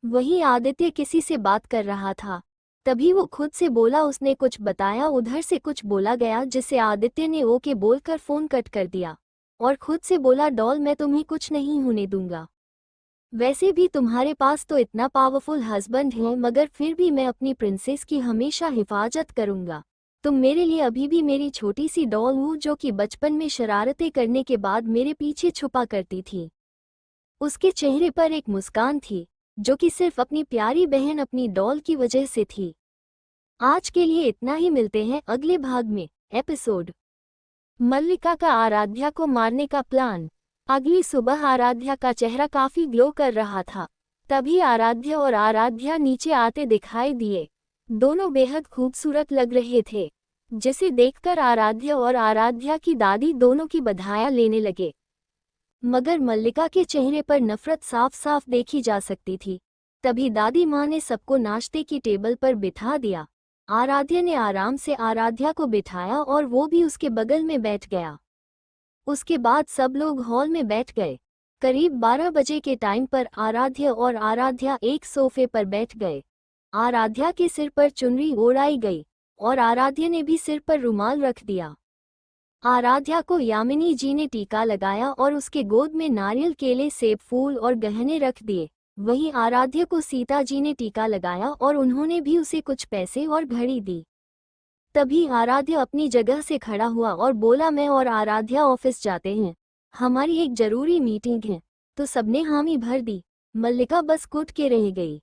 वहीं आदित्य किसी से बात कर रहा था। तभी वो खुद से बोला, उसने कुछ बताया, उधर से कुछ बोला गया, जिससे आदित्य ने ओके बोलकर फोन कट कर दिया और खुद से बोला, डॉल मैं तुम्हें कुछ नहीं होने दूंगा। वैसे भी तुम्हारे पास तो इतना पावरफुल हस्बैंड है, मगर फिर भी मैं अपनी प्रिंसेस की हमेशा हिफाजत करूंगा। तुम मेरे लिए अभी भी मेरी छोटी सी डॉल हो, जो कि बचपन में शरारतें करने के बाद मेरे पीछे छुपा करती थी। उसके चेहरे पर एक मुस्कान थी, जो कि सिर्फ अपनी प्यारी बहन अपनी डॉल की वजह से थी। आज के लिए इतना ही, मिलते हैं अगले भाग में। एपिसोड मल्लिका का आराध्या को मारने का प्लान। अगली सुबह आराध्या का चेहरा काफी ग्लो कर रहा था। तभी आराध्या और आराध्या नीचे आते दिखाई दिए। दोनों बेहद खूबसूरत लग रहे थे, जिसे देखकर आराध्या और आराध्या की दादी दोनों की बधाइयां लेने लगे। मगर मल्लिका के चेहरे पर नफरत साफ साफ देखी जा सकती थी। तभी दादी माँ ने सबको नाश्ते की टेबल पर बिठा दिया। आराध्या ने आराम से आराध्या को बिठाया और वो भी उसके बगल में बैठ गया। उसके बाद सब लोग हॉल में बैठ गए। करीब 12 बजे के टाइम पर आराध्या और आराध्या एक सोफे पर बैठ गए। आराध्या के सिर पर चुनरी ओढ़ाई गई और आराध्या ने भी सिर पर रुमाल रख दिया। आराध्या को यामिनी जी ने टीका लगाया और उसके गोद में नारियल, केले, सेब, फूल और गहने रख दिए। वहीं आराध्या को सीता जी ने टीका लगाया और उन्होंने भी उसे कुछ पैसे और घड़ी दी। तभी आराध्या अपनी जगह से खड़ा हुआ और बोला, मैं और आराध्या ऑफिस जाते हैं, हमारी एक जरूरी मीटिंग है। तो सबने हामी भर दी। मल्लिका बस कूद के रह गई।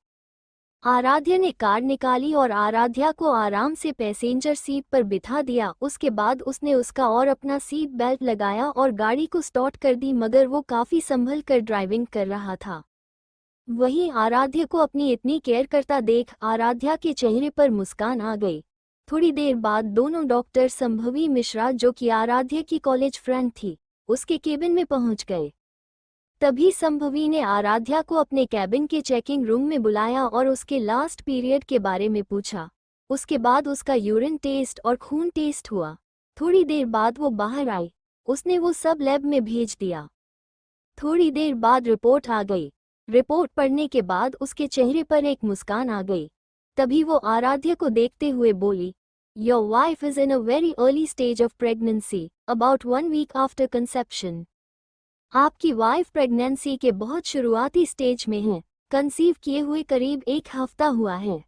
आराध्या ने कार निकाली और आराध्या को आराम से पैसेंजर सीट पर बिठा दिया। उसके बाद उसने उसका और अपना सीट बेल्ट लगाया और गाड़ी को स्टार्ट कर दी, मगर वो काफी संभल कर ड्राइविंग कर रहा था। वहीं आराध्या को अपनी इतनी केयर करता देख आराध्या के चेहरे पर मुस्कान आ गई। थोड़ी देर बाद दोनों डॉक्टर संभवी मिश्रा, जो कि आराध्या की कॉलेज फ्रेंड थी, उसके केबिन में पहुंच गए। तभी संभवी ने आराध्या को अपने कैबिन के चेकिंग रूम में बुलाया और उसके लास्ट पीरियड के बारे में पूछा। उसके बाद उसका यूरिन टेस्ट और खून टेस्ट हुआ। थोड़ी देर बाद वो बाहर आई। उसने वो सब लैब में भेज दिया। थोड़ी देर बाद रिपोर्ट आ गई। रिपोर्ट पढ़ने के बाद उसके चेहरे पर एक मुस्कान आ गई। तभी वो आराध्या को देखते हुए बोली, your wife is in a very early stage of pregnancy, about 1 week after conception. आपकी वाइफ प्रेगनेंसी के बहुत शुरुआती स्टेज में है। कंसीव किए हुए करीब 1 हफ्ता हुआ है।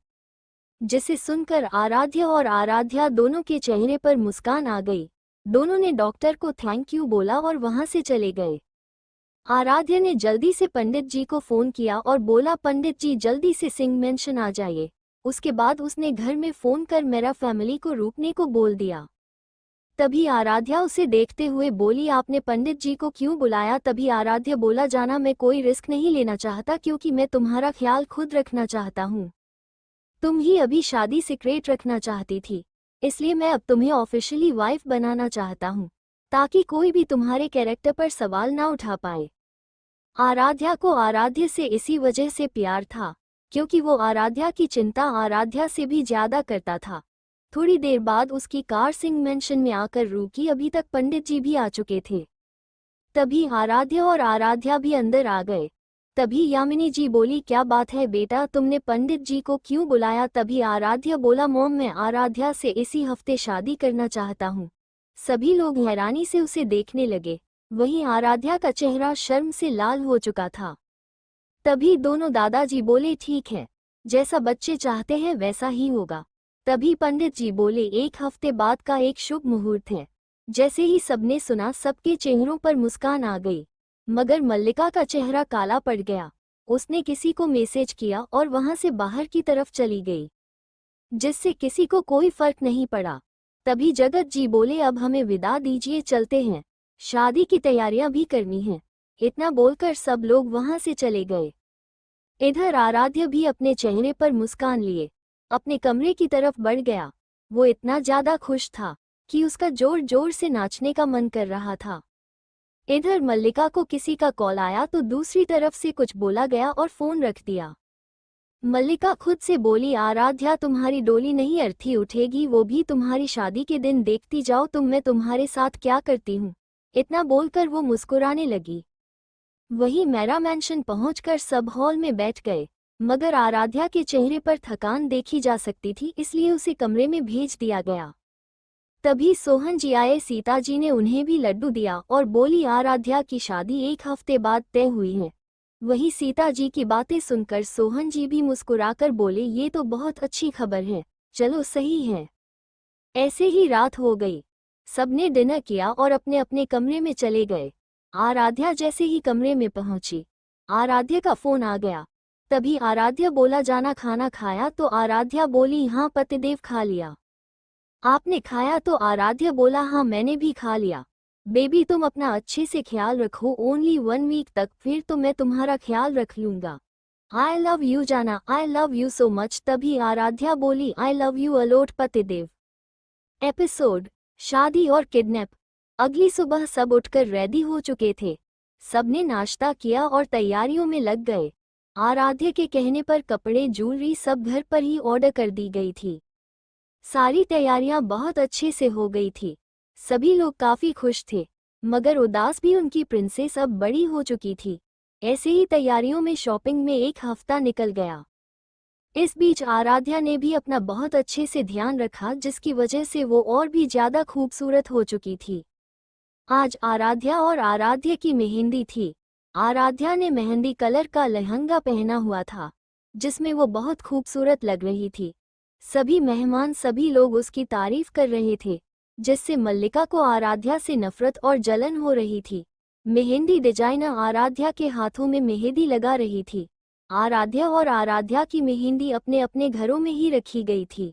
जिसे सुनकर आराध्या और आराध्या दोनों के चेहरे पर मुस्कान आ गई। दोनों ने डॉक्टर को थैंक यू बोला और वहां से चले गए। आराध्या ने जल्दी से पंडित जी को फोन किया और बोला, पंडित जी जल्दी से सिंह मेंशन आ जाइए। उसके बाद उसने घर में फोन कर मेरा फैमिली को रुकने को बोल दिया। तभी आराध्या उसे देखते हुए बोली, आपने पंडित जी को क्यों बुलाया? तभी आराध्या बोला, जाना मैं कोई रिस्क नहीं लेना चाहता क्योंकि मैं तुम्हारा ख्याल खुद रखना चाहता हूँ। तुम ही अभी शादी सीक्रेट रखना चाहती थी, इसलिए मैं अब तुम्हें ऑफिशियली वाइफ बनाना चाहता हूँ ताकि कोई भी तुम्हारे कैरेक्टर पर सवाल ना उठा पाए। आराध्या को आराध्य से इसी वजह से प्यार था क्योंकि वो आराध्या की चिंता आराध्या से भी ज्यादा करता था। थोड़ी देर बाद उसकी कार सिंह मेंशन में आकर रुकी। अभी तक पंडित जी भी आ चुके थे। तभी आराध्या और आराध्या भी अंदर आ गए। तभी यामिनी जी बोली, क्या बात है बेटा, तुमने पंडित जी को क्यों बुलाया? तभी आराध्या बोला, मॉम मैं आराध्या से इसी हफ्ते शादी करना चाहता हूँ। सभी लोग हैरानी से उसे देखने लगे। वहीं आराध्या का चेहरा शर्म से लाल हो चुका था। तभी दोनों दादाजी बोले, ठीक है, जैसा बच्चे चाहते हैं वैसा ही होगा। तभी पंडित जी बोले, 1 हफ्ते बाद का एक शुभ मुहूर्त है। जैसे ही सबने सुना सबके चेहरों पर मुस्कान आ गई, मगर मल्लिका का चेहरा काला पड़ गया। उसने किसी को मैसेज किया और वहां से बाहर की तरफ चली गई, जिससे किसी को कोई फर्क नहीं पड़ा। तभी जगत जी बोले, अब हमें विदा दीजिए, चलते हैं, शादी की तैयारियां भी करनी हैं। इतना बोलकर सब लोग वहां से चले गए। इधर आराध्य भी अपने चेहरे पर मुस्कान लिए अपने कमरे की तरफ बढ़ गया। वो इतना ज्यादा खुश था कि उसका जोर जोर से नाचने का मन कर रहा था। इधर मल्लिका को किसी का कॉल आया तो दूसरी तरफ से कुछ बोला गया और फोन रख दिया। मल्लिका खुद से बोली, आराध्या तुम्हारी डोली नहीं अर्थी उठेगी, वो भी तुम्हारी शादी के दिन, देखती जाओ तुम मैं तुम्हारे साथ क्या करती हूँ। इतना बोलकर वो मुस्कुराने लगी। वहीं मेरा मेंशन पहुंचकर सब हॉल में बैठ गए, मगर आराध्या के चेहरे पर थकान देखी जा सकती थी, इसलिए उसे कमरे में भेज दिया गया। तभी सोहन जी आए। सीता जी ने उन्हें भी लड्डू दिया और बोली, आराध्या की शादी 1 हफ्ते बाद तय हुई है। वहीं सीता जी की बातें सुनकर सोहन जी भी मुस्कुराकर बोले, ये तो बहुत अच्छी खबर है, चलो सही है। ऐसे ही रात हो गई। सबने डिनर किया और अपने अपने कमरे में चले गए। आराध्या जैसे ही कमरे में पहुंची, आराध्या का फोन आ गया। तभी आराध्या बोला, जाना खाना खाया? तो आराध्या बोली, हाँ पतिदेव खा लिया। आपने खाया? तो आराध्या बोला, हाँ मैंने भी खा लिया। बेबी तुम अपना अच्छे से ख्याल रखो, ओनली 1 वीक तक, फिर तो मैं तुम्हारा ख्याल रख लूंगा। आई लव यू जाना, आई लव यू सो मच। तभी आराध्या बोली, आई लव यू अलॉट पतिदेव। एपिसोड शादी और किडनैप। अगली सुबह सब उठकर रेडी हो चुके थे। सबने नाश्ता किया और तैयारियों में लग गए। आराध्या के कहने पर कपड़े ज्वेलरी सब घर पर ही ऑर्डर कर दी गई थी। सारी तैयारियां बहुत अच्छे से हो गई थी। सभी लोग काफी खुश थे, मगर उदास भी। उनकी प्रिंसेस अब बड़ी हो चुकी थी। ऐसे ही तैयारियों में शॉपिंग में 1 हफ्ता निकल गया। इस बीच आराध्या ने भी अपना बहुत अच्छे से ध्यान रखा, जिसकी वजह से वो और भी ज्यादा खूबसूरत हो चुकी थी। आज आराध्या और आराध्य की मेहंदी थी। आराध्या ने मेहंदी कलर का लहंगा पहना हुआ था, जिसमें वो बहुत खूबसूरत लग रही थी। सभी मेहमान सभी लोग उसकी तारीफ कर रहे थे, जिससे मल्लिका को आराध्या से नफरत और जलन हो रही थी। मेहंदी डिजाइनर आराध्या के हाथों में मेहंदी लगा रही थी। आराध्या और आराध्या की मेहंदी अपने अपने घरों में ही रखी गई थी।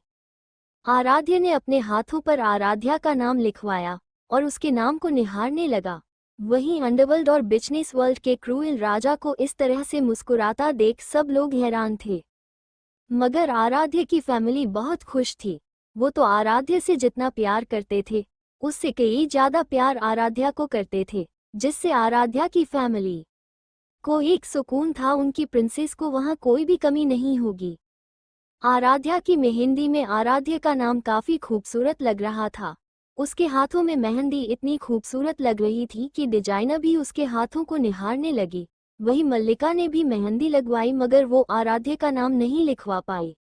आराध्या ने अपने हाथों पर आराध्या का नाम लिखवाया और उसके नाम को निहारने लगा। वहीं अंडरवर्ल्ड और बिजनेस वर्ल्ड के क्रूएल राजा को इस तरह से मुस्कुराता देख सब लोग हैरान थे। मगर आराध्य की फैमिली बहुत खुश थी। वो तो आराध्य से जितना प्यार करते थे, उससे कई ज्यादा प्यार आराध्या को करते थे, जिससे आराध्या की फैमिली को एक सुकून था, उनकी प्रिंसेस को वहाँ कोई भी कमी नहीं होगी। आराध्या की मेहंदी में आराध्य का नाम काफी खूबसूरत लग रहा था। उसके हाथों में मेहंदी इतनी खूबसूरत लग रही थी कि डिजाइनर भी उसके हाथों को निहारने लगी। वही मल्लिका ने भी मेहंदी लगवाई, मगर वो आराध्य का नाम नहीं लिखवा पाई,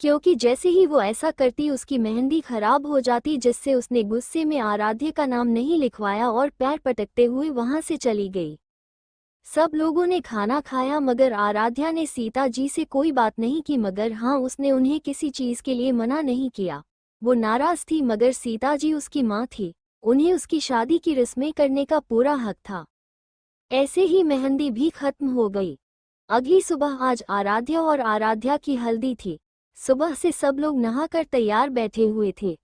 क्योंकि जैसे ही वो ऐसा करती उसकी मेहंदी खराब हो जाती, जिससे उसने गुस्से में आराध्य का नाम नहीं लिखवाया और पैर पटकते हुए वहां से चली गई। सब लोगों ने खाना खाया, मगर आराध्या ने सीता जी से कोई बात नहीं की, मगर हाँ, उसने उन्हें किसी चीज के लिए मना नहीं किया। वो नाराज थी, मगर सीता जी उसकी माँ थी, उन्हें उसकी शादी की रस्में करने का पूरा हक था। ऐसे ही मेहंदी भी खत्म हो गई। अगली सुबह आज आराध्या और आराध्या की हल्दी थी। सुबह से सब लोग नहाकर तैयार बैठे हुए थे।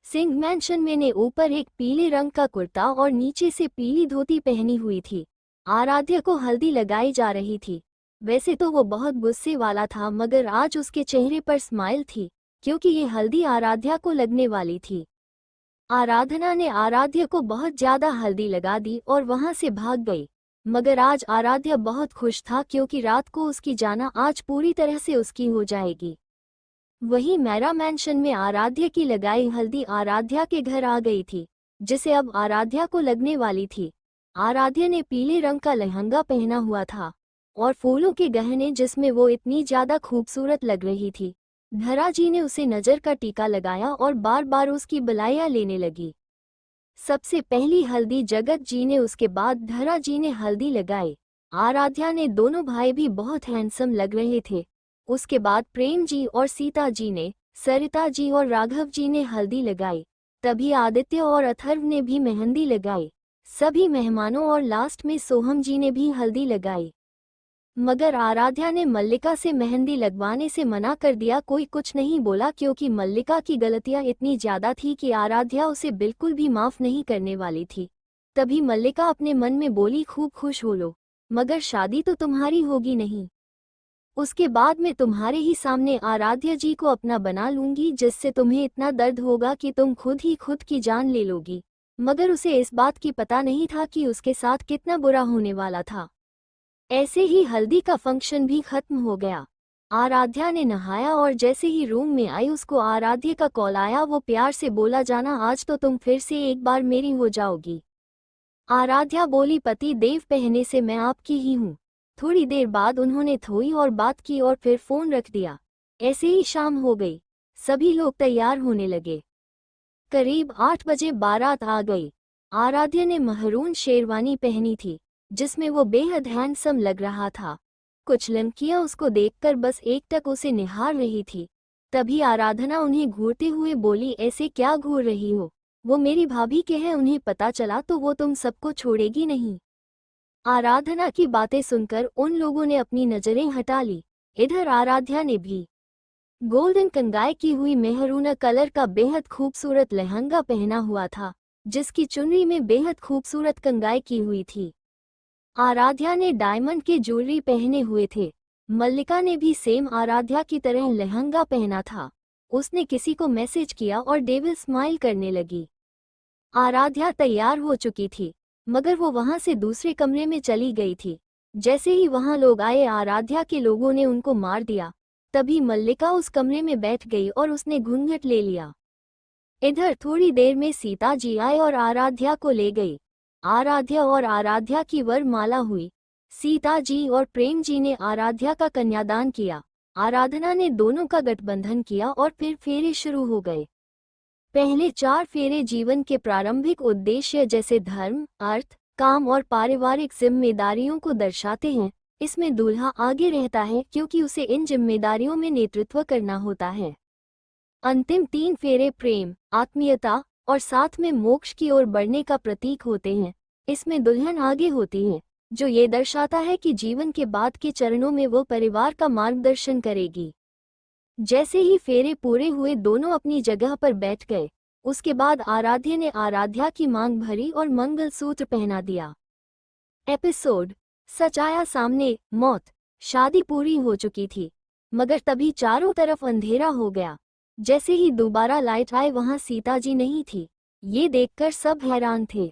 सिंह मैंशन में ने ऊपर एक पीले रंग का कुर्ता और नीचे से पीली धोती पहनी हुई थी। आराध्या को हल्दी लगाई जा रही थी। वैसे तो वो बहुत गुस्से वाला था, मगर आज उसके चेहरे पर स्माइल थी, क्योंकि ये हल्दी आराध्या को लगने वाली थी। आराधना ने आराध्या को बहुत ज्यादा हल्दी लगा दी और वहां से भाग गई। मगर आज आराध्या बहुत खुश था, क्योंकि रात को उसकी जाना आज पूरी तरह से उसकी हो जाएगी। वहीं मैरा मैंशन में आराध्या की लगाई हल्दी आराध्या के घर आ गई थी, जिसे अब आराध्या को लगने वाली थी। आराध्या ने पीले रंग का लहंगा पहना हुआ था और फूलों के गहने, जिसमें वो इतनी ज्यादा खूबसूरत लग रही थी। धरा जी ने उसे नजर का टीका लगाया और बार बार उसकी बलाइयां लेने लगी। सबसे पहली हल्दी जगत जी ने, उसके बाद धरा जी ने हल्दी लगाई। आराध्या ने दोनों भाई भी बहुत हैंडसम लग रहे थे। उसके बाद प्रेम जी और सीता जी ने, सरिता जी और राघव जी ने हल्दी लगाई। तभी आदित्य और अथर्व ने भी मेहंदी लगाई। सभी मेहमानों और लास्ट में सोहम जी ने भी हल्दी लगाई। मगर आराध्या ने मल्लिका से मेहंदी लगवाने से मना कर दिया। कोई कुछ नहीं बोला, क्योंकि मल्लिका की गलतियां इतनी ज्यादा थी कि आराध्या उसे बिल्कुल भी माफ नहीं करने वाली थी। तभी मल्लिका अपने मन में बोली, खूब खुश हो लो, मगर शादी तो तुम्हारी होगी नहीं। उसके बाद मैं तुम्हारे ही सामने आराध्या जी को अपना बना लूंगी, जिससे तुम्हें इतना दर्द होगा कि तुम खुद ही खुद की जान ले लोगी। मगर उसे इस बात की पता नहीं था कि उसके साथ कितना बुरा होने वाला था। ऐसे ही हल्दी का फंक्शन भी खत्म हो गया। आराध्या ने नहाया और जैसे ही रूम में आई, उसको आराध्या का कॉल आया। वो प्यार से बोला, जाना आज तो तुम फिर से एक बार मेरी हो जाओगी। आराध्या बोली, पति देव पहने से मैं आपकी ही हूँ। थोड़ी देर बाद उन्होंने थोड़ी और बात की और फिर फोन रख दिया। ऐसे ही शाम हो गई। सभी लोग तैयार होने लगे। करीब 8 बजे बारात आ गई। आराध्या ने महरून शेरवानी पहनी थी, जिसमें वो बेहद हैंडसम लग रहा था। कुछ लड़कियां उसको देखकर बस एकटक उसे निहार रही थी। तभी आराधना उन्हें घूरते हुए बोली, ऐसे क्या घूर रही हो? वो मेरी भाभी के हैं, उन्हें पता चला तो वो तुम सबको छोड़ेगी नहीं। आराधना की बातें सुनकर उन लोगों ने अपनी नजरें हटा ली। इधर आराध्या ने भी गोल्डन कंगाई की हुई मेहरून कलर का बेहद खूबसूरत लहंगा पहना हुआ था, जिसकी चुनरी में बेहद खूबसूरत कंगाई की हुई थी। आराध्या ने डायमंड के ज्वेलरी पहने हुए थे। मल्लिका ने भी सेम आराध्या की तरह लहंगा पहना था। उसने किसी को मैसेज किया और डेविल स्माइल करने लगी। आराध्या तैयार हो चुकी थी, मगर वो वहां से दूसरे कमरे में चली गई थी। जैसे ही वहां लोग आए, आराध्या के लोगों ने उनको मार दिया। तभी मल्लिका उस कमरे में बैठ गई और उसने घूंघट ले लिया। इधर थोड़ी देर में सीता जी आए और आराध्या को ले गई। आराध्या और आराध्या की वरमाला हुई। सीता जी और प्रेम जी ने आराध्या का कन्यादान किया। आराधना ने दोनों का गठबंधन किया और फिर फेरे शुरू हो गए। पहले 4 फेरे जीवन के प्रारंभिक उद्देश्य जैसे धर्म, अर्थ, काम और पारिवारिक जिम्मेदारियों को दर्शाते हैं। इसमें दूल्हा आगे रहता है, क्योंकि उसे इन जिम्मेदारियों में नेतृत्व करना होता है। अंतिम 3 फेरे प्रेम, आत्मीयता और साथ में मोक्ष की ओर बढ़ने का प्रतीक होते हैं। इसमें दुल्हन आगे होती है, जो ये दर्शाता है कि जीवन के बाद के चरणों में वो परिवार का मार्गदर्शन करेगी। जैसे ही फेरे पूरे हुए, दोनों अपनी जगह पर बैठ गए। उसके बाद आराध्य ने आराध्या की मांग भरी और मंगलसूत्र पहना दिया। एपिसोड सच आया सामने। मौत। शादी पूरी हो चुकी थी, मगर तभी चारों तरफ अंधेरा हो गया। जैसे ही दोबारा लाइट आए, वहां सीता जी नहीं थी। ये देखकर सब हैरान थे।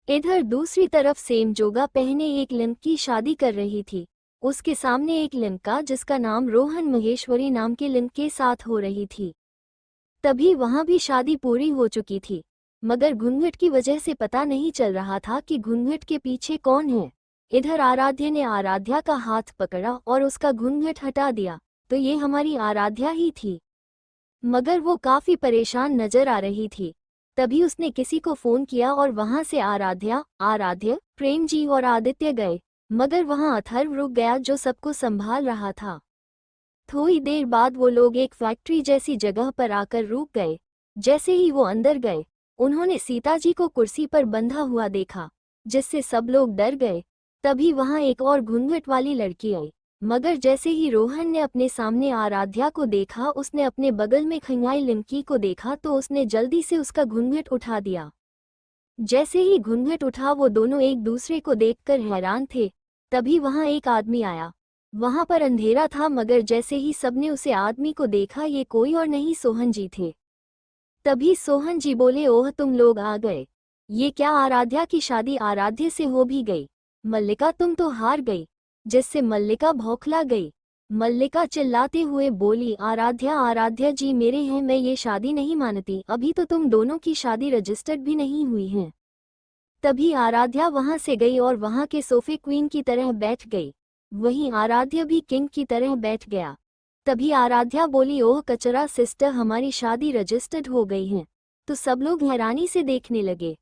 इधर दूसरी तरफ सेम जोगा पहने एक लड़की शादी कर रही थी। उसके सामने एक लड़का जिसका नाम रोहन महेश्वरी नाम के लड़के के साथ हो रही थी। तभी वहां भी शादी पूरी हो चुकी थी, मगर घूंघट की वजह से पता नहीं चल रहा था कि घूंघट के पीछे कौन है। इधर आराध्या ने आराध्या का हाथ पकड़ा और उसका घूंघट हटा दिया, तो ये हमारी आराध्या ही थी। मगर वो काफी परेशान नजर आ रही थी। तभी उसने किसी को फोन किया और वहां से आराध्य, प्रेम जी और आदित्य गए, मगर वहां अथर्व रुक गया जो सबको संभाल रहा था। थोड़ी देर बाद वो लोग एक फैक्ट्री जैसी जगह पर आकर रुक गए। जैसे ही वो अंदर गए, उन्होंने सीता जी को कुर्सी पर बंधा हुआ देखा, जिससे सब लोग डर गए। तभी वहां एक और घूंघट वाली लड़की आई, मगर जैसे ही रोहन ने अपने सामने आराध्या को देखा, उसने अपने बगल में खंगाई लड़की को देखा तो उसने जल्दी से उसका घूंघट उठा दिया। जैसे ही घूंघट उठा, वो दोनों एक दूसरे को देखकर हैरान थे। तभी वहां एक आदमी आया। वहां पर अंधेरा था, मगर जैसे ही सबने उसे आदमी को देखा, ये कोई और नहीं सोहन जी थे। तभी सोहन जी बोले, ओह तुम लोग आ गए। ये क्या, आराध्या की शादी आराध्य से हो भी गई। मल्लिका तुम तो हार गई। जिससे मल्लिका भौंकला गई। मल्लिका चिल्लाते हुए बोली, आराध्या जी मेरे हैं, मैं ये शादी नहीं मानती, अभी तो तुम दोनों की शादी रजिस्टर्ड भी नहीं हुई है। तभी आराध्या वहां से गई और वहां के सोफे क्वीन की तरह बैठ गई। वहीं आराध्य भी किंग की तरह बैठ गया। तभी आराध्या बोली, ओह कचरा सिस्टर, हमारी शादी रजिस्टर्ड हो गई है। तो सब लोग हैरानी से देखने लगे।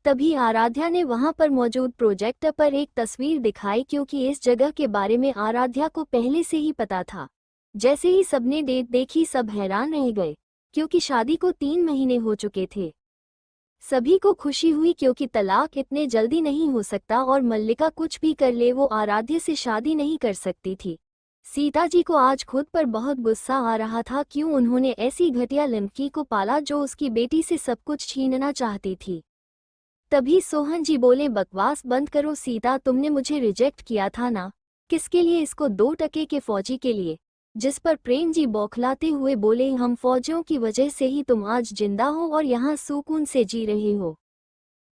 तभी आराध्या ने वहां पर मौजूद प्रोजेक्टर पर एक तस्वीर दिखाई, क्योंकि इस जगह के बारे में आराध्या को पहले से ही पता था। जैसे ही सबने डेट देखी, सब हैरान रह गए, क्योंकि शादी को 3 महीने हो चुके थे। सभी को खुशी हुई, क्योंकि तलाक इतने जल्दी नहीं हो सकता और मल्लिका कुछ भी कर ले, वो आराध्य से शादी नहीं कर सकती थी। सीता जी को आज खुद पर बहुत गुस्सा आ रहा था, क्यों उन्होंने ऐसी घटिया लड़की को पाला जो उसकी बेटी से सब कुछ छीनना चाहती थी। तभी सोहन जी बोले, बकवास बंद करो सीता, तुमने मुझे रिजेक्ट किया था ना। किसके लिए, इसको 2 टके के फौजी के लिए। जिस पर प्रेम जी बौखलाते हुए बोले, हम फौजियों की वजह से ही तुम आज जिंदा हो और यहाँ सुकून से जी रहे हो।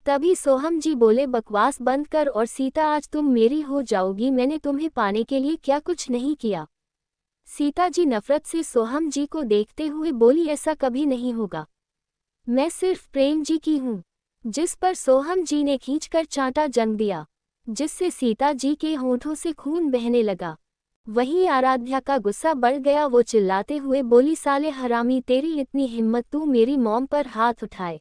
तभी सोहम जी बोले, बकवास बंद कर और सीता, आज तुम मेरी हो जाओगी, मैंने तुम्हें पाने के लिए क्या कुछ नहीं किया। सीता जी नफरत से सोहम जी को देखते हुए बोली, ऐसा कभी नहीं होगा, मैं सिर्फ प्रेम जी की हूँ। जिस पर सोहम जी ने खींचकर चांटा जंग दिया, जिससे सीता जी के होठों से खून बहने लगा। वहीं आराध्या का गुस्सा बढ़ गया, वो चिल्लाते हुए बोली, साले हरामी, तेरी इतनी हिम्मत, तू मेरी मॉम पर हाथ उठाए।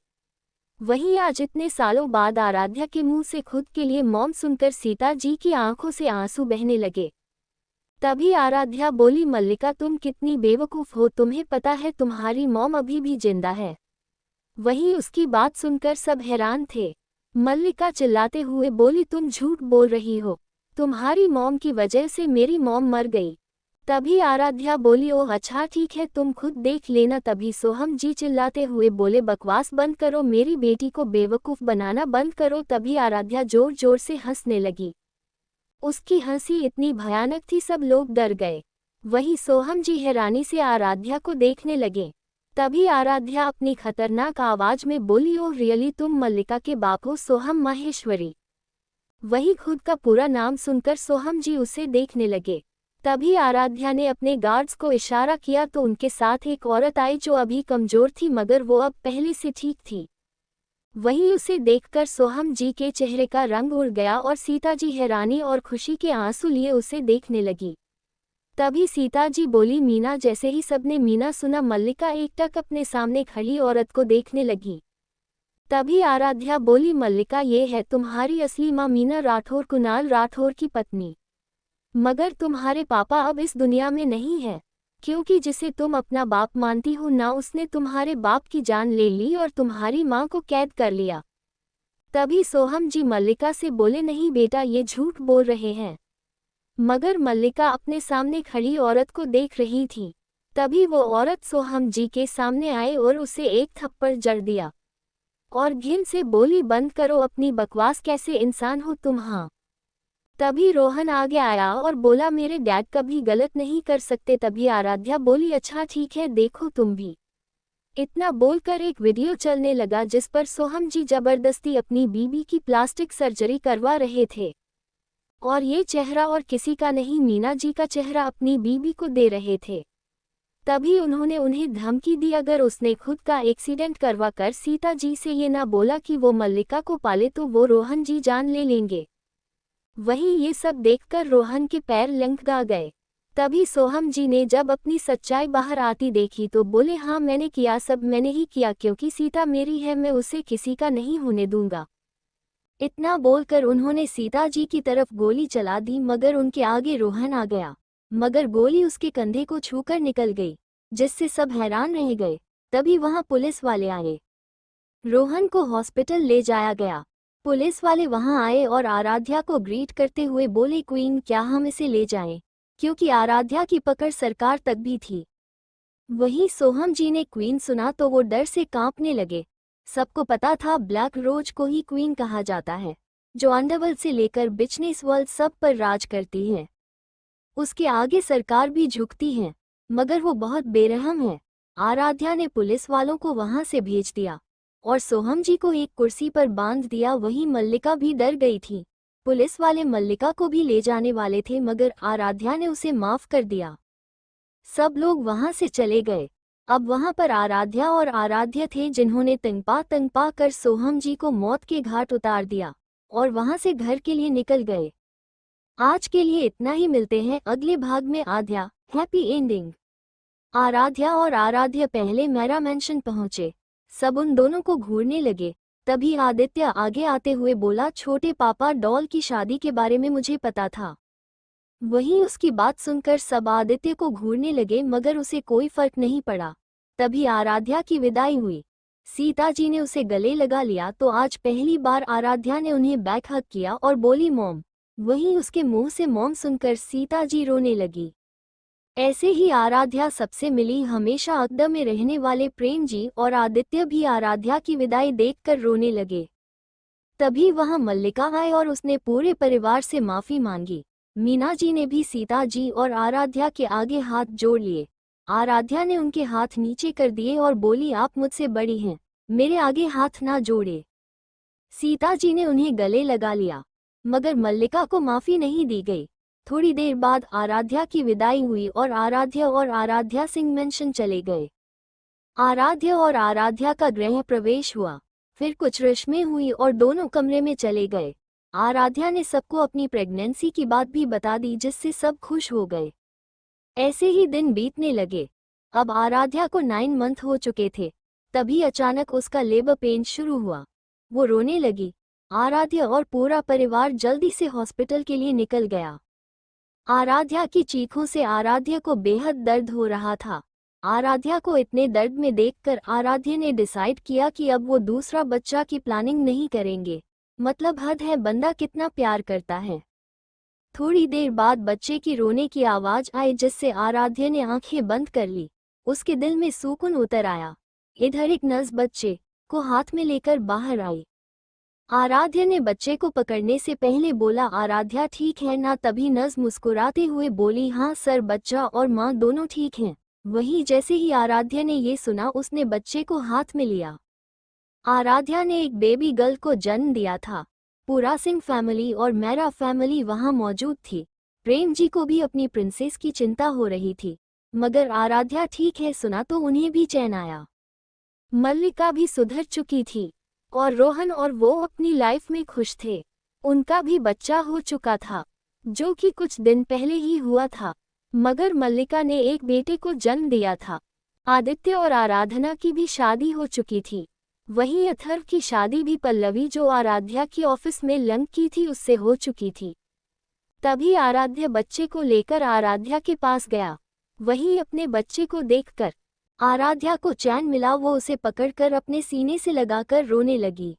वहीं आज इतने सालों बाद आराध्या के मुंह से खुद के लिए मॉम सुनकर सीता जी की आंखों से आंसू बहने लगे। तभी आराध्या बोली, मल्लिका तुम कितनी बेवकूफ हो, तुम्हें पता है तुम्हारी मॉम अभी भी जिंदा है। वहीं उसकी बात सुनकर सब हैरान थे। मल्लिका चिल्लाते हुए बोली, तुम झूठ बोल रही हो, तुम्हारी मॉम की वजह से मेरी मॉम मर गई। तभी आराध्या बोली, ओह अच्छा ठीक है, तुम खुद देख लेना। तभी सोहम जी चिल्लाते हुए बोले, बकवास बंद करो, मेरी बेटी को बेवकूफ बनाना बंद करो। तभी आराध्या जोर जोर से हंसने लगी। उसकी हंसी इतनी भयानक थी, सब लोग डर गए। वहीं सोहम जी हैरानी से आराध्या को देखने लगे। तभी आराध्या अपनी खतरनाक आवाज में बोली, ओह रियली, तुम मल्लिका के बाप हो, सोहम माहेश्वरी। वही खुद का पूरा नाम सुनकर सोहम जी उसे देखने लगे। तभी आराध्या ने अपने गार्ड्स को इशारा किया तो उनके साथ एक औरत आई जो अभी कमजोर थी, मगर वो अब पहले से ठीक थी। वहीं उसे देखकर सोहम जी के चेहरे का रंग उड़ गया और सीता जी हैरानी और खुशी के आंसू लिए उसे देखने लगी। तभी सीता जी बोली, मीना। जैसे ही सबने मीना सुना, मल्लिका एकटक अपने सामने खड़ी औरत को देखने लगी। तभी आराध्या बोली, मल्लिका, ये है तुम्हारी असली माँ मीना राठौर, कुणाल राठौर की पत्नी। मगर तुम्हारे पापा अब इस दुनिया में नहीं है, क्योंकि जिसे तुम अपना बाप मानती हो ना, उसने तुम्हारे बाप की जान ले ली और तुम्हारी माँ को कैद कर लिया। तभी सोहम जी मल्लिका से बोले, नहीं बेटा, ये झूठ बोल रहे हैं। मगर मल्लिका अपने सामने खड़ी औरत को देख रही थी। तभी वो औरत सोहम जी के सामने आए और उसे एक थप्पड़ जड़ दिया और घिन से बोली, बंद करो अपनी बकवास, कैसे इंसान हो तुम। हाँ। तभी रोहन आगे आया और बोला, मेरे डैड कभी गलत नहीं कर सकते। तभी आराध्या बोली, अच्छा ठीक है, देखो तुम भी। इतना बोलकर एक वीडियो चलने लगा जिस पर सोहम जी जबरदस्ती अपनी बीबी की प्लास्टिक सर्जरी करवा रहे थे और ये चेहरा और किसी का नहीं, मीना जी का चेहरा अपनी बीबी को दे रहे थे। तभी उन्होंने उन्हें धमकी दी, अगर उसने खुद का एक्सीडेंट करवा कर सीता जी से ये ना बोला कि वो मल्लिका को पाले तो वो रोहन जी जान ले लेंगे। वहीं ये सब देखकर रोहन के पैर लंघा गए। तभी सोहम जी ने जब अपनी सच्चाई बाहर आती देखी तो बोले, हाँ मैंने किया, सब मैंने ही किया, क्योंकि सीता मेरी है, मैं उसे किसी का नहीं होने दूंगा। इतना बोलकर उन्होंने सीता जी की तरफ गोली चला दी, मगर उनके आगे रोहन आ गया, मगर गोली उसके कंधे को छूकर निकल गई, जिससे सब हैरान रह गए। तभी वहां पुलिस वाले आए, रोहन को हॉस्पिटल ले जाया गया। पुलिस वाले वहां आए और आराध्या को ग्रीट करते हुए बोले, क्वीन क्या हम इसे ले जाएं? क्योंकि आराध्या की पकड़ सरकार तक भी थी। वहीं सोहम जी ने क्वीन सुना तो वो डर से कांपने लगे। सबको पता था ब्लैक रोज को ही क्वीन कहा जाता है, जो अंडरवर्ल्ड से लेकर बिजनेस वर्ल्ड सब पर राज करती है। उसके आगे सरकार भी झुकती है, मगर वो बहुत बेरहम है। आराध्या ने पुलिस वालों को वहां से भेज दिया और सोहम जी को एक कुर्सी पर बांध दिया। वहीं मल्लिका भी डर गई थी। पुलिस वाले मल्लिका को भी ले जाने वाले थे, मगर आराध्या ने उसे माफ कर दिया। सब लोग वहां से चले गए। अब वहां पर आराध्या और आराध्य थे, जिन्होंने तंगपा कर सोहम जी को मौत के घाट उतार दिया और वहां से घर के लिए निकल गए। आज के लिए इतना ही, मिलते हैं अगले भाग में। आध्या हैप्पी एंडिंग। आराध्या और आराध्य पहले मेरा मेंशन पहुंचे। सब उन दोनों को घूरने लगे। तभी आदित्य आगे आते हुए बोला, छोटे पापा डॉल की शादी के बारे में मुझे पता था। वहीं उसकी बात सुनकर सब आदित्य को घूरने लगे, मगर उसे कोई फर्क नहीं पड़ा। तभी आराध्या की विदाई हुई। सीता जी ने उसे गले लगा लिया तो आज पहली बार आराध्या ने उन्हें बैक हग किया और बोली, मॉम। वहीं उसके मुंह से मॉम सुनकर सीता जी रोने लगी। ऐसे ही आराध्या सबसे मिली। हमेशा अकदम में रहने वाले प्रेम जी और आदित्य भी आराध्या की विदाई देखकर रोने लगे। तभी वहां मल्लिका आई और उसने पूरे परिवार से माफी मांगी। मीना जी ने भी सीता जी और आराध्या के आगे हाथ जोड़ लिए। आराध्या ने उनके हाथ नीचे कर दिए और बोली, आप मुझसे बड़ी हैं, मेरे आगे हाथ ना जोड़े। सीता जी ने उन्हें गले लगा लिया, मगर मल्लिका को माफी नहीं दी गई। थोड़ी देर बाद आराध्या की विदाई हुई और आराध्या सिंह मेंशन चले गए। आराध्य और आराध्या का गृह प्रवेश हुआ। फिर कुछ रस्में हुई और दोनों कमरे में चले गए। आराध्या ने सबको अपनी प्रेगनेंसी की बात भी बता दी, जिससे सब खुश हो गए। ऐसे ही दिन बीतने लगे। अब आराध्या को 9 मंथ हो चुके थे। तभी अचानक उसका लेबर पेन शुरू हुआ। वो रोने लगी। आराध्या और पूरा परिवार जल्दी से हॉस्पिटल के लिए निकल गया। आराध्या की चीखों से आराध्या को बेहद दर्द हो रहा था। आराध्या को इतने दर्द में देखकर आराध्या ने डिसाइड किया कि अब वो दूसरा बच्चा की प्लानिंग नहीं करेंगे। मतलब हद है, बंदा कितना प्यार करता है। थोड़ी देर बाद बच्चे की रोने की आवाज आई, जिससे आराध्या ने आंखें बंद कर ली। उसके दिल में सुकून उतर आया। इधर एक नर्स बच्चे को हाथ में लेकर बाहर आई। आराध्या ने बच्चे को पकड़ने से पहले बोला, आराध्या ठीक है ना? तभी नर्स मुस्कुराते हुए बोली, हाँ सर, बच्चा और माँ दोनों ठीक हैं। वहीं जैसे ही आराध्या ने ये सुना, उसने बच्चे को हाथ में लिया। आराध्या ने एक बेबी गर्ल को जन्म दिया था। पूरा सिंह फैमिली और मेरा फैमिली वहां मौजूद थी। प्रेम जी को भी अपनी प्रिंसेस की चिंता हो रही थी, मगर आराध्या ठीक है सुना तो उन्हें भी चैन आया। मल्लिका भी सुधर चुकी थी और रोहन और वो अपनी लाइफ में खुश थे। उनका भी बच्चा हो चुका था, जो कि कुछ दिन पहले ही हुआ था। मगर मल्लिका ने एक बेटे को जन्म दिया था। आदित्य और आराधना की भी शादी हो चुकी थी। वहीं अथर्व की शादी भी पल्लवी, जो आराध्या की ऑफिस में लंग की थी, उससे हो चुकी थी। तभी आराध्य बच्चे को लेकर आराध्या के पास गया। वहीं अपने बच्चे को देखकर आराध्या को चैन मिला। वो उसे पकड़कर अपने सीने से लगाकर रोने लगी।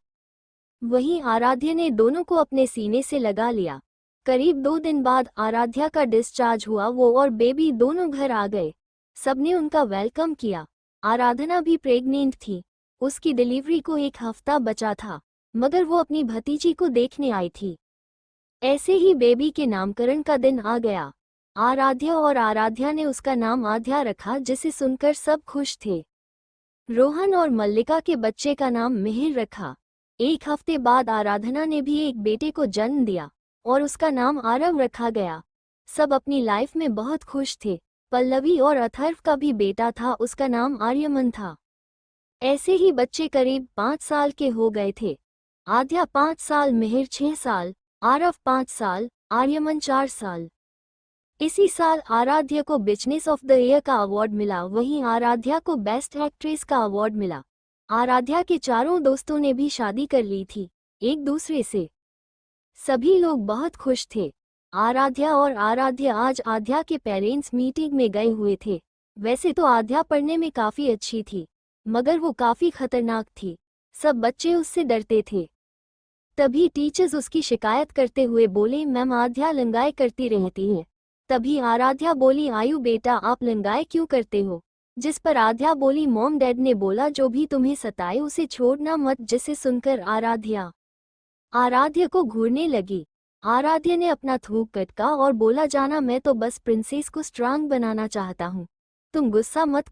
वहीं आराध्या ने दोनों को अपने सीने से लगा लिया। करीब 2 दिन बाद आराध्या का डिस्चार्ज हुआ। वो और बेबी दोनों घर आ गए। सबने उनका वेलकम किया। आराधना भी प्रेग्नेंट थी। उसकी डिलीवरी को 1 हफ्ता बचा था, मगर वो अपनी भतीजी को देखने आई थी। ऐसे ही बेबी के नामकरण का दिन आ गया। आराध्या और आराध्या ने उसका नाम आध्या रखा, जिसे सुनकर सब खुश थे। रोहन और मल्लिका के बच्चे का नाम मिहिर रखा। एक हफ्ते बाद आराधना ने भी एक बेटे को जन्म दिया और उसका नाम आरव रखा गया। सब अपनी लाइफ में बहुत खुश थे। पल्लवी और अथर्व का भी बेटा था, उसका नाम आर्यमन था। ऐसे ही बच्चे करीब 5 साल के हो गए थे। आद्या 5 साल, मिहिर 6 साल, आरव 5 साल, आर्यमन 4 साल। इसी साल आराध्या को बिजनेस ऑफ द ईयर का अवार्ड मिला, वहीं आराध्या को बेस्ट एक्ट्रेस का अवार्ड मिला। आराध्या के चारों दोस्तों ने भी शादी कर ली थी एक दूसरे से। सभी लोग बहुत खुश थे। आराध्या और आराध्या आज आद्या के पेरेंट्स मीटिंग में गए हुए थे। वैसे तो आद्या पढ़ने में काफी अच्छी थी, मगर वो काफी खतरनाक थी। सब बच्चे उससे डरते थे। तभी टीचर्स उसकी शिकायत करते हुए बोले, मैम आद्या लंगाई करती रहती है। तभी आराध्या बोली, आयु बेटा आप लंगाई क्यों करते हो? जिस पर आद्या बोली, मॉम डैड ने बोला जो भी तुम्हें सताए उसे छोड़ना मत। जिसे सुनकर आराध्या को घूरने लगी। आराध्या ने अपना थूक कटका और बोला, जाना, मैं तो बस प्रिंसेस को स्ट्रांग बनाना चाहता हूँ, तुम गुस्सा मत